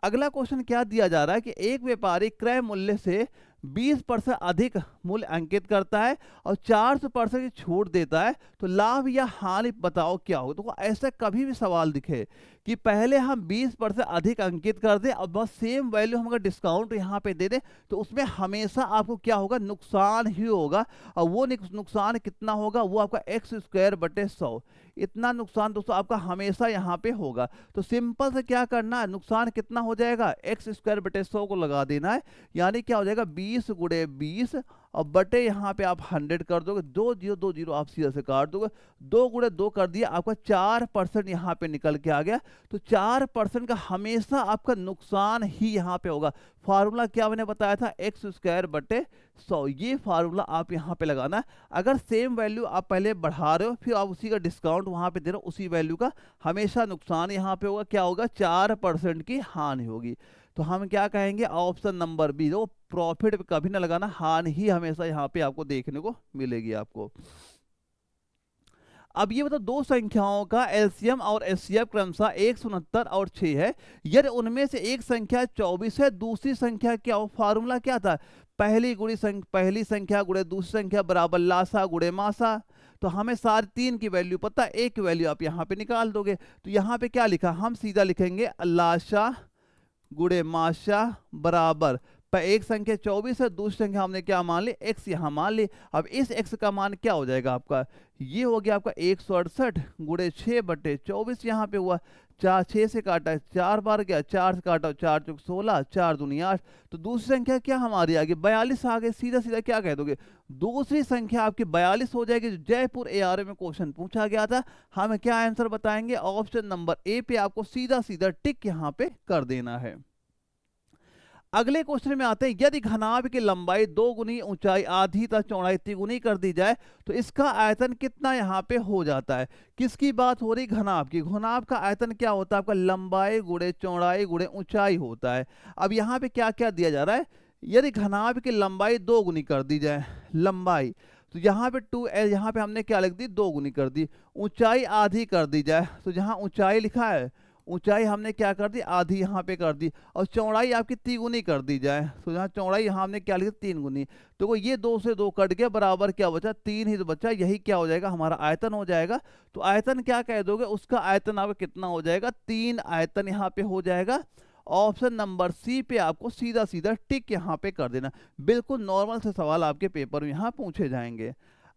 [SPEAKER 1] अगला क्वेश्चन क्या दिया जा रहा है कि एक व्यापारी क्रय मूल्य से 20% अधिक मूल्य अंकित करता है और 400% की छूट देता है, तो लाभ या हानि बताओ क्या हो। तो ऐसा कभी भी सवाल दिखे कि पहले हम 20% अधिक अंकित कर दें और बस सेम वैल्यू हम अगर डिस्काउंट यहाँ पे दे दें, तो उसमें हमेशा आपको क्या होगा, नुकसान ही होगा। और वो नुकसान कितना होगा, वो आपका x²/100, इतना नुकसान दोस्तों आपका हमेशा यहाँ पे होगा। तो सिंपल से क्या करना है, नुकसान कितना हो जाएगा, x²/100 को लगा देना है। यानी क्या हो जाएगा 20 × 20 और बटे यहाँ पे आप 100 कर दोगे, 2 0 2 0 आप सीधा से काट दोगे, 2 × 2 कर दिया, आपका 4% यहाँ पे निकल के आ गया। तो 4% का हमेशा आपका नुकसान ही यहाँ पे होगा। फार्मूला क्या मैंने बताया था, x²/100, ये फार्मूला आप यहाँ पे लगाना है। अगर सेम वैल्यू आप पहले बढ़ा रहे हो फिर आप उसी का डिस्काउंट वहाँ पे दे रहे हो, उसी वैल्यू का हमेशा नुकसान यहाँ पे होगा। क्या होगा, 4% की हानि होगी। तो हम क्या कहेंगे, ऑप्शन नंबर बी, जो प्रॉफिट पे कभी ना लगाना, हानि ही हमेशा यहाँ पे आपको देखने को मिलेगी आपको। अब ये बताओ, दो संख्याओं का एलसीएम और एचसीएफ क्रमशः 169 और 6 है। यदि उनमें से एक संख्या 24 है, दूसरी संख्या क्या हो। फार्मूला क्या था, पहली संख्या गुणे दूसरी संख्या बराबर लासा गुणे मासा। तो हमें सारी 3 की वैल्यू पता है, एक की वैल्यू आप यहाँ पे निकाल दोगे। तो यहाँ पे क्या लिखा, हम सीधा लिखेंगे लाशा गुणे माशा बराबर पर एक संख्या 24 है, दूसरी संख्या हमने क्या मान ली, x यहाँ मान ली। अब इस x का मान क्या हो जाएगा आपका, ये हो गया आपका 168 गुणे 6/24 यहाँ पे हुआ। 6 से काटा है 4 बार गया, 4 से काटा 4 चौक 16, 4 दूनी 8। तो दूसरी संख्या क्या हमारी आ गई, 42 आ गई। सीधा सीधा क्या कह दोगे, दूसरी संख्या आपकी 42 हो जाएगी, जो जयपुर ARA में क्वेश्चन पूछा गया था। हम क्या आंसर बताएंगे, ऑप्शन नंबर ए पे आपको सीधा सीधा टिक यहाँ पे कर देना है। अगले क्वेश्चन में आते हैं, यदि घनाभ की लंबाई 2 गुनी ऊंचाई आधी तथा चौड़ाई 3 गुनी कर दी जाए तो इसका आयतन कितना यहाँ पे हो जाता है। किसकी बात हो रही, घनाभ की। घनाभ का आयतन क्या होता है आपका, लंबाई गुणे चौड़ाई गुणे ऊंचाई होता है। अब यहाँ पे क्या क्या दिया जा रहा है, यदि घनाभ की लंबाई 2 गुनी कर दी जाए, लंबाई तो यहाँ पे 2l, यहाँ पे हमने क्या लिख दी, 2 गुनी कर दी। ऊंचाई आधी कर दी जाए, तो जहाँ ऊंचाई लिखा है ऊंचाई हमने क्या कर दी, आधी यहाँ पे कर दी। और चौड़ाई आपकी 3 गुनी कर दी जाए, तो जहाँ चौड़ाई यहाँ हमने क्या लिखा, 3 गुनी। तो ये 2 से 2 कट गया, बराबर क्या बचा, 3 ही तो बचा। यही क्या हो जाएगा, हमारा आयतन हो जाएगा। तो आयतन क्या कह दोगे, उसका आयतन आपका कितना हो जाएगा, 3 आयतन यहाँ पे हो जाएगा। ऑप्शन नंबर सी पे आपको सीधा सीधा टिक यहाँ पे कर देना। बिल्कुल नॉर्मल से सवाल आपके पेपर में यहाँ पूछे जाएंगे।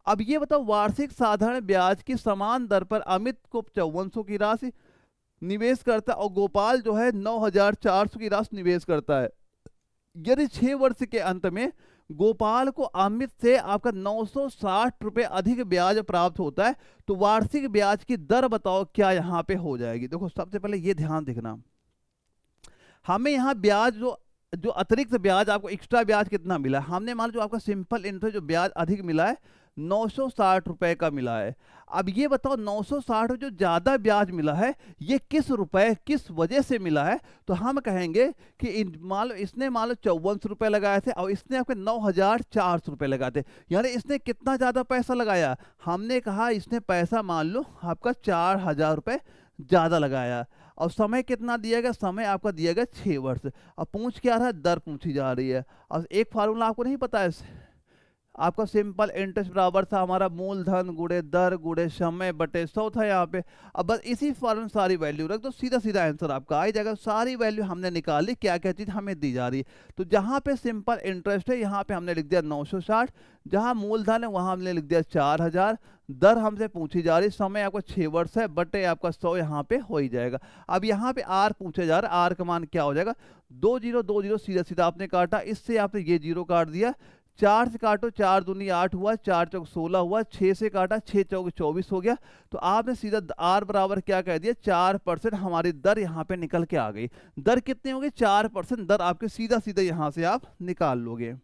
[SPEAKER 1] अब ये बताओ, वार्षिक साधारण ब्याज की समान दर पर अमित को 5400 की राशि निवेश करता है और गोपाल जो है 9400 की राशि निवेश करता है। यदि 6 वर्ष के अंत में गोपाल को अमित से आपका 960 रुपए अधिक ब्याज प्राप्त होता है तो वार्षिक ब्याज की दर बताओ क्या यहाँ पे हो जाएगी। देखो सबसे पहले ये ध्यान देखना, हमें यहाँ ब्याज जो अतिरिक्त ब्याज आपको एक्स्ट्रा ब्याज कितना मिला, हमने मान जो आपका सिंपल इंटरेस्ट जो ब्याज अधिक मिला है 960 रुपए का मिला है। अब ये बताओ 960 जो ज्यादा ब्याज मिला है ये किस रुपए किस वजह से मिला है। तो हम कहेंगे कि मान लो इसने 5400 रुपए लगाए थे और इसने आपके 9400 रुपए लगाए थे, यानी इसने कितना ज्यादा पैसा लगाया, हमने कहा इसने पैसा मान लो आपका 4000 रुपए ज्यादा लगाया। और समय कितना दिया गया, समय आपका दिया गया 6 वर्ष। अब पूछ क्या रहा है, दर पूछी जा रही है। और एक फार्मूला आपको नहीं पता है, आपका सिंपल इंटरेस्ट बराबर था हमारा मूलधन गुणे दर गुणे समय बटे 100 था यहाँ पे। अब बस इसी फॉर्मूले सारी वैल्यू रख दो, सीधा सीधा आंसर आपका आ जाएगा। सारी वैल्यू हमने निकाली, क्या क्या चीज हमें दी जा रही है। तो जहाँ पे सिंपल इंटरेस्ट है यहाँ पे हमने लिख दिया 960, जहाँ मूलधन है वहां हमने लिख दिया 4000, दर हमसे पूछी जा रही, समय आपका 6 वर्ष है बटे आपका 100 यहाँ पे हो ही जाएगा। अब यहाँ पे आर पूछे जा रहा है, आर का मान क्या हो जाएगा, 2 0 2 0 सीधा सीधा आपने काटा, इससे आपने ये 0 काट दिया। 4 से काटो, 4 दूनी 8 हुआ, 4 चौक 16 हुआ, 6 से काटा 6 चौक 24 हो गया। तो आपने सीधा आर बराबर क्या कह दिया, 4% हमारी दर यहाँ पे निकल के आ गई। दर कितनी होगी, 4% दर आपके सीधा सीधा यहाँ से आप निकाल लोगे।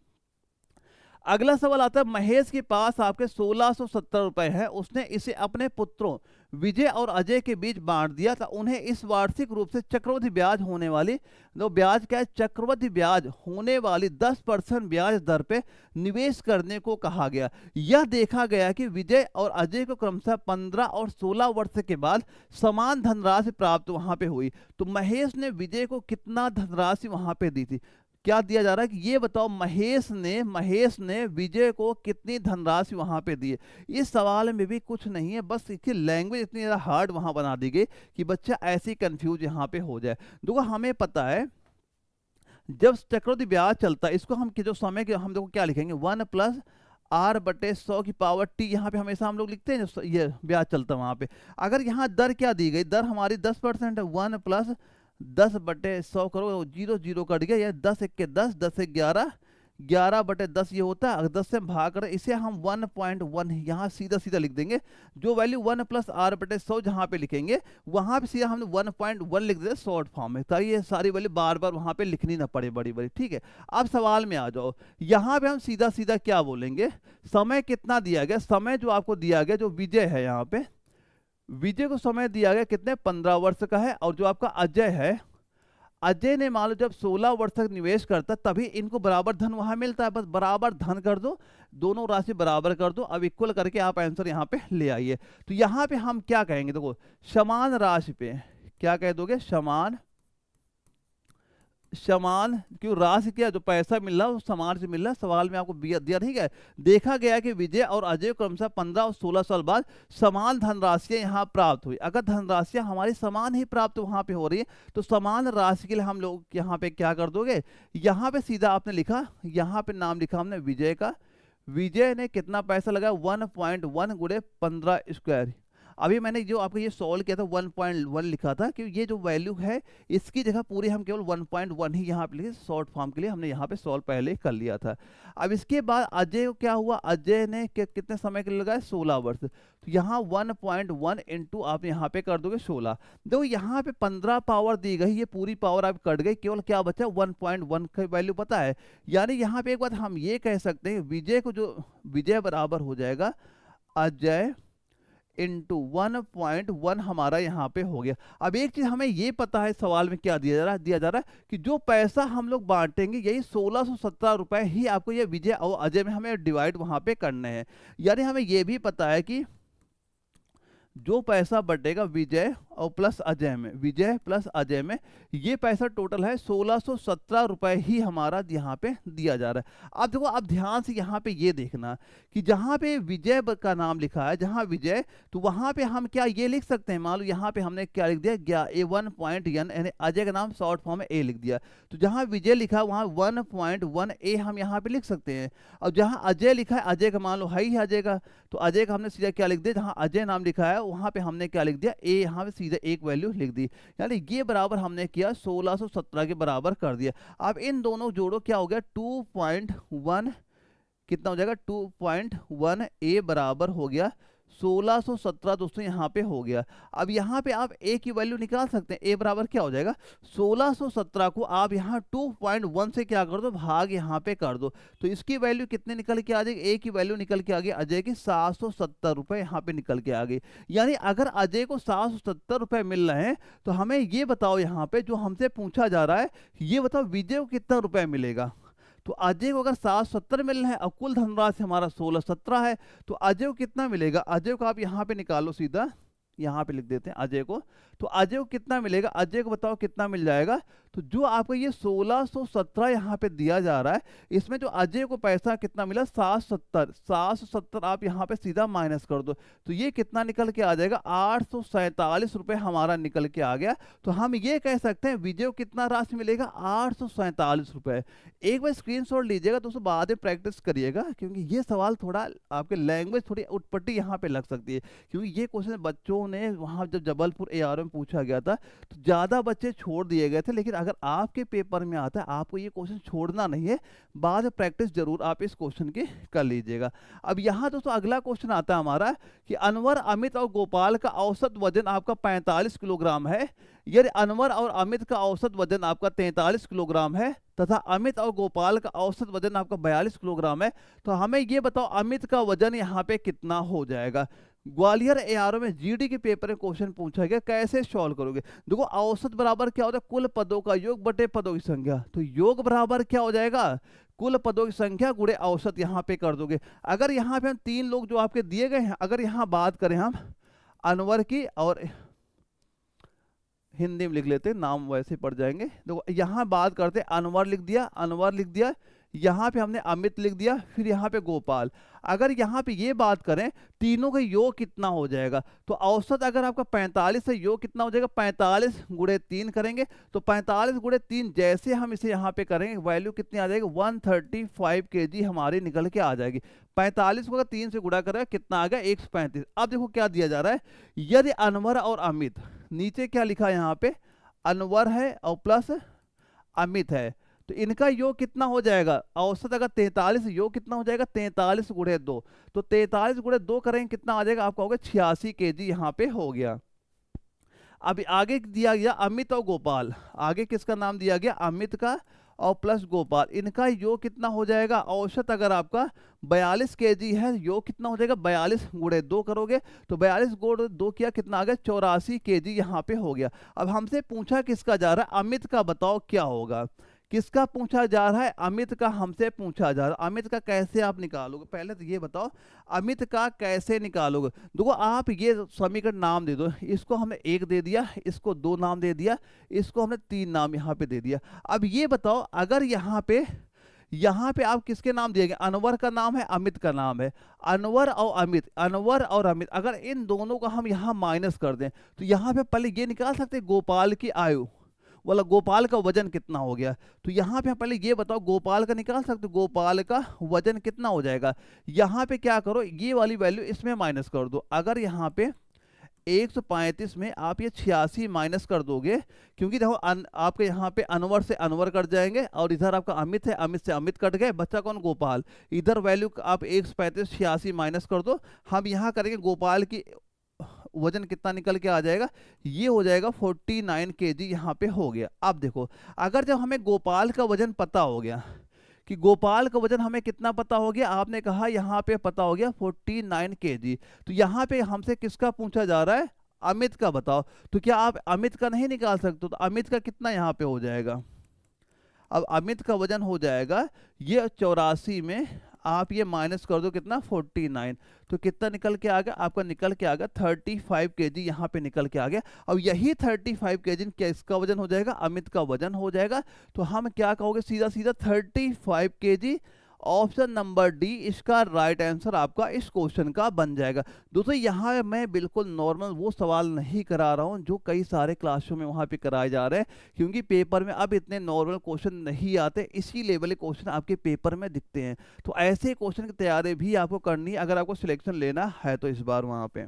[SPEAKER 1] अगला सवाल आता है, महेश के पास आपके 1670 रुपए हैं, उसने इसे अपने पुत्रों विजय और अजय के बीच बांट दिया था। उन्हें इस वार्षिक रूप से चक्रवृद्धि ब्याज होने वाली, जो ब्याज क्या है, चक्रवृद्धि ब्याज होने वाली 10% ब्याज दर पे निवेश करने को कहा गया। यह देखा गया कि विजय और अजय को क्रमशः 15 और 16 वर्ष के बाद समान धनराशि प्राप्त वहां पे हुई। तो महेश ने विजय को कितना धनराशि वहां पे दी थी, क्या दिया जा रहा है कि ये बताओ महेश ने विजय को कितनी धनराशि वहां पे दी है। इस सवाल में भी कुछ नहीं है, बस इसकी लैंग्वेज इतनी ज्यादा हार्ड वहां बना दी गई कि बच्चा ऐसे ही कंफ्यूज यहाँ पे हो जाए। देखो हमें पता है जब चक्रवृद्धि ब्याज चलता है, इसको हम जो समय के हम देखो क्या लिखेंगे, 1 + R/100 की पावर t, यहाँ पे हमेशा हम लोग लिखते हैं जो ये ब्याज चलता है वहां पे। अगर यहाँ दर क्या दी गई, दर हमारी 10% है, 1 + 10/100 करो, 0 0 कट गया, 10 1 के 10, 10 1 11, 11/10 ये होता है। अगर 10 से भाग करें इसे हम 1.1 यहाँ सीधा सीधा लिख देंगे। जो वैल्यू 1 + R/100 जहाँ पे लिखेंगे वहां पे सीधा हमने 1.1 लिख देते शॉर्ट फॉर्म में, ताकि ये सारी वैल्यू बार बार वहां पे लिखनी ना पड़े बड़ी बड़ी। ठीक है, अब सवाल में आ जाओ, यहाँ पे हम सीधा सीधा क्या बोलेंगे, समय कितना दिया गया, समय जो आपको दिया गया जो विजय है, यहाँ पे विजय को समय दिया गया कितने, 15 वर्ष का है। और जो आपका अजय है, अजय ने मान लो जब 16 वर्ष तक निवेश करता तभी इनको बराबर धन वहां मिलता है, बस बराबर धन कर दो, दोनों राशि बराबर कर दो। अब इक्वल करके आप आंसर यहाँ पे ले आइए। तो यहाँ पे हम क्या कहेंगे, देखो समान राशि पे क्या कह दोगे, समान, क्यों राशि क्या जो पैसा मिल रहा है वो समान से मिल रहा है, सवाल में आपको दिया, ठीक है। देखा गया कि विजय और अजय को क्रमशः 15 और 16 साल बाद समान धनराशियां यहाँ प्राप्त हुई। अगर धनराशियां हमारी समान ही प्राप्त वहां पे हो रही है तो समान राशि के लिए हम लोग यहाँ पे क्या कर दोगे, यहाँ पे सीधा आपने लिखा, यहाँ पे नाम लिखा हमने विजय का। विजय ने कितना पैसा लगाया, 1.1 गुणे 15 स्क्वायर। अभी मैंने जो आपको ये सॉल्व किया था 1.1 लिखा था, क्योंकि ये जो वैल्यू है इसकी जगह पूरी हम केवल 1.1 ही यहाँ पे लिखे, शॉर्ट फॉर्म के लिए हमने यहाँ पे सॉल्व पहले कर लिया था। अब इसके बाद अजय को क्या हुआ, अजय ने कितने समय के लिए लगाया, 16 वर्ष। तो यहाँ 1.1 इंटू आप यहाँ पे कर दोगे 16। देखो यहाँ पे 15 पावर दी गई, ये पूरी पावर आप कट गई, केवल क्या बचा 1.1 का वैल्यू पता है। यानी यहाँ पे एक बात हम ये कह सकते हैं, विजय को जो विजय बराबर हो जाएगा अजय इंटू 1.1 हमारा यहाँ पे हो गया। अब एक चीज हमें ये पता है, सवाल में क्या दिया जा रहा है कि जो पैसा हम लोग बांटेंगे यही 1617 रुपए ही आपको ये विजय और अजय में हमें डिवाइड वहां पे करने हैं। यानी हमें ये भी पता है कि जो पैसा बटेगा विजय और प्लस अजय में, विजय प्लस अजय में, ये पैसा टोटल है 1617 रुपए ही हमारा यहाँ पे दिया जा रहा है। अब देखो, अब ध्यान से यहाँ पे ये देखना कि जहाँ पे विजय का नाम लिखा है, जहाँ विजय, तो वहाँ पे हम क्या ये लिख सकते हैं, मान लो यहाँ पे हमने क्या लिख दिया, A1.N यानी अजय का नाम शॉर्ट फॉर्म में ए लिख दिया। तो जहाँ विजय लिखा है वहाँ 1.1 ए हम यहाँ पे लिख सकते हैं। और जहाँ अजय लिखा है, अजय का मान लो है ही अजय का, तो अजय का हमने सीधा क्या लिख दिया, जहाँ अजय नाम लिखा है वहाँ पे हमने क्या लिख दिया, ए, यहाँ पे सीधा एक वैल्यू लिख दी। यानी ये बराबर हमने किया 1617 के बराबर कर दिया। अब इन दोनों जोड़ो, क्या हो गया 2.1, कितना हो जाएगा 2.1 ए बराबर हो गया 1617 दोस्तों यहाँ पे हो गया। अब यहाँ पे आप ए की वैल्यू निकाल सकते हैं, ए बराबर क्या हो जाएगा 1617 को आप यहाँ 2.1 से क्या कर दो, भाग यहाँ पे कर दो, तो इसकी वैल्यू कितने निकल के आ जाएगी, ए की वैल्यू निकल के आ गई अजय की 770 रुपए यहाँ पे निकल के आ गई। यानी अगर अजय को 770 रुपए मिल रहे हैं तो हमें ये बताओ, यहाँ पे जो हमसे पूछा जा रहा है ये बताओ विजय को कितना रुपए मिलेगा। तो अजय को अगर 770 मिल रहे हैं और कुल धनराशि हमारा 1617 है, तो अजय को कितना मिलेगा, अजय को आप यहाँ पे निकालो, सीधा यहाँ पे लिख देते हैं अजय को। तो अजय को कितना मिलेगा, अजय को बताओ कितना मिल जाएगा। तो जो आपको ये 1617 यहाँ पे दिया जा रहा है, इसमें जो अजय को पैसा कितना मिला 770 आप यहाँ पे सीधा माइनस कर दो, तो ये कितना निकल के आ जाएगा 847 रुपए हमारा निकल के आ गया। तो हम ये कह सकते हैं विजय को कितना राशि मिलेगा 847 रुपए। एक बार स्क्रीनशॉट लीजिएगा दोस्तों, बाद में प्रैक्टिस करिएगा, क्योंकि ये सवाल थोड़ा आपके लैंग्वेज थोड़ी उटपटी यहाँ पे लग सकती है, क्योंकि ये क्वेश्चन बच्चों ने वहाँ जब जबलपुर ARO में पूछा गया था तो ज्यादा बच्चे छोड़ दिए गए थे। लेकिन अगर आपके पेपर में आता है, आपको ये क्वेश्चन छोड़ना नहीं है, बाद में प्रैक्टिस जरूर आप इस क्वेश्चन की कर लीजिएगा। अब यहाँ दोस्तों अगला क्वेश्चन आता है हमारा कि अनवर, अमित और गोपाल का औसत वजन आपका 45 किलोग्राम है। यदि अनवर और अमित का औसत वजन आपका 43 किलोग्राम है तथा अमित और गोपाल का औसत वजन आपका 42 किलोग्राम है, तो हमें ये बताओ अमित का वजन यहाँ पे कितना हो जाएगा। ग्वालियर ARO में GD के पेपर में क्वेश्चन पूछा गया, कैसे सॉल्व करोगे। देखो औसत बराबर क्या होता है, कुल पदों का योग बटे पदों की संख्या। तो योग बराबर क्या हो जाएगा, कुल पदों की संख्या गुणे औसत यहाँ पे कर दोगे। अगर यहाँ पे हम 3 लोग जो आपके दिए गए हैं, अगर यहाँ बात करें हम अनवर की, और हिंदी में लिख लेते हैं, नाम वैसे पड़ जाएंगे। देखो यहाँ बात करते हैं, अनवर लिख दिया, यहाँ पे हमने अमित लिख दिया, फिर यहाँ पे गोपाल। अगर यहाँ पे ये बात करें तीनों का योग कितना हो जाएगा, तो औसत अगर आपका 45 है, योग कितना हो जाएगा 45 गुणे 3 करेंगे, तो 45 गुणे 3 जैसे हम इसे यहाँ पे करेंगे वैल्यू कितनी आ जाएगी 135 kg हमारी निकल के आ जाएगी। 45 को अगर 3 से गुणा करेगा कितना आ गया 135। अब देखो क्या दिया जा रहा है, यदि अनवर और अमित, नीचे क्या लिखा है यहाँ पे अनवर है और प्लस अमित है, तो इनका योग कितना हो जाएगा, औसत अगर 43, योग कितना हो जाएगा 43 गुणे 2, तो 43 गुणे 2 करेंगे कितना आ जाएगा आपका होगा 86 kg यहाँ पे हो गया। अब आगे दिया गया अमित और गोपाल, आगे किसका नाम दिया गया अमित का और प्लस गोपाल, इनका योग कितना हो जाएगा, औसत अगर आपका 42 kg है, योग कितना हो जाएगा 42 गुणे 2 करोगे, तो 42 गुणे 2 किया कितना आ गया 84 kg यहाँ पे हो गया। अब हमसे पूछा किसका जा रहा है, अमित का बताओ क्या होगा। किसका पूछा जा रहा है? अमित का हमसे पूछा जा रहा है। अमित का कैसे आप निकालोगे? पहले तो ये बताओ अमित का कैसे निकालोगे? देखो आप ये समीकरण नाम दे दो, इसको हमने 1 दे दिया, इसको 2 नाम दे दिया, इसको हमने 3 नाम यहाँ पे दे दिया। अब ये बताओ अगर यहाँ पे आप किसके नाम दिएंगे? अनवर का नाम है, अमित का नाम है। अनवर और अमित, अनवर और अमित, अगर इन दोनों को हम यहाँ माइनस कर दें तो यहाँ पे पहले ये निकाल सकते हैं गोपाल की आयु वाला, गोपाल का वजन कितना हो गया। तो यहाँ पे हम पहले ये बताओ गोपाल का निकाल सकते हो, गोपाल का वजन कितना हो जाएगा। यहाँ पे क्या करो, ये वाली वैल्यू इसमें माइनस कर दो। अगर यहाँ पे 135 में आप ये 86 माइनस कर दोगे, क्योंकि देखो आपके यहाँ पे अनवर से अनवर कट जाएंगे और इधर आपका अमित है, अमित से अमित कट गए, बच्चा कौन? गोपाल। इधर वैल्यू आप 135 86 माइनस कर दो। हम यहाँ करेंगे गोपाल की वजन कितना निकल के आ जाएगा, ये हो जाएगा 49 केजी यहाँ पे हो गया। अब देखो अगर जब हमें गोपाल का वजन पता हो गया कि गोपाल का वजन हमें कितना पता हो गया, आपने कहा यहाँ पे पता हो गया 49 केजी, तो यहाँ पे हमसे किसका पूछा जा रहा है? अमित का बताओ। तो क्या आप अमित का नहीं निकाल सकते? तो अमित का कितना यहाँ पे हो जाएगा? अब अमित का वजन हो जाएगा ये 84 में आप ये माइनस कर दो कितना? 49। तो कितना निकल के आ गया? आपका निकल के आ गया 35 केजी यहाँ पे निकल के आ गया। अब यही 35 केजी क्या इसका वजन हो जाएगा? अमित का वजन हो जाएगा। तो हम क्या कहोगे? सीधा सीधा 35 केजी। ऑप्शन नंबर डी इसका राइट आंसर आपका इस क्वेश्चन का बन जाएगा। दोस्तों यहाँ मैं बिल्कुल नॉर्मल वो सवाल नहीं करा रहा हूँ जो कई सारे क्लासों में वहाँ पे कराए जा रहे हैं, क्योंकि पेपर में अब इतने नॉर्मल क्वेश्चन नहीं आते, इसी लेवल के क्वेश्चन आपके पेपर में दिखते हैं। तो ऐसे क्वेश्चन की तैयारी भी आपको करनी है अगर आपको सिलेक्शन लेना है तो इस बार वहाँ पे।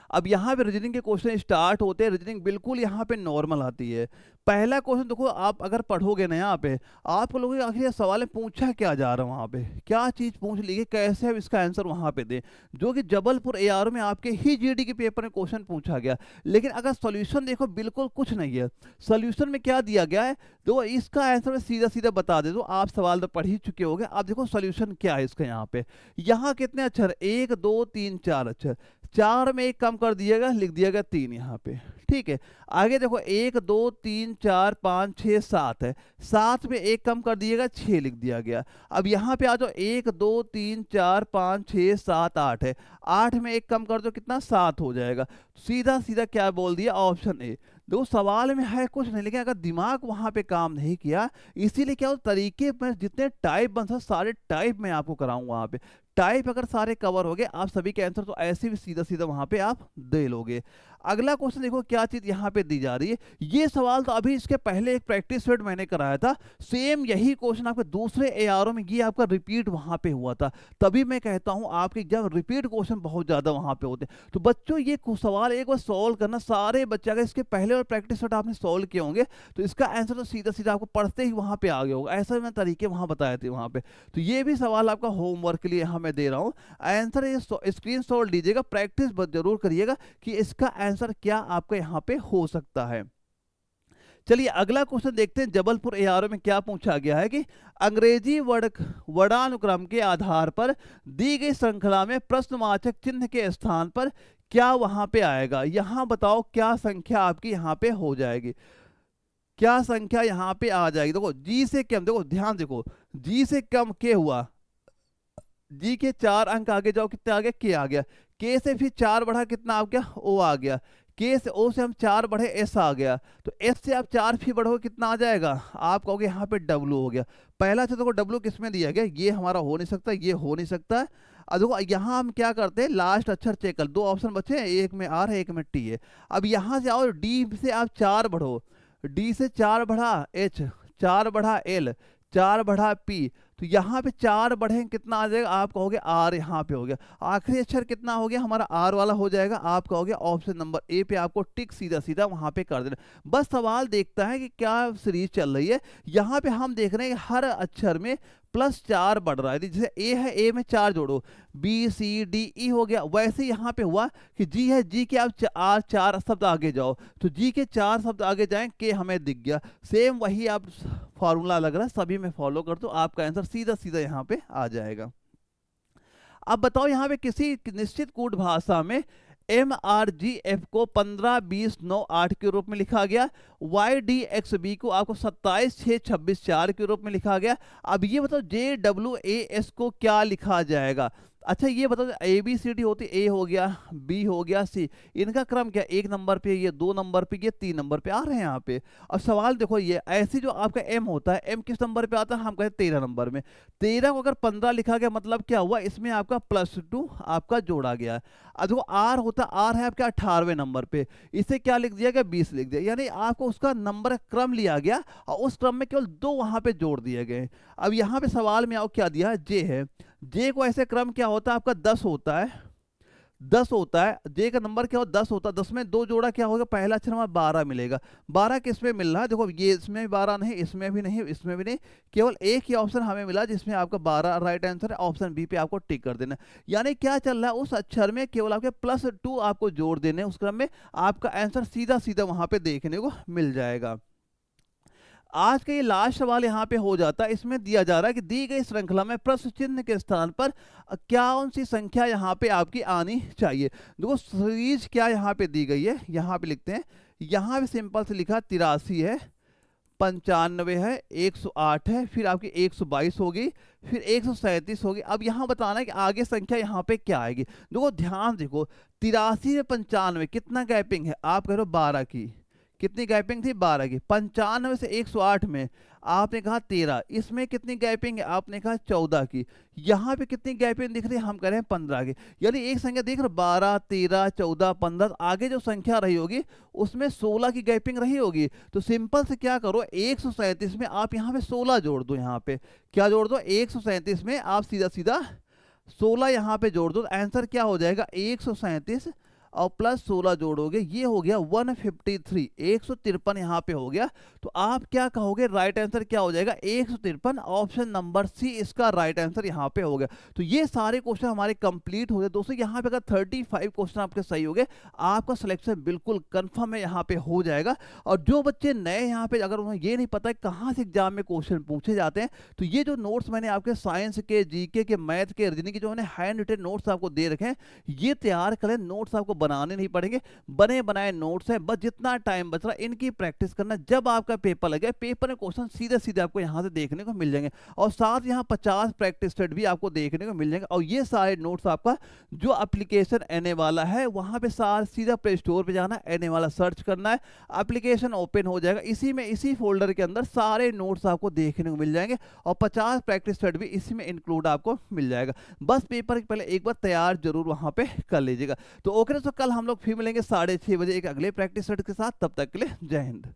[SPEAKER 1] अब यहाँ पे रीजनिंग के क्वेश्चन स्टार्ट होते हैं, रीजनिंग बिल्कुल यहाँ पे नॉर्मल आती है। पहला क्वेश्चन देखो, आप अगर पढ़ोगे ना यहाँ पे आपको लोगों आखिर ये सवाल है पूछा क्या जा रहा है, वहाँ पे क्या चीज़ पूछ ली है, कैसे हम इसका आंसर वहाँ पे दें, जो कि जबलपुर एआरओ में आपके ही जीडी के पेपर में क्वेश्चन पूछा गया। लेकिन अगर सोल्यूशन देखो बिल्कुल कुछ नहीं है। सोल्यूशन में क्या दिया गया है, देखो इसका आंसर मैं सीधा सीधा बता दे दो, आप सवाल तो पढ़ ही चुके होंगे। आप देखो सोल्यूशन क्या है इसका, यहाँ पे यहाँ कितने अक्षर? 1 2 3 4 अक्षर, 4 में 1 कम कर दिएगा, लिख दिया गया 3 यहाँ पे, ठीक है। आगे देखो 1 2 3 4 5 6 7 है, 7 में 1 कम कर दिएगा, 6 लिख दिया गया। अब यहाँ पे आ जाओ 1 2 3 4 5 6 7 8 है, 8 में 1 कम कर दो कितना? 7 हो जाएगा। सीधा सीधा क्या बोल दिया? Option A. देखो सवाल में है कुछ नहीं, लेकिन अगर दिमाग वहां पे काम नहीं किया, इसीलिए क्या हो तरीके में जितने टाइप बन सकते सारे टाइप मैं आपको कराऊंगा। वहां पे टाइप अगर सारे कवर हो गए, आप सभी के आंसर तो ऐसे भी सीधा सीधा वहां पे आप दे लोगे। अगला क्वेश्चन देखो क्या चीज यहाँ पे दी जा रही है। ये सवाल तो अभी इसके पहले एक प्रैक्टिस सेट मैंने कराया था, सेम यही क्वेश्चन आपके दूसरे एआरओ में ये आपका रिपीट वहां पे हुआ था। तभी मैं कहता हूं आपके जब रिपीट क्वेश्चन बहुत ज्यादा वहां पे होते हैं, तो बच्चों ये सवाल एक बार सॉल्व करना, सारे बच्चे अगर इसके पहले और प्रैक्टिस सेट आपने सॉल्व किए होंगे तो इसका आंसर तो सीधा सीधा आपको पढ़ते ही वहां पे आ गया होगा। ऐसा मैं तरीके वहां बताए थे वहां पे। तो ये भी सवाल आपका होमवर्क के लिए यहाँ मैं दे रहा हूँ, आंसर ये स्क्रीन शॉट लीजिएगा, प्रैक्टिस जरूर करिएगा कि इसका आंसर क्या आपका यहाँ पे हो सकता है। चलिए अगला क्वेश्चन देखते हैं। जबलपुर एआरओ में क्या पूछा गया है कि अंग्रेजी वर्णानुक्रम के आधार पर दी गई श्रृंखला में प्रश्नवाचक चिन्ह के स्थान पर क्या वहां पे आएगा। यहां बताओ क्या संख्या आपकी यहाँ पे हो जाएगी, क्या संख्या यहाँ पे आ जाएगी। देखो जी से कम, देखो ध्यान देखो, जी से कम के हुआ, जी के 4 अंक आगे जाओ कितने आ गया? के आ गया। के से फिर 4 बढ़ा कितना आ गया? ओ आ गया। के से ओ से हम 4 बढ़े, एस आ गया। तो एस से आप 4 फिर बढ़ो कितना आ जाएगा? आप कहोगे यहाँ पे डब्लू हो गया। पहला से देखो डब्लू किस में दिया गया? ये हमारा हो नहीं सकता, ये हो नहीं सकता। अब देखो यहाँ हम क्या करते हैं, लास्ट अक्षर चेक कर, 2 ऑप्शन बचे हैं, एक में आर है एक में टी है। अब यहाँ से आओ डी से आप 4 बढ़ो, डी से 4 बढ़ा एच, 4 बढ़ा एल, 4 बढ़ा पी, तो यहाँ पे 4 बढ़े कितना आ जाएगा? आप कहोगे आर, यहाँ पे हो गया। आखिरी अक्षर कितना हो गया? हमारा आर वाला हो जाएगा। आप कहोगे ऑप्शन नंबर ए पे आपको टिक सीधा सीधा वहां पे कर देना। बस सवाल देखता है कि क्या सीरीज चल रही है। यहाँ पे हम देख रहे हैं कि हर अक्षर में +4 बढ़ रहा है। जैसे ए है, ए में 4 जोड़ो, बी सी डी ई हो गया। वैसे यहाँ पे हुआ कि जी है, जी के आप 4 शब्द आगे जाओ, तो जी के 4 शब्द आगे जाएं, के हमें दिख गया। सेम वही आप फॉर्मूला लग रहा है, सभी में फॉलो कर दो, आपका आंसर सीधा सीधा यहाँ पे आ जाएगा। अब बताओ यहाँ पे किसी निश्चित कूट भाषा में MRGF को 15 20 9 8 के रूप में लिखा गया, YDXB को आपको 27 6 26 4 के रूप में लिखा गया। अब ये बताओ JWAS को क्या लिखा जाएगा। अच्छा ये बताओ ABCD होती, A हो गया, B हो गया, C, इनका क्रम क्या, 1 नंबर पे, ये 2 नंबर पे, ये 3 नंबर पे आ रहे हैं यहाँ पे। अब सवाल देखो, ये ऐसी जो आपका M होता है, M किस नंबर पे आता है, हम कहते हैं 13 नंबर में। 13 को अगर 15 लिखा गया मतलब क्या हुआ, इसमें आपका +2 आपका जोड़ा गया। अब देखो R होता है, R है आपका 18वें नंबर पे, इसे क्या लिख दिया गया, 20 लिख दिया, यानी आपको उसका नंबर क्रम लिया गया और उस क्रम में केवल 2 वहां पे जोड़ दिए गए। अब यहाँ पे सवाल में आओ, क्या दिया है, J है, J को ऐसे क्रम क्या होता है आपका 10 होता है, 10 होता है, J का नंबर क्या हो 10 होता है, 10 में 2 जोड़ा क्या होगा, पहला अक्षर हमारा 12 मिलेगा। 12 किस में मिल रहा है, देखो ये इसमें भी 12 नहीं, इसमें भी नहीं, इसमें भी नहीं, केवल एक ही ऑप्शन हमें मिला जिसमें आपका 12 राइट आंसर है, ऑप्शन बी पे आपको टिक कर देना। यानी क्या चल रहा है, उस अक्षर में केवल आपके +2 आपको जोड़ देने, उस क्रम में आपका आंसर सीधा सीधा वहां पे देखने को मिल जाएगा। आज का ये लास्ट सवाल यहाँ पे हो जाता है। इसमें दिया जा रहा है कि दी गई श्रृंखला में प्रश्न चिन्ह के स्थान पर कौन सी संख्या यहाँ पे आपकी आनी चाहिए। देखो सीरीज क्या यहाँ पे दी गई है, यहाँ पे लिखते हैं, यहाँ पे सिंपल से लिखा 83 है, 95 है, 108 है, फिर आपकी 122 होगी, फिर 137 होगी। अब यहाँ बताना है कि आगे संख्या यहाँ पे क्या आएगी। देखो ध्यान देखो, 83 में 95 कितना गैपिंग है, आप कह रहे हो 12 की, कितनी गैपिंग थी, 12 की। 95 से 108 में आपने कहा 13, इसमें कितनी गैपिंग है, आपने कहा 14 की। यहाँ पे कितनी गैपिंग दिख रही है, हम कह रहे हैं 15 की। यानी एक संख्या देख रहे 12 13 14 15, आगे जो संख्या रही होगी उसमें 16 की गैपिंग रही होगी। तो सिंपल से क्या करो, 137 में आप यहाँ पे 16 जोड़ दो, यहाँ पे क्या जोड़ दो, 137 में आप सीधा सीधा 16 यहाँ पे जोड़ दो, आंसर क्या हो जाएगा, 137 और +16 जोड़ोगे, ये हो गया 153, 153 यहाँ पे हो गया। तो आप क्या कहोगे, राइट आंसर क्या हो जाएगा, 153, ऑप्शन नंबर सी इसका राइट आंसर यहाँ पे हो गया। तो ये सारे क्वेश्चन हमारे कंप्लीट हो गए दोस्तों। यहाँ पे अगर 35 क्वेश्चन आपके सही हो गए, आपका सिलेक्शन बिल्कुल कंफर्म है यहाँ पे हो जाएगा। और जो बच्चे नए यहाँ पे, अगर उन्हें ये नहीं पता है कहाँ से एग्जाम में क्वेश्चन पूछे जाते हैं, तो ये जो नोट्स मैंने आपके साइंस के, जीके के, मैथ के, रीजनिंग के जो मैंने हैंड रिटन नोट्स आपको दे रखे हैं, ये तैयार करें। नोट्स आपको बनाने नहीं पड़ेंगे, बने बनाए नोट्स हैं, बस जितना टाइम बच रहा है इनकी प्रैक्टिस करना। जब आपका पेपर लगे, पेपर में क्वेश्चन सीधे सीधे आपको यहां से देखने को मिल जाएंगे, और साथ यहां 50 प्रैक्टिस सेट भी आपको देखने को मिल जाएंगे। और ये सारे नोट्स आपका जो एप्लीकेशन एने वाला है, वहां पे सारा सीधा प्ले स्टोर पे जाना, एने वाला सर्च करना है, एप्लीकेशन ओपन हो जाएगा, इसी में इसी फोल्डर के अंदर सारे नोट्स आपको देखने को मिल जाएंगे, और 50 प्रैक्टिस सेट भी इसी में इंक्लूड आपको मिल जाएगा। बस पेपर के पहले एक बार तैयार जरूर वहां पे कर लीजिएगा। तो ओके दोस्तों, कल हम लोग फिर मिलेंगे 6:30 बजे एक अगले प्रैक्टिस सेट के साथ। तब तक के लिए जय हिंद।